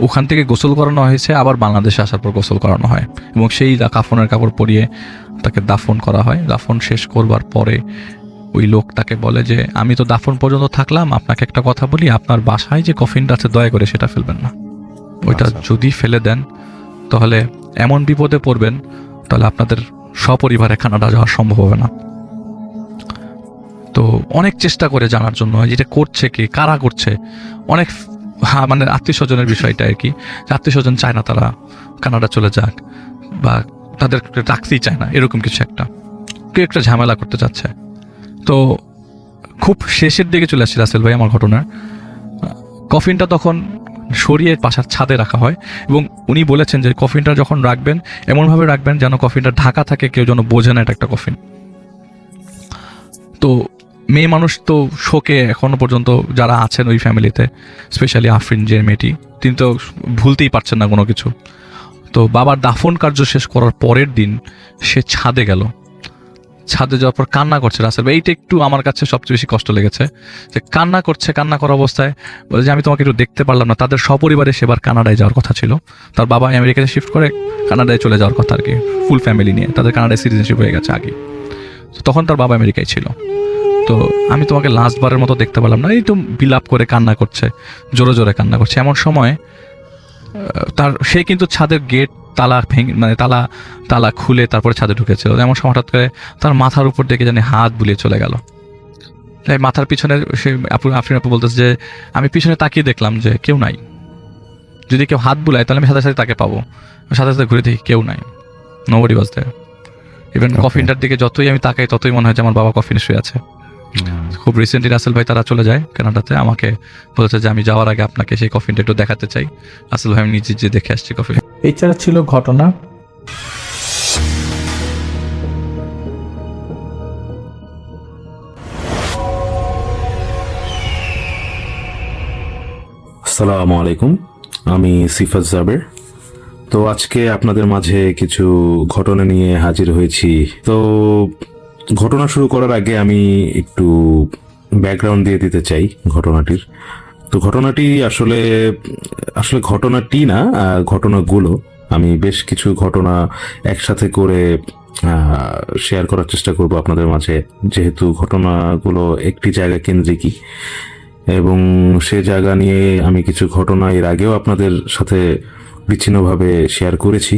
ওখান থেকে গোসল করানো হয়েছে, আবার বাংলাদেশে আসার পর গোসল করানো হয়, এবং সেই কাফনের কাপড় পরিয়ে তাকে দাফন করা হয়। দাফন শেষ করবার পরে ওই লোক তাকে বলে যে আমি তো দাফন পর্যন্ত থাকলাম, আপনাকে একটা কথা বলি, আপনার বাসায় যে কফিনটা আছে দয়া করে সেটা ফেলবেন না। ওইটা যদি ফেলে দেন তাহলে এমন বিপদে পড়বেন, তাহলে আপনাদের সপরিবারে কানাডা যাওয়া সম্ভব হবে না। তো অনেক চেষ্টা করে জানার জন্য, যেটা করছে কি, কারা করছে, অনেক মানে আত্মীয় স্বজনের বিষয়টা আর কি, আত্মীয় স্বজন চায় না তারা কানাডা চলে যাক, বা তাদের রাখতেই চায় না, এরকম কিছু কেউ একটা ঝামেলা করতে চাচ্ছে। তো খুব শেষের দিকে চলে আসছে রাসেল ভাই আমার ঘটনার। কফিনটা তখন সরিয়ে বাসার ছাদে রাখা হয়, এবং উনি বলেছেন যে কফিনটা যখন রাখবেন এমনভাবে রাখবেন যেন কফিনটা ঢাকা থাকে, কেউ যেন বোঝে না এটা একটা কফিন। তো মেয়ে মানুষ তো শোকে এখনো পর্যন্ত যারা আছেন ওই ফ্যামিলিতে, স্পেশালি আফরিন যে মেয়েটি, তিনি তো ভুলতেই পারছেন না কোনো কিছু। তো বাবার দাফন কার্য শেষ করার পরের দিন সে ছাদে গেল। ছাদে যাওয়ার পর কান্না করছে রাসেল ভাই। এইটা একটু আমার কাছে সবচেয়ে বেশি কষ্ট লেগেছে, যে কান্না করা অবস্থায় বলে যে আমি তোমাকে একটু দেখতে পারলাম না। তাদের সপরিবারে সেবার কানাডায় যাওয়ার কথা ছিল, তার বাবা আমেরিকাতে শিফট করে কানাডায় চলে যাওয়ার কথা আর কি, ফুল ফ্যামিলি নিয়ে, তাদের কানাডায় সিটিজেনশিপ হয়ে গেছে আগে। তো তখন তার বাবা আমেরিকায় ছিল। তো আমি তোমাকে লাস্টবারের মতো দেখতে পেলাম না, এই তো বিলাপ করে কান্না করছে, জোরে জোরে কান্না করছে। এমন সময় সে কিন্তু ছাদের গেট তালা মানে তালা খুলে তারপরে ছাদে ঢুকেছিল। এমন সময় হঠাৎ করে তার মাথার উপর দিকে জানি হাত বুলিয়ে চলে গেল। তাই মাথার পিছনে সে আফরিন আপু বলতেছে যে আমি পিছনে তাকিয়ে দেখলাম যে কেউ নাই, যদি কেউ হাত বুলায় তাহলে আমি সাথে সাথে তাকে পাবো, সাথে সাথে ঘুরে দেখি কেউ নাই, নোবডি ওয়াজ দেয়ার। ইভেন কফিনটার দিকে যতই আমি তাকাই ততই মনে হয় যে আমার বাবা কফিনে শুয়ে আছে। খুব রিসেন্টলি রাসেল ভাই তারা চলে যায় কানাডাতে, আমাকে বলেছে যে আমি যাওয়ার আগে আপনাকে সেই কফিনটা একটু দেখাতে চাই। রাসেল ভাই আমি নিজে যে দেখে আসছি কফিন। এই ছাড়া ছিল ঘটনা। আসসালামু আলাইকুম, আমি সিফাত জাবের। তো আজকে আপনাদের মাঝে কিছু ঘটনা নিয়ে হাজির হয়েছি। তো ঘটনা শুরু করার আগে আমি একটু ব্যাকগ্রাউন্ড দিয়ে দিতে চাই ঘটনাটির। তো ঘটনাটি আসলে আসলে ঘটনাটি না, ঘটনাগুলো আমি বেশ কিছু ঘটনা একসাথে করে শেয়ার করার চেষ্টা করব আপনাদের মাঝে, যেহেতু ঘটনাগুলো একটি জায়গা কেন্দ্রিকই এবং সে জায়গা নিয়ে আমি কিছু ঘটনা এর আগেও আপনাদের সাথে বিচ্ছিন্নভাবে শেয়ার করেছি,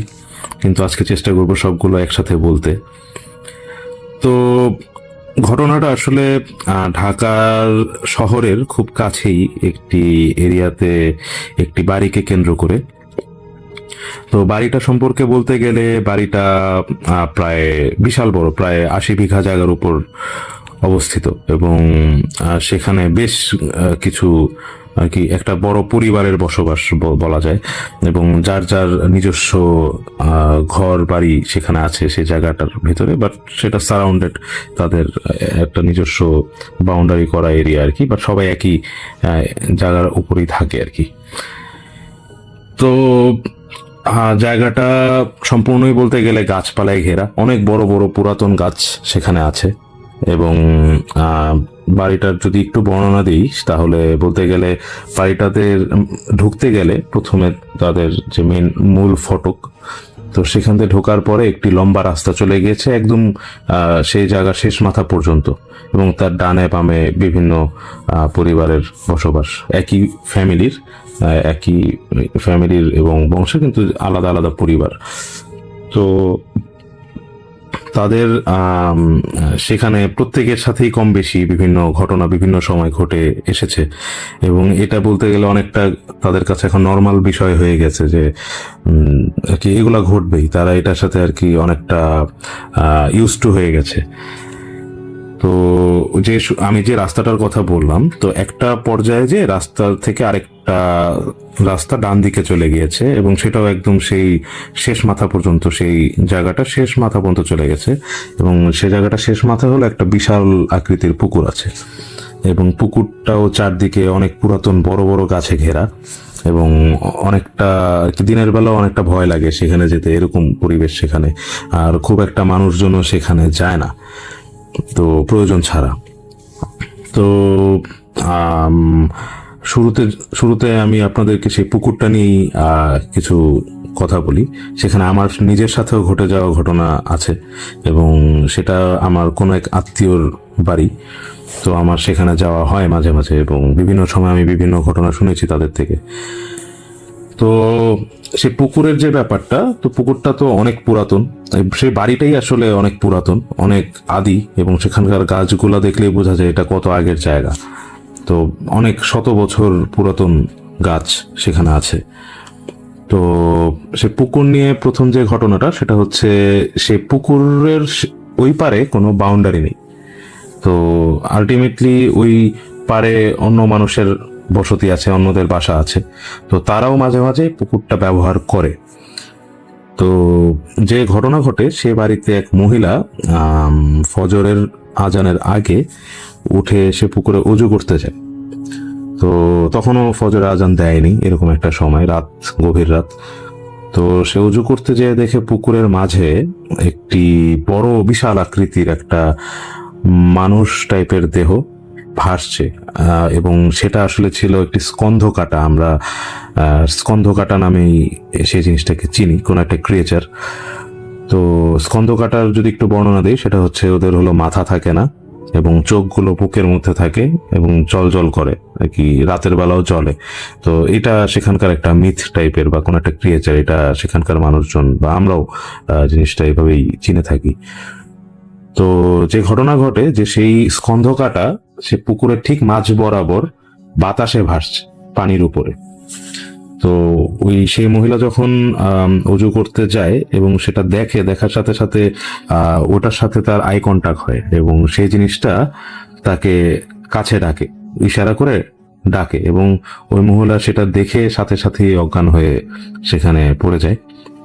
কিন্তু আজকে চেষ্টা করব সবগুলো একসাথে বলতে। তো ঘটনাটা আসলে ঢাকার শহরের খুব কাছেই একটি এরিয়াতে একটি বাড়িকে কেন্দ্র করে। তো বাড়িটা সম্পর্কে বলতে গেলে বাড়িটা প্রায় বিশাল বড়, প্রায় 80 বিঘা জায়গার উপর অবস্থিত এবং সেখানে বেশ কিছু আর কি একটা বড় পরিবারের বসবাস বলা যায় এবং যার যার নিজস্ব ঘর বাড়ি সেখানে আছে সেই জায়গাটার ভিতরে, বাট সেটা সারাউন্ডেড, তাদের একটা নিজস্ব বাউন্ডারি করা এরিয়া আর কি, বাট সবাই একই জায়গার উপরেই থাকে আর কি। তো জায়গাটা সম্পূর্ণই বলতে গেলে গাছপালায় ঘেরা, অনেক বড় বড় পুরাতন গাছ সেখানে আছে এবং বাড়িটার যদি একটু বর্ণনা দিই তাহলে বলতে গেলে বাড়িটাতে ঢুকতে গেলে প্রথমে তাদের যে মূল ফটক, তো সেখান থেকে ঢোকার পরে একটি লম্বা রাস্তা চলে গিয়েছে একদম সেই জায়গার শেষ মাথা পর্যন্ত এবং তার ডানে বামে বিভিন্ন পরিবারের বসবাস, একই ফ্যামিলির এবং বংশ, কিন্তু আলাদা আলাদা পরিবার। তো তাদের সেখানে প্রত্যেকের সাথেই কম বেশি বিভিন্ন ঘটনা বিভিন্ন সময় ঘটে এসেছে এবং এটা বলতে গেলে অনেকটা তাদের কাছে এখন নর্মাল বিষয় হয়ে গেছে যে আর কি এগুলা ঘটবেই, তারা এটার সাথে আর কি অনেকটা ইউজ টু হয়ে গেছে। তো যে আমি যে রাস্তাটার কথা বললাম, তো একটা পর্যায়ে যে রাস্তা থেকে আরেকটা রাস্তা ডান দিকে চলে গিয়েছে এবং সেটাও একদম সেই শেষ মাথা পর্যন্ত, সেই জায়গাটা শেষ মাথা পর্যন্ত চলে গেছে এবং সে জায়গাটা শেষ মাথা হলো একটা বিশাল আকৃতির পুকুর আছে এবং পুকুরটাও চারদিকে অনেক পুরাতন বড় বড় গাছে ঘেরা এবং অনেকটা দিনের বেলাও অনেকটা ভয় লাগে সেখানে যেতে, এরকম পরিবেশ সেখানে, আর খুব একটা মানুষজনও সেখানে যায় না তো প্রয়োজন ছাড়া। তো শুরুতে আমি আপনাদেরকে সেই পুকুরটা নিয়েই কিছু কথা বলি। সেখানে আমার নিজের সাথেও ঘটে যাওয়া ঘটনা আছে এবং সেটা আমার কোনো এক আত্মীয়র বাড়ি, তো আমার সেখানে যাওয়া হয় মাঝে মাঝে এবং বিভিন্ন সময় আমি বিভিন্ন ঘটনা শুনেছি তাদের থেকে। তো সেই পুকুরের যে ব্যাপারটা, তো পুকুরটা তো অনেক পুরাতন, সেই বাড়িটাই আসলে অনেক পুরাতন, অনেক আদি এবং সেখানকার গাছগুলা দেখলেই বোঝা যায় এটা কত আগের জায়গা। তো অনেক শত বছর পুরাতন গাছ সেখানে আছে। তো সে পুকুর নিয়ে প্রথম যে ঘটনাটা সেটা হচ্ছে সে পুকুরের ওই পারে কোনো বাউন্ডারি নেই, তো আলটিমেটলি ওই পারে অন্য মানুষের বসতি আছে, অন্যদের বাসা আছে, তো তারাও মাঝে মাঝে পুকুরটা ব্যবহার করে। তো যে ঘটনা ঘটে সে বাড়িতে এক মহিলা ফজরের আজানের আগে উঠে সে পুকুরে অজু করতে যায়। তো তখনও ফজরের আজান দেয়নি, এরকম একটা সময়, রাত, গভীর রাত। তো সে অজু করতে যেয়ে দেখে পুকুরের মাঝে একটি বড় বিশাল আকৃতির একটা মানুষ টাইপের দেহ ভাসছে এবং সেটা আসলে ছিল একটি স্কন্ধকাটা। আমরা স্কন্ধকাটা নামেই সেই জিনিসটাকে চিনি, কোন একটা ক্রিয়েচার। তো স্কন্ধকাটার যদি একটু বর্ণনা দিই, সেটা হচ্ছে ওদের হলো মাথা থাকে না এবং চোখগুলো বুকের মধ্যে থাকে এবং জল করে আর কি, রাতের বেলাও জ্বলে। তো এটা সেখানকার একটা মিথ টাইপের বা কোন একটা ক্রিয়েচার, এটা সেখানকার মানুষজন বা আমরাও জিনিসটা এভাবেই চিনে থাকি। তো যে ঘটনা ঘটে যে সেই স্কন্ধকাটা সে পুকুরের ঠিক মাঝ বরাবর বাতাসে ভাসছে পানির উপরে। তো সেই মহিলা যখন অজু করতে যায় এবং সেটা দেখার সাথে সাথে ওটার সাথে তার আই কন্টাক্ট হয় এবং সেই জিনিসটা তাকে কাছে ডাকে, ইশারা করে ডাকে এবং ওই মহিলা সেটা দেখে সাথে সাথে অজ্ঞান হয়ে সেখানে পড়ে যায়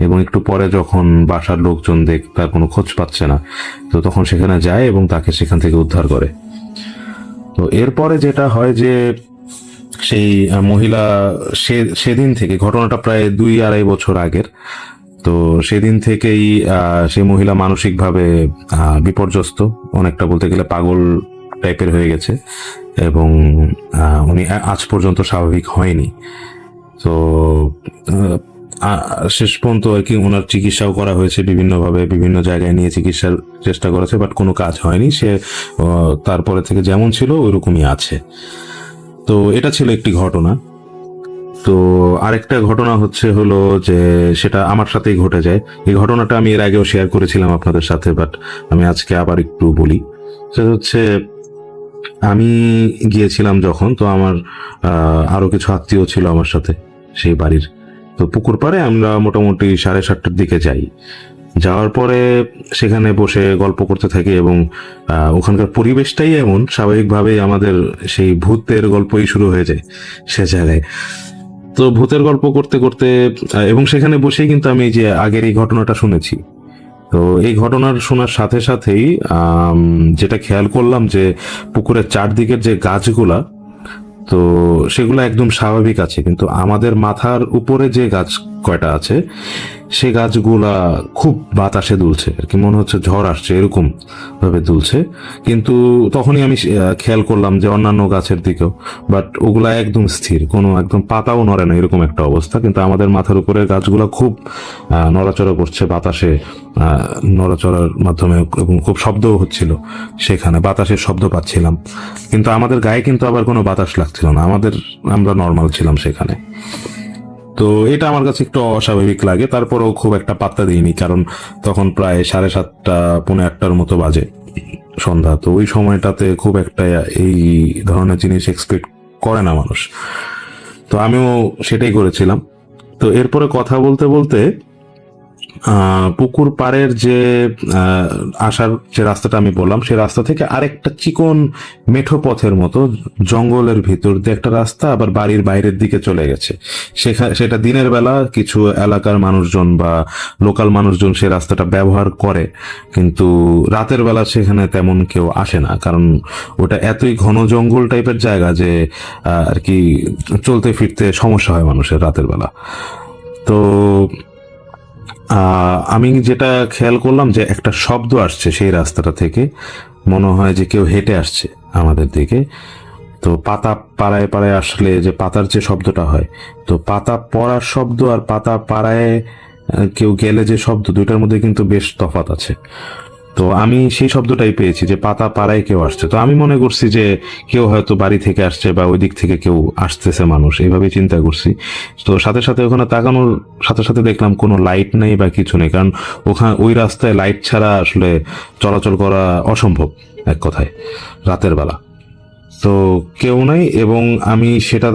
এবং একটু পরে যখন বাসার লোকজন তার কোনো খোঁজ পাচ্ছে না, তো তখন সেখানে যায় এবং তাকে সেখান থেকে উদ্ধার করে। তো এরপরে যেটা হয় যে সেই মহিলা সেদিন থেকে, ঘটনাটা প্রায় 2-2.5 বছর আগের, তো সেদিন থেকেই সেই মহিলা মানসিকভাবে বিপর্যস্ত, অনেকটা বলতে গেলে পাগল টাইপের হয়ে গেছে এবং উনি আজ পর্যন্ত স্বাভাবিক হয়নি। তো শেষ পর্যন্ত আর কি ওনার চিকিৎসাও করা হয়েছে বিভিন্নভাবে, বিভিন্ন জায়গায় নিয়ে চিকিৎসার চেষ্টা করেছে, বাট কোনো কাজ হয়নি। সে তারপরে থেকে যেমন ছিল ওইরকমই আছে। তো এটা ছিল একটি ঘটনা। তো আরেকটা ঘটনা হলো যে সেটা আমার সাথেই ঘটে যায়। এই ঘটনাটা আমি এর আগেও শেয়ার করেছিলাম আপনাদের সাথে, বাট আমি আজকে আবার একটু বলি। সেটা হচ্ছে আমি গিয়েছিলাম যখন, তো আমার আরো কিছু আত্মীয় ছিল আমার সাথে সেই বাড়ির। তো পুকুর পাড়ে আমরা মোটামুটি 7:30টার দিকে যাই। যাওয়ার পরে সেখানে বসে গল্প করতে থাকি এবং ওখানকার পরিবেশটাই এমন, স্বাভাবিকভাবেই আমাদের সেই ভূতের গল্পই শুরু হয়ে যায় সে জায়গায়। তো ভূতের গল্প করতে করতে এবং সেখানে বসেই কিন্তু আমি যে আগের এই ঘটনাটা শুনেছি। তো এই ঘটনার শোনার সাথে সাথেই যেটা খেয়াল করলাম যে পুকুরের চারদিকের যে গাছগুলা, তো সেগুলো একদম স্বাভাবিক আছে, কিন্তু আমাদের মাথার উপরে যে গাছ কয়টা আছে সে গাছগুলা খুব বাতাসে দুলছে আর কি, মনে হচ্ছে ঝড় আসছে এরকম ভাবে দুলছে। কিন্তু তখনই আমি খেয়াল করলাম যে অন্যান্য গাছের দিকেও, বাট ওগুলা একদম স্থির, কোনো একদম পাতাও নড়ে না এরকম একটা অবস্থা। কিন্তু আমাদের মাথার উপরে গাছগুলা খুব নড়াচড়া করছে বাতাসে, নড়াচড়ার মাধ্যমে, এবং খুব শব্দও হচ্ছিল সেখানে, বাতাসের শব্দ পাচ্ছিলাম। কিন্তু আমাদের গায়ে কিন্তু আবার কোনো বাতাস লাগছিল না, আমরা নর্মাল ছিলাম সেখানে। তো এটা আমার কাছে একটু অস্বাভাবিক লাগে, তারপরেও খুব একটা পাত্তা দিইনি, কারণ তখন প্রায় 7:30 পৌনে 8টার মতো বাজে সন্ধ্যা। তো ওই সময়টাতে খুব একটা এই ধরনের জিনিস এক্সপেক্ট করে না মানুষ। তো আমিও সেটাই করেছিলাম। তো এরপরে কথা বলতে বলতে পুকুর পাড়ের যে আসার যে রাস্তাটা আমি বললাম, সেই রাস্তা থেকে আরেকটা চিকন মেঠো পথের মতো জঙ্গলের ভিতর দিয়ে একটা রাস্তা আবার বাড়ির বাইরের দিকে চলে গেছে। সেটা দিনের বেলা কিছু এলাকার মানুষজন বা লোকাল মানুষজন সে রাস্তাটা ব্যবহার করে, কিন্তু রাতের বেলা সেখানে তেমন কেউ আসে না, কারণ ওটা এতই ঘন জঙ্গল টাইপের জায়গা যে আর কি চলতে ফিরতে সমস্যা হয় মানুষের রাতের বেলা। তো আমি যেটা খেয়াল করলাম যে একটা শব্দ আসছে সেই রাস্তাটা থেকে, মনে হয় যে কেউ হেঁটে আসছে আমাদের দিকে। তো পাতা পাড়ায় পাড়ায় আসলে যে পাতার যে শব্দটা হয়, তো পাতা পড়ার শব্দ আর পাতা পাড়ায় কেউ গেলে যে শব্দ, দুইটার মধ্যে কিন্তু বেশ তফাৎ আছে। তো আমি সেই শব্দটাই পেয়েছি যে পাতা পাড়ায় কেউ আসছে। তো আমি মনে করছি যে কেউ হয়তো বাড়ি থেকে আসছে বা ওই দিক থেকে কেউ আসতেছে মানুষ, এইভাবে চিন্তা করছি। তো সাথে সাথে ওখানে তাকানোর সাথে সাথে দেখলাম কোনো লাইট নেই বা কিছু নেই, কারণ ওই রাস্তায় লাইট ছাড়া আসলে চলাচল করা অসম্ভব এক কথায় রাতের বেলা। তো কেউ নাই, এবং আমি সেটা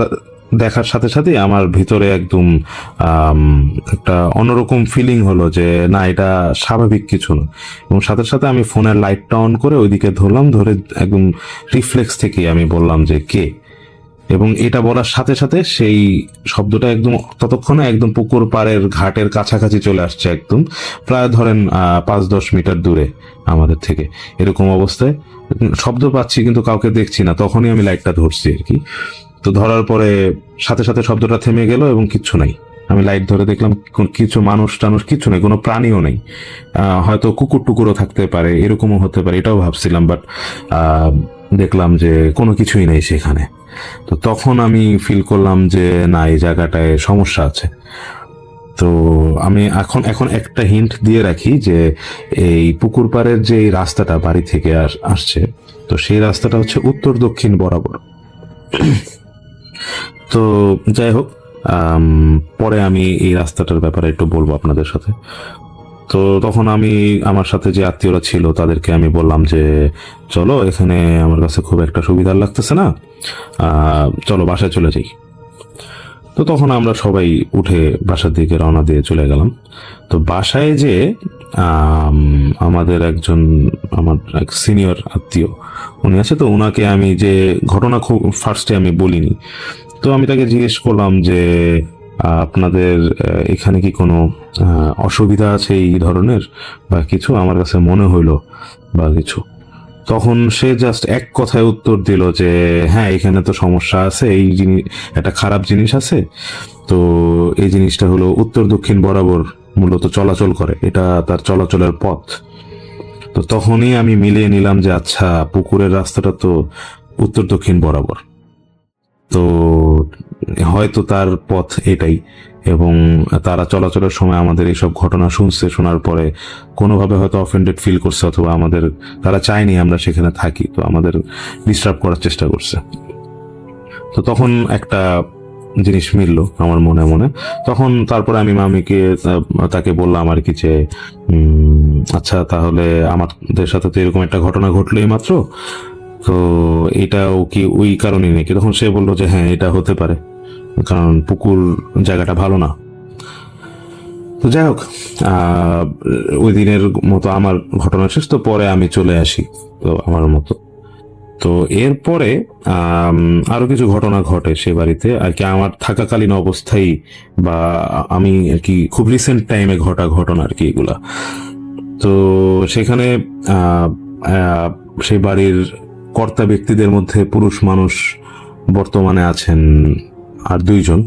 দেখার সাথে সাথে আমার ভিতরে একদম একটা অন্যরকম ফিলিং হলো যে না, এটা স্বাভাবিক কিছু না। এবং সাথে সাথে আমি ফোনের লাইটটা অন করে ওইদিকে ধরলাম, ধরে একদম রিফ্লেক্স থেকে আমি বললাম যে কে, এবং এটা বলার সাথে সাথে সেই শব্দটা একদম ততক্ষণে একদম পুকুর পাড়ের ঘাটের কাছাকাছি চলে আসছে, একদম প্রায় ধরেন 5-10 মিটার দূরে আমাদের থেকে। এরকম অবস্থায় শব্দ পাচ্ছি কিন্তু কাউকে দেখছি না, তখনই আমি লাইটটা ধরছি আর কি। তো ধরার পরে সাথে সাথে শব্দটা থেমে গেল এবং কিচ্ছু নাই। আমি লাইট ধরে দেখলাম কিছু মানুষ টানুষ কিছু নেই, কোনো প্রাণীও নেই। হয়তো কুকুর টুকুরও থাকতে পারে, এরকমও হতে পারে, এটাও ভাবছিলাম, বাট দেখলাম যে কোনো কিছুই নেই সেখানে। তো তখন আমি ফিল করলাম যে না, এই জায়গাটায় সমস্যা আছে। তো আমি এখন একটা হিন্ট দিয়ে রাখি যে এই পুকুর পাড়ের যে রাস্তাটা বাড়ি থেকে আসছে, তো সেই রাস্তাটা হচ্ছে উত্তর দক্ষিণ বরাবর। তো যাই হোক, পরে আমি এই রাস্তাটার ব্যাপারে একটু বলবো আপনাদের সাথে। তো তখন আমি আমার সাথে যে আত্মীয়রা ছিল তাদেরকে আমি বললাম যে চলো, এখানে আমার কাছে খুব একটা সুবিধা লাগতেছে না, চলো বাসায় চলে যাই। তো তখন আমরা সবাই উঠে বাসার দিকে রওনা দিয়ে চলে গেলাম। তো বাসায় যে আমাদের আমার এক সিনিয়র আত্মীয় উনি আছে, তো ওনাকে আমি যে ঘটনা খুব ফার্স্টে আমি বলিনি। তো আমি তাকে জিজ্ঞেস করলাম যে আপনাদের এখানে কি কোনো অসুবিধা আছে এই ধরনের বা কিছু, আমার কাছে মনে হইলো বা কিছু। তখন সে জাস্ট এক কথায় উত্তর দিল যে হ্যাঁ, এখানে তো সমস্যা আছে, এই জিনিস একটা খারাপ জিনিস আছে। তো এই জিনিসটা হলো উত্তর দক্ষিণ বরাবর মূলত চলাচল করে, এটা তার চলাচলের পথ। তো তখনই আমি মিলিয়ে নিলাম যে আচ্ছা, পুকুরের রাস্তাটা তো উত্তর দক্ষিণ বরাবর। তো হয়তো তার পথ এটাই, এবং তারা চলাচলের সময় আমাদের এইসব ঘটনা শুনছে, শোনার পরে কোনোভাবে হয়তো অফেন্ডেড ফিল করছে, অথবা তারা চায়নি আমরা সেখানে থাকি, তো আমাদের ডিস্টার্ব করার চেষ্টা করছে। তো তখন একটা জিনিস মিললো আমার মনে মনে। তখন তারপরে আমি মামিকে তাকে বললাম আর কি যে আচ্ছা, তাহলে আমাদের সাথে তো এরকম একটা ঘটনা ঘটলো এই মাত্র, তো এটাও কি ওই কারণেই নাকি? তখন সে বললো যে হ্যাঁ, এটা হতে পারে, কারণ পুকুর জায়গাটা ভালো না। তো যাই হোক, ওই দিনের মতো আমার ঘটনা শেষ। তো পরে আমি চলে আসি তো আমার মতো। তো এরপরে আরো কিছু ঘটনা ঘটে সে বাড়িতে আর কি, আমার থাকাকালীন অবস্থায়, বা আমি আর কি খুব রিসেন্ট টাইমে ঘটা ঘটনা আর কি এগুলা। তো সেখানে সেই বাড়ির কর্তা ব্যক্তিদের মধ্যে পুরুষ মানুষ বর্তমানে আছেন আর 2 জন।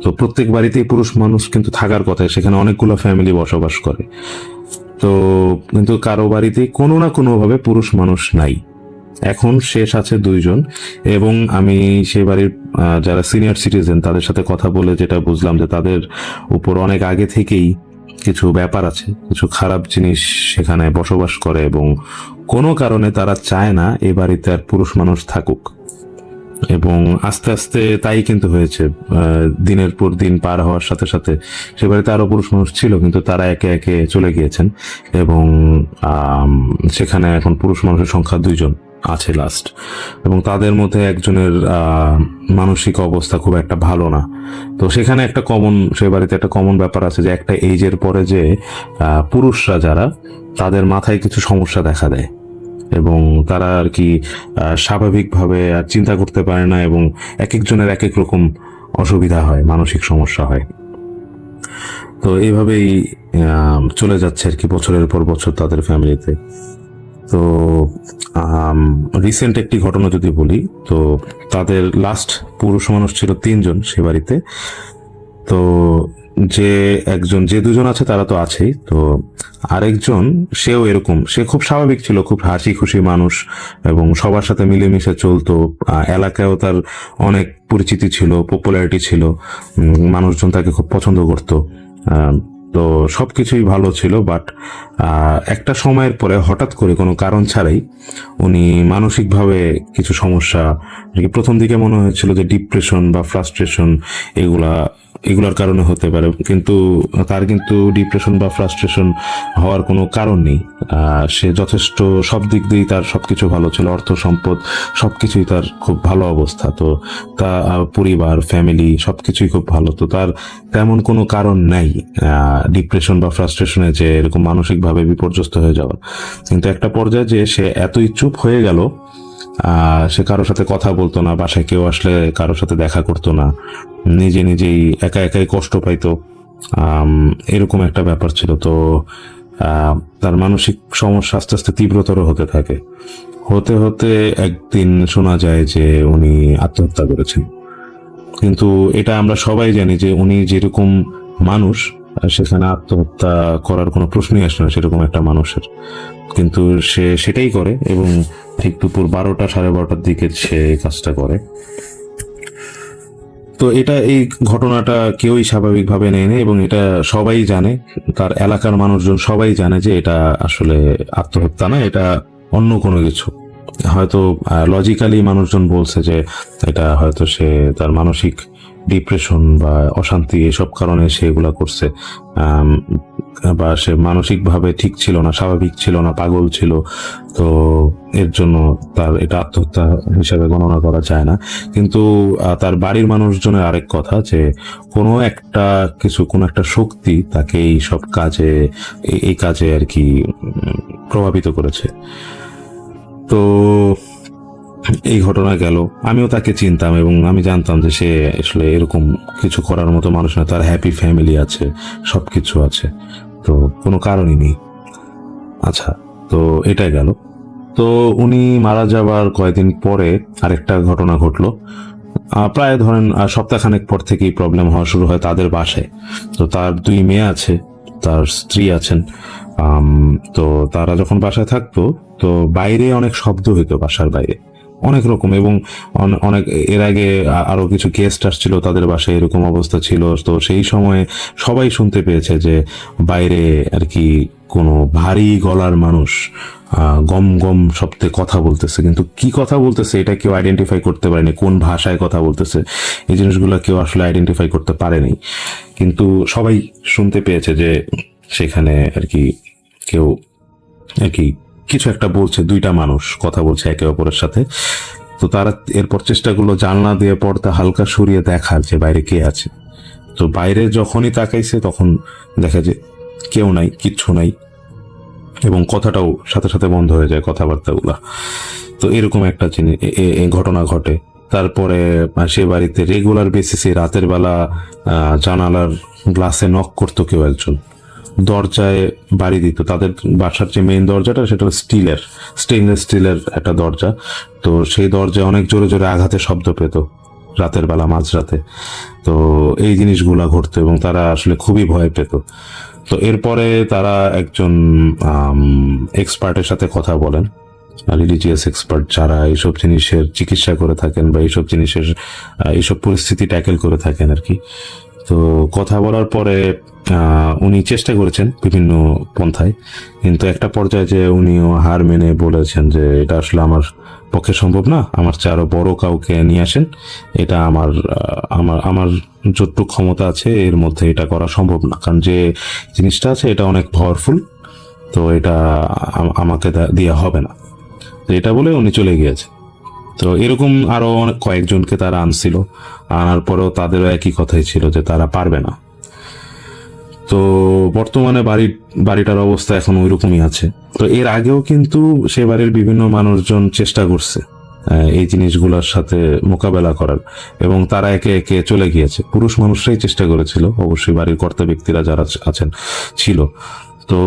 তো প্রত্যেক বাড়িতেই পুরুষ মানুষ কিন্তু থাকার কথা, সেখানে অনেকগুলো ফ্যামিলি বসবাস করে। তো কিন্তু কারো বাড়িতেই কোনো না কোনো ভাবে পুরুষ মানুষ নাই। এখন শেষ আছে 2 জন, এবং আমি সেই বাড়ির যারা সিনিয়র সিটিজেন তাদের সাথে কথা বলে যেটা বুঝলাম যে তাদের উপর অনেক আগে থেকেই কিছু ব্যাপার আছে, কিছু খারাপ জিনিস সেখানে বসবাস করে, এবং কোনো কারণে তারা চায় না এই বাড়িতে আর পুরুষ মানুষ থাকুক। এবং আস্তে আস্তে তাই কিন্তু হয়েছে। দিনের পর দিন পার হওয়ার সাথে সাথে সে বাড়িতে আরো পুরুষ মানুষ ছিল, কিন্তু তারা একে একে চলে গিয়েছেন, এবং সেখানে এখন পুরুষ মানুষের সংখ্যা 2 জন আছে লাস্ট। এবং তাদের মধ্যে একজনের মানসিক অবস্থা খুব একটা ভালো না। তো সেখানে একটা সে বাড়িতে একটা কমন ব্যাপার আছে যে একটা এইজের পরে যে পুরুষরা যারা, তাদের মাথায় কিছু সমস্যা দেখা দেয়, এবং তারা আর কি স্বাভাবিকভাবে আর চিন্তা করতে পারে না, এবং এক একজনের এক এক রকম অসুবিধা হয়, মানসিক সমস্যা হয়। তো এইভাবেই চলে যাচ্ছে আর কি বছরের পর বছর তাদের ফ্যামিলিতে। তো রিসেন্ট একটি ঘটনা যদি বলি, তো তাদের লাস্ট পুরুষ মানুষ ছিল 3 জন সে বাড়িতে। তো যে 2 জন আছে তারা তো আছেই, তো আরেকজন সেও এরকম, সে খুব স্বাভাবিক ছিল, খুব হাসি খুশি মানুষ, এবং সবার সাথে মিলেমিশে চলতো। এলাকায়ও তার অনেক পরিচিতি ছিল, পপুলারিটি ছিল, মানুষজন তাকে খুব পছন্দ করতো। তো সবকিছুই ভালো ছিল, বাট একটা সময়ের পরে হঠাৎ করে কোনো কারণ ছাড়াই উনি মানসিকভাবে কিছু সমস্যা, প্রথম দিকে মনে হয়েছিল যে ডিপ্রেশন বা ফ্রাস্ট্রেশন এগুলার কারণে হতে পারে, কিন্তু তার কিন্তু ডিপ্রেশন বা ফ্রাস্ট্রেশন হওয়ার কোনো কারণ নেই। সে যথেষ্ট সব দিক দিয়েই তার সবকিছু ভালো ছিল, অর্থ সম্পদ সবকিছুই তার খুব ভালো অবস্থা, তো তার পরিবার ফ্যামিলি সবকিছুই খুব ভালো। তো তার তেমন কোনো কারণ নাই ডিপ্রেশন বা ফ্রাস্ট্রেশনে যে এরকম মানসিকভাবে বিপর্যস্ত হয়ে যাওয়ার। কিন্তু একটা পর্যায়ে যে সে এতই চুপ হয়ে গেল, সে কারোর সাথে কথা বলতো না, বাসায় কেউ আসলে কারোর সাথে দেখা করতো না, নিজেই একা একাই কষ্ট পাইতো, এরকম একটা ব্যাপার ছিল। তো তার মানসিক সমস্যা আস্তে আস্তে তীব্রতর হতে থাকে। হতে হতে একদিন শোনা যায় যে উনি আত্মহত্যা করেছেন। কিন্তু এটা আমরা সবাই জানি যে উনি যেরকম মানুষ, সেখানে আত্মহত্যা করার কোনো প্রশ্নই আসে না সেরকম একটা মানুষের, কিন্তু সে সেটাই করে, এবং ঠিক দুপুর 12টা 12:30টার দিকে সে কাজটা করে। তো এই ঘটনাটা কেউই স্বাভাবিকভাবে নেয়নি, এবং এটা সবাই জানে, তার এলাকার মানুষজন সবাই জানে যে এটা আসলে আত্মহত্যা না, এটা অন্য কোনো কিছু। হয়তো লজিক্যালি মানুষজন বলছে যে এটা হয়তো সে তার মানসিক ডিপ্রেশন বা অশান্তি এসব কারণে সে এগুলা করছে, বা সে মানসিকভাবে ঠিক ছিল না, স্বাভাবিক ছিল না, পাগল ছিল, তো এর জন্য তার এটা আত্মহত্যা হিসেবে গণনা করা যায় না। কিন্তু তার বাড়ির মানুষজনের আরেক কথা যে কোনো একটা শক্তি তাকে এই কাজে আর কি প্রভাবিত করেছে। তো এই ঘটনা গেল, আমিও তাকে চিনতাম এবং আমি জানতাম যে সে আসলে এরকম কিছু করার মতো মানুষ না, তার হ্যাপি ফ্যামিলি আছে, সবকিছু আছে, তো কোনো কারণই নেই। আচ্ছা, তো এটাই গেল। তো উনি মারা যাবার কয়েকদিন পরে আরেকটা ঘটনা ঘটলো। প্রায় ধরেন সপ্তাহখানেক পর থেকেই প্রবলেম হওয়া শুরু হয় তাদের বাসায়। তো তার 2 মেয়ে আছে, তার স্ত্রী আছেন। তো তারা যখন বাসায় থাকতো, তো বাইরে অনেক শব্দ হইতো, বাসার বাইরে অনেক রকম। এবং অনেক এর আগে আরো কিছু গেস্ট আসছিল, তাদের বাসায় এরকম অবস্থা ছিল। তো সেই সময়ে সবাই শুনতে পেয়েছে যে বাইরে আর কি কোনো ভারী গলার মানুষ গম গম শব্দে কথা বলতেছে, কিন্তু কি কথা বলতেছে এটা কেউ আইডেন্টিফাই করতে পারেনি, কোন ভাষায় কথা বলতেছে এই জিনিসগুলো কেউ আসলে আইডেন্টিফাই করতে পারেনি। কিন্তু সবাই শুনতে পেয়েছে যে সেখানে আর কি কেউ আর কি কিছু একটা বলছে, দুইটা মানুষ কথা বলছে একে অপরের সাথে। তো তারা এরপর চেষ্টাগুলো জানলা দিয়ে পর্দা হালকা সরিয়ে দেখার যে বাইরে কে আছে। তো বাইরে যখনই তাকাইছে তখন দেখা যায় কেউ নাই, কিচ্ছু নাই, এবং কথাটাও সাথে সাথে বন্ধ হয়ে যায়, কথাবার্তাগুলা। তো এরকম একটা জিনিস ঘটনা ঘটে। তারপরে সে বাড়িতে রেগুলার বেসিসে রাতের বেলা জানালার গ্লাসে নক করতো কেউ একজন, দরজায় বাড়ি দিত। তাদের বাসার যে মেইন দরজাটা সেটা স্টেনলেস স্টিলের একটা দরজা। তো সেই দরজায় অনেক জোরে জোরে আঘাতের শব্দ পেত রাতের বেলা, মাঝরাতে। তো এই জিনিসগুলা ঘটতো এবং তারা আসলে খুবই ভয় পেত। তো এরপরে তারা একজন এক্সপার্টের সাথে কথা বলেন, রিলিজিয়াস এক্সপার্ট, যারা এইসব জিনিসের চিকিৎসা করে থাকেন বা এইসব জিনিসের এইসব পরিস্থিতি ট্যাকেল করে থাকেন আর কি। তো কথা বলার পরে উনি চেষ্টা করেছেন বিভিন্ন পন্থায়, কিন্তু একটা পর্যায়ে যে উনিও হার মেনে বলেছেন যে এটা আসলে আমার পক্ষে সম্ভব না, আমার চেয়ে আরো বড় কাউকে নিয়ে আসেন, এটা আমার আমার আমার যতটুকু ক্ষমতা আছে এর মধ্যে এটা করা সম্ভব না, কারণ যে জিনিসটা আছে এটা অনেক পাওয়ারফুল, তো এটা আমাকে দেওয়া হবে না। তো এটা বলে উনি চলে গিয়েছে। তো এরকম আরো অনেক কয়েকজনকে তারা আনছিল, আনার পরেও তাদেরও একই কথাই ছিল যে তারা পারবে না। তো বর্তমানে বাড়িটার অবস্থা এখন ওইরকমই আছে। তো এর আগেও কিন্তু সে বাড়ির বিভিন্ন মানুষজন চেষ্টা করছে এই জিনিসগুলোর সাথে মোকাবেলা করার, এবং তারা একে একে চলে গিয়েছে। পুরুষ মানুষরাই চেষ্টা করেছিল, অবশ্যই বাড়ির কর্তা ব্যক্তিরা যারা আছেন ছিল। তো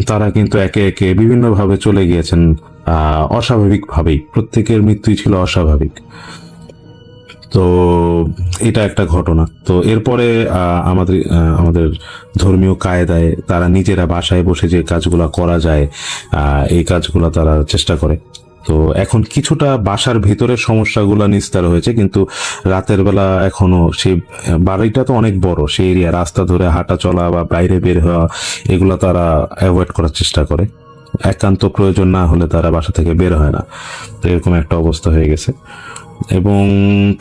তারা কিন্তু একে একে বিভিন্নভাবে চলে গিয়েছেন, অস্বাভাবিকভাবেই। প্রত্যেকের মৃত্যুই ছিল অস্বাভাবিক। তো এটা একটা ঘটনা। তো এরপরে আমাদের ধর্মীয় কায়দায় তারা নিজেরা বাসায় বসে যে কাজগুলা করা যায় এই কাজগুলা তারা চেষ্টা করে। তো এখন কিছুটা বাসার ভিতরের সমস্যাগুলো নিস্তার হয়েছে, কিন্তু রাতের বেলা এখনো সেই বাড়িটা তো অনেক বড়, সেই এরিয়া রাস্তা ধরে হাঁটা চলা বা বাইরে বের হওয়া এগুলো তারা অ্যাভয়েড করার চেষ্টা করে। একান্ত প্রয়োজন না হলে তারা বাসা থেকে বের হয় না। তো এরকম একটা অবস্থা হয়ে গেছে। এবং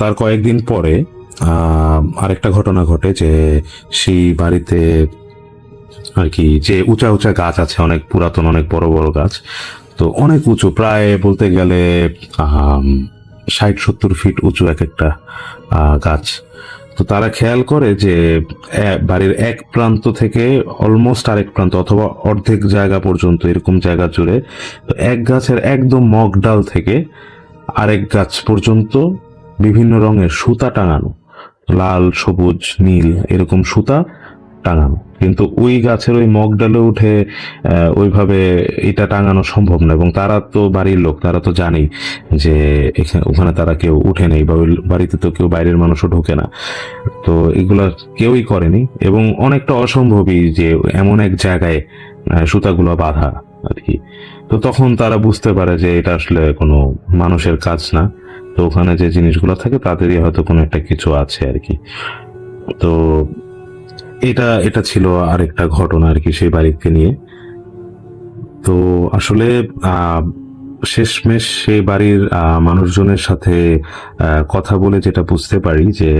তার কয়েকদিন পরে আরেকটা ঘটনা ঘটে যে সেই বাড়িতে আর কি যে উঁচা উঁচা গাছ আছে, অনেক পুরাতন অনেক বড় বড় গাছ, তো অনেক উঁচু, প্রায় বলতে গেলে 60-70 ফিট উঁচু এক একটা গাছ। তো তারা খেয়াল করে যে বাড়ির এক প্রান্ত থেকে অলমোস্ট আরেক প্রান্ত অথবা অর্ধেক জায়গা পর্যন্ত, এরকম জায়গা জুড়ে, তো এক গাছের একদম মগ ডাল থেকে আরেক গাছ পর্যন্ত বিভিন্ন রঙের সুতা টাঙানো, লাল, সবুজ, নীল এরকম সুতা টাঙানো। কিন্তু ওই গাছের ওই মগ ডালে উঠে ওইভাবে এটা টাঙানো সম্ভব না, এবং তারা তো বাড়ির লোক, তারা তো জানেই যে ওখানে তারা কেউ উঠে নেই, বা ওই বাড়িতে তো কেউ বাইরের মানুষও ঢোকে না। তো এগুলা কেউই করেনি, এবং অনেকটা অসম্ভবই যে এমন এক জায়গায় সুতাগুলো বাঁধা আর কি। তো তখন তারা বুঝতে পারে যে এটা আসলে কোনো মানুষের কাজ না, তো ওখানে যে জিনিসগুলো থাকে তাদেরই হয়তো কোনো একটা কিছু আছে আর কি। তো এটা ছিল আরেকটা ঘটনা আর কি সেই বাড়িকে নিয়ে। তো আসলে শেষমেশ সেই বাড়ির মানুষজনের সাথে কথা বলে যেটা বুঝতে পারি যে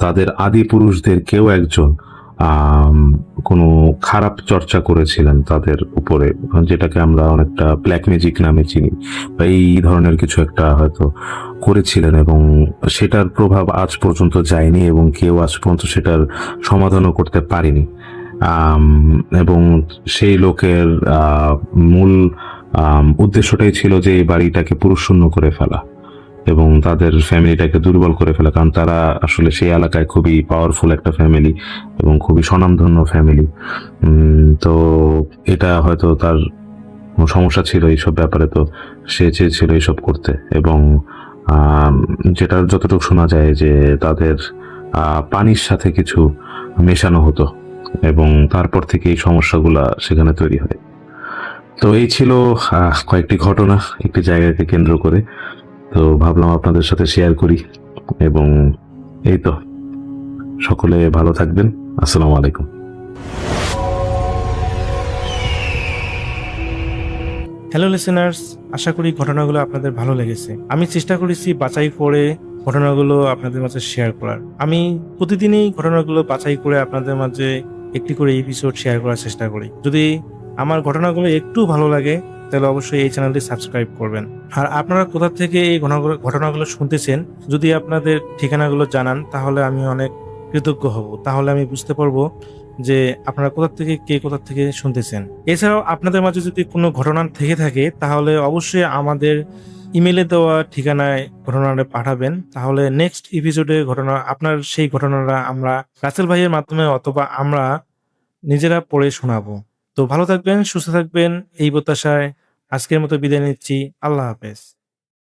তাদের আদি পুরুষদের কেউ একজন কোনো খারাপ চর্চা করেছিলেন তাদের উপরে, যেটাকে আমরা অনেকটা ব্ল্যাক ম্যাজিক নামে চিনি, বা এই ধরনের কিছু একটা হয়তো করেছিলেন, এবং সেটার প্রভাব আজ পর্যন্ত যায়নি, এবং কেউ আজ পর্যন্ত সেটার সমাধানও করতে পারেনি। এবং সেই লোকের মূল উদ্দেশ্যটাই ছিল যে এই বাড়িটাকে পুরুষশূন্য করে ফেলা এবং তাদের ফ্যামিলিটাকে দুর্বল করে ফেলা, কারণ তারা আসলে সেই এলাকায় খুবই পাওয়ারফুল একটা ফ্যামিলি এবং খুবই স্বনামধন্য ফ্যামিলি। তো এটা হয়তো তার সমস্যা ছিল এইসব ব্যাপারে, তো সে চেয়েছিল এইসব করতে। এবং যেটা যতটুকু শোনা যায় যে তাদের পানির সাথে কিছু মেশানো হতো, এবং তারপর থেকে এই সমস্যাগুলা সেখানে তৈরি হয়। তো তো এই ছিল কয়েকটি ঘটনা একটি জায়গাকে কেন্দ্র করে। তো ভাবলাম আপনাদের সাথে শেয়ার করি, এবং এই তো, সকলে ভালো থাকবেন। আসসালামু আলাইকুম। হ্যালো লিসেনার্স, আশা করি ঘটনাগুলো আপনাদের ভালো লেগেছে। আমি চেষ্টা করেছি বাছাই করে ঘটনাগুলো আপনাদের মাঝে শেয়ার করার। আমি প্রতিদিনই ঘটনাগুলো বাছাই করে আপনাদের মাঝে একটি করে এপিসোড শেয়ার করার চেষ্টা করি। যদি আমার ঘটনাগুলো একটু ভালো লাগে তাহলে অবশ্যই এই চ্যানেলটি সাবস্ক্রাইব করবেন। আর আপনারা কোথা থেকে এই ঘটনাগুলো শুনতেছেন, যদি আপনাদের ঠিকানাগুলো জানান তাহলে আমি অনেক কৃতজ্ঞ হব। তাহলে আমি বুঝতে পারবো যে আপনারা কোথা থেকে শুনতেছেন। এছাড়াও আপনাদের মাঝে যদি কোনো ঘটনা থেকে থাকে তাহলে অবশ্যই আমাদের ইমেলে দেওয়া ঠিকানায় ঘটনাটা পাঠাবেন। তাহলে নেক্সট এপিসোডে আপনার সেই ঘটনাটা আমরা রাসেল ভাইয়ের মাধ্যমে অথবা আমরা নিজেরা পড়ে শোনাবো। তো ভালো থাকবেন, সুস্থ থাকবেন, এই প্রত্যাশায় আজকের মতো বিদায় নিচ্ছি। আল্লাহ হাফেজ।